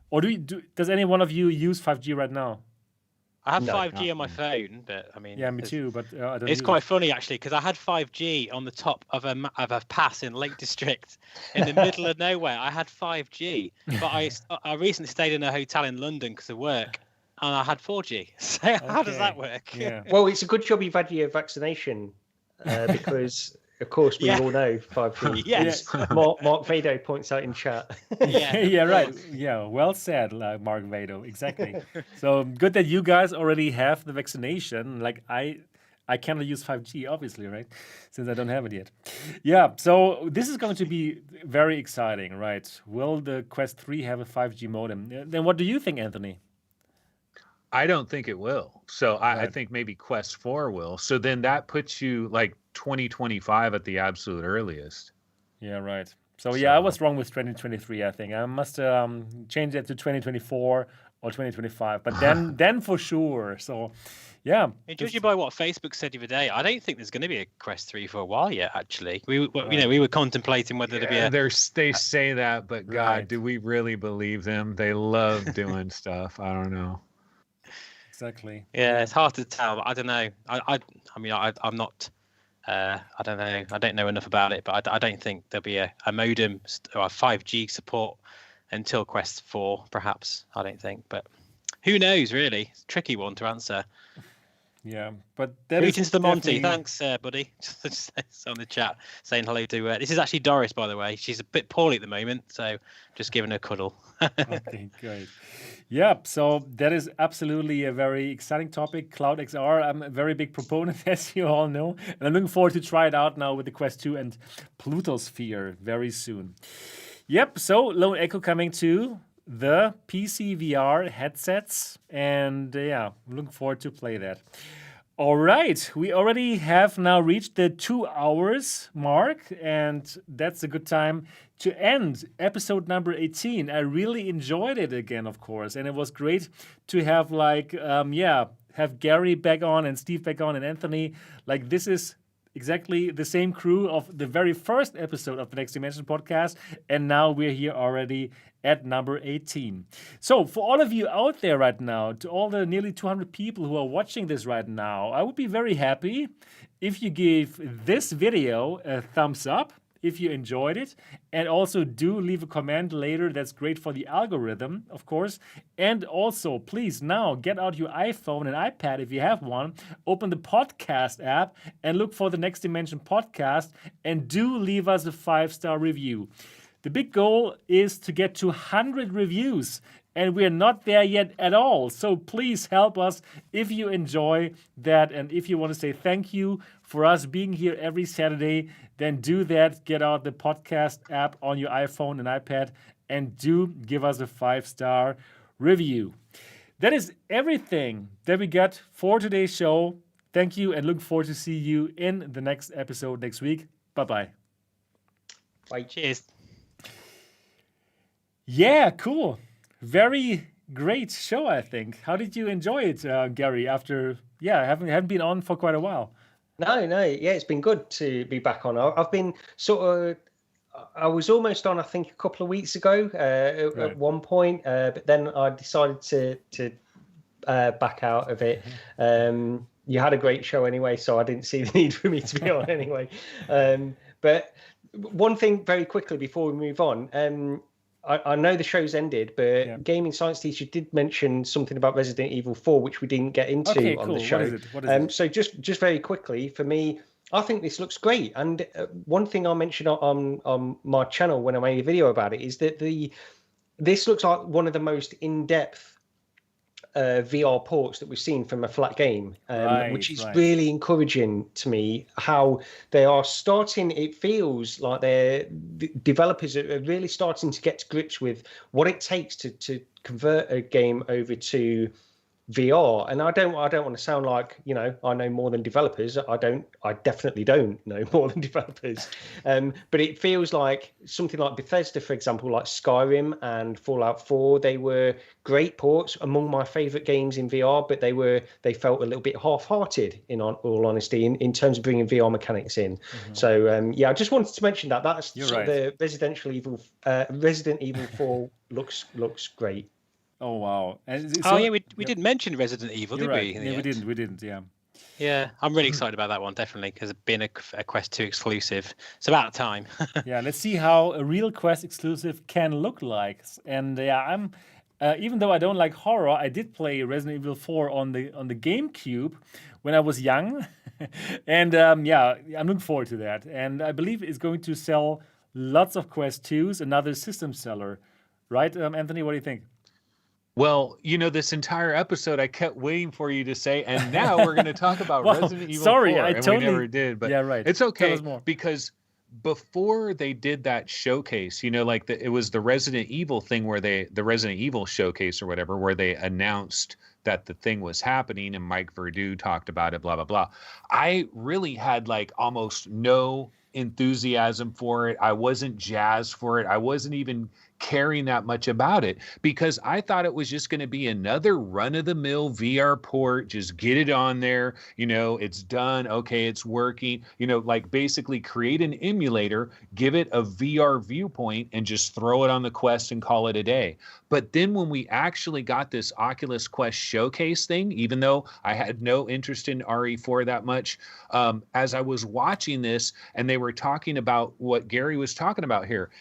Or does any one of you use 5G right now? I have No, 5G on my phone, but I mean, Yeah, me too. But I don't. It's use quite funny actually because I had 5G on the top of a pass in Lake District in the middle of nowhere. I had 5G, but I recently stayed in a hotel in London because of work, and I had 4G. So how does that Okay. work? Yeah. Well, it's a good job you've had your vaccination because, of course, we Yeah. all know 5G. Yes. Mark Vado points out in chat. Yeah. Yeah, right. Yeah, well said, like Mark Vado. Exactly. So good that you guys already have the vaccination. Like I cannot use 5G, obviously, right? Since I don't have it yet. Yeah, so this is going to be very exciting, right? Will the Quest 3 have a 5G modem? Then what do you think, Anthony? I don't think it will. So I Right. think maybe Quest 4 will. So then that puts you like 2025 at the absolute earliest. Yeah, right. So yeah, I So- was wrong with 2023, I think. I must change that to 2024 or 2025, but then for sure. So yeah. And judging by what Facebook said the other day, I don't think there's going to be a Quest 3 for a while yet. Actually, we were contemplating whether there'd be Yeah, a. they say that, but God, Right. do we really believe them? They love doing stuff. I don't know. Exactly. Yeah, it's hard to tell. But I don't know. I mean, I'm not. I don't know. I don't know enough about it, but I don't think there'll be a modem or a 5G support until Quest 4, perhaps. I don't think, but who knows? Really, it's a tricky one to answer. Yeah, but that Greetings is to Monty. definitely- Thanks, buddy. Just on the chat saying hello to. This is actually Doris, by the way. She's a bit poorly at the moment, so just giving her a cuddle. Okay, great. Yeah, so that is absolutely a very exciting topic, Cloud XR. I'm a very big proponent, as you all know, and I'm looking forward to try it out now with the Quest 2 and Plutosphere very soon. Yep, so Lone Echo coming to the PCVR headsets, and yeah, I'm looking forward to play that. All right, we already have now reached the 2 hours mark, and that's a good time to end episode number 18. I really enjoyed it again, of course, and it was great to have have Gary back on and Steve back on and Anthony. Like, this is exactly the same crew of the very first episode of the Next Dimension podcast, and now we're here already at number 18. So for all of you out there right now, to all the nearly 200 people who are watching this right now, I would be very happy if you give this video a thumbs up if you enjoyed it, and also do leave a comment later. That's great for the algorithm, of course. And also, please now get out your iPhone and iPad if you have one, open the podcast app and look for the Next Dimension podcast, and do leave us a 5-star review. The big goal is to get to 100 reviews, and we're not there yet at all. So please help us if you enjoy that, and if you want to say thank you for us being here every Saturday, then do that. Get out the podcast app on your iPhone and iPad, and do give us a 5-star review. That is everything that we got for today's show. Thank you, and look forward to see you in the next episode next week. Bye-bye. Bye. Cheers. Yeah, cool. Very great show, I think. How did you enjoy it, Gary, after, haven't been on for quite a while? No, yeah, it's been good to be back on. I've been I was almost on, I think, a couple of weeks ago Right. at one point, but then I decided to back out of it. You had a great show anyway, so I didn't see the need for me to be on anyway. But one thing very quickly before we move on. I know the show's ended, but Gaming Science Teacher did mention something about Resident Evil 4, which we didn't get into on the show. What is it? So just very quickly, for me, I think this looks great. And one thing I mentioned on my channel when I made a video about it is that this looks like one of the most in-depth VR ports that we've seen from a flat game, which is really encouraging to me. How they are starting, it feels like the developers are really starting to get to grips with what it takes to convert a game over to VR. And I don't want to sound like, I know more than developers. I definitely don't know more than developers. But it feels like something like Bethesda, for example, like Skyrim and Fallout 4, they were great ports, among my favorite games in VR, but they felt a little bit half-hearted, in all honesty, in terms of bringing VR mechanics in. So I just wanted to mention that. That's the Resident Evil 4 looks great. Oh wow! We didn't mention Resident Evil, did we? Yeah, we didn't. Yeah. Yeah, I'm really excited about that one, definitely, because it's been a Quest 2 exclusive. It's about time. Yeah, let's see how a real Quest exclusive can look like. And I'm even though I don't like horror, I did play Resident Evil 4 on the GameCube when I was young, and I'm looking forward to that. And I believe it's going to sell lots of Quest 2s, another system seller, right, Anthony? What do you think? Well, this entire episode, I kept waiting for you to say, and now we're going to talk about Resident Evil 4. I and totally we never did, but it's okay because before they did that showcase, it was the Resident Evil thing the Resident Evil showcase or whatever, where they announced that the thing was happening and Mike Verdu talked about it, blah, blah, blah. I really had almost no enthusiasm for it. I wasn't jazzed for it. I wasn't even caring that much about it because I thought it was just going to be another run-of-the-mill VR port. Just get it on there, it's done. Okay, it's working. Basically create an emulator, give it a VR viewpoint, and just throw it on the Quest and call it a day. But then when we actually got this Oculus Quest showcase thing, even though I had no interest in RE4 that much, as I was watching this and they were talking about what Gary was talking about here,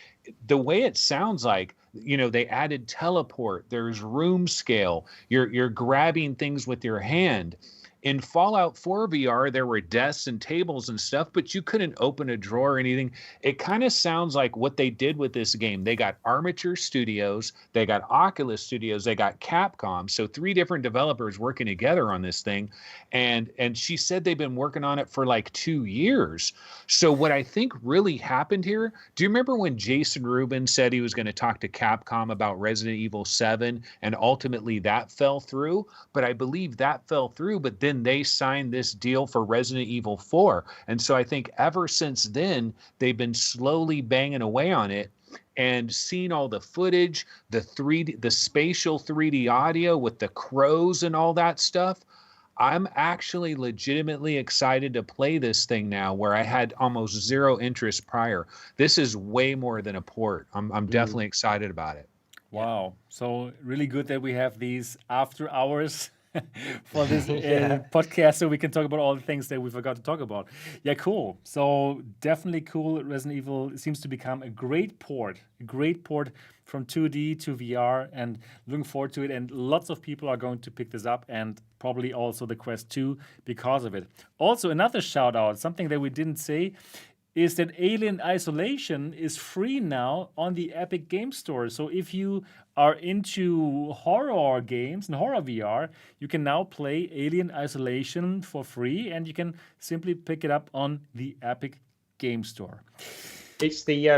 the way it sounds like, they added teleport, there's room scale, you're grabbing things with your hand. In Fallout 4 VR, there were desks and tables and stuff, but you couldn't open a drawer or anything. It kind of sounds like what they did with this game. They got Armature Studios, they got Oculus Studios, they got Capcom. So 3 different developers working together on this thing. And she said they've been working on it for 2 years. So what I think really happened here, do you remember when Jason Rubin said he was going to talk to Capcom about Resident Evil 7 and ultimately that fell through? But I believe that fell through, but then they signed this deal for Resident Evil 4. And so I think ever since then, they've been slowly banging away on it and seeing all the footage, the spatial 3D audio with the crows and all that stuff. I'm actually legitimately excited to play this thing now where I had almost zero interest prior. This is way more than a port. I'm definitely excited about it. Wow. So really good that we have these after hours for this podcast so we can talk about all the things that we forgot to talk about. Yeah, cool. So definitely cool. Resident Evil seems to become a great port from 2D to VR, and looking forward to it. And lots of people are going to pick this up, and probably also the Quest 2 because of it. Also, another shout out, something that we didn't say, is that Alien Isolation is free now on the Epic Game Store. So if you are into horror games and horror VR, you can now play Alien Isolation for free, and you can simply pick it up on the Epic Game Store. It's the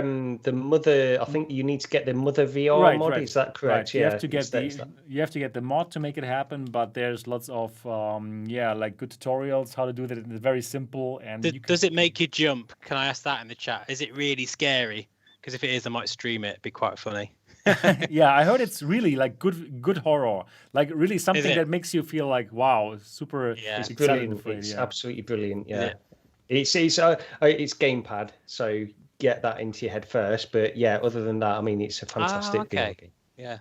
Mother. I think you need to get the Mother VR mod. Right. Is that correct? Right. You have to get the mod to make it happen. But there's lots of good tutorials how to do that. It's very simple. And does it make you jump? Can I ask that in the chat? Is it really scary? Because if it is, I might stream it. It'd be quite funny. Yeah, I heard it's really good horror. Really something that makes you feel like, wow, super. Yeah, it's brilliant. It's absolutely brilliant. Yeah. It's gamepad, so get that into your head first. But yeah, other than that, I mean, it's a fantastic game. Yeah.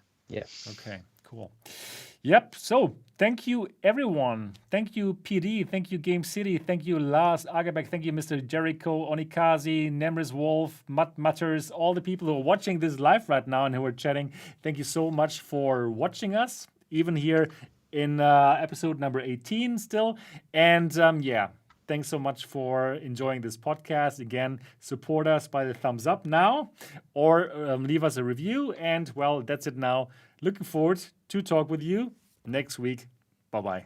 Okay, cool. Yep. So Thank you, everyone. Thank you, PD. Thank you, Game City. Thank you, Lars Agerbeck. Thank you, Mr. Jericho, Onikazi, Nemris Wolf, Mutters, all the people who are watching this live right now and who are chatting. Thank you so much for watching us, even here in episode number 18 still. And thanks so much for enjoying this podcast. Again, support us by the thumbs up now or leave us a review. And, well, that's it now. Looking forward to talk with you next week. Bye-bye.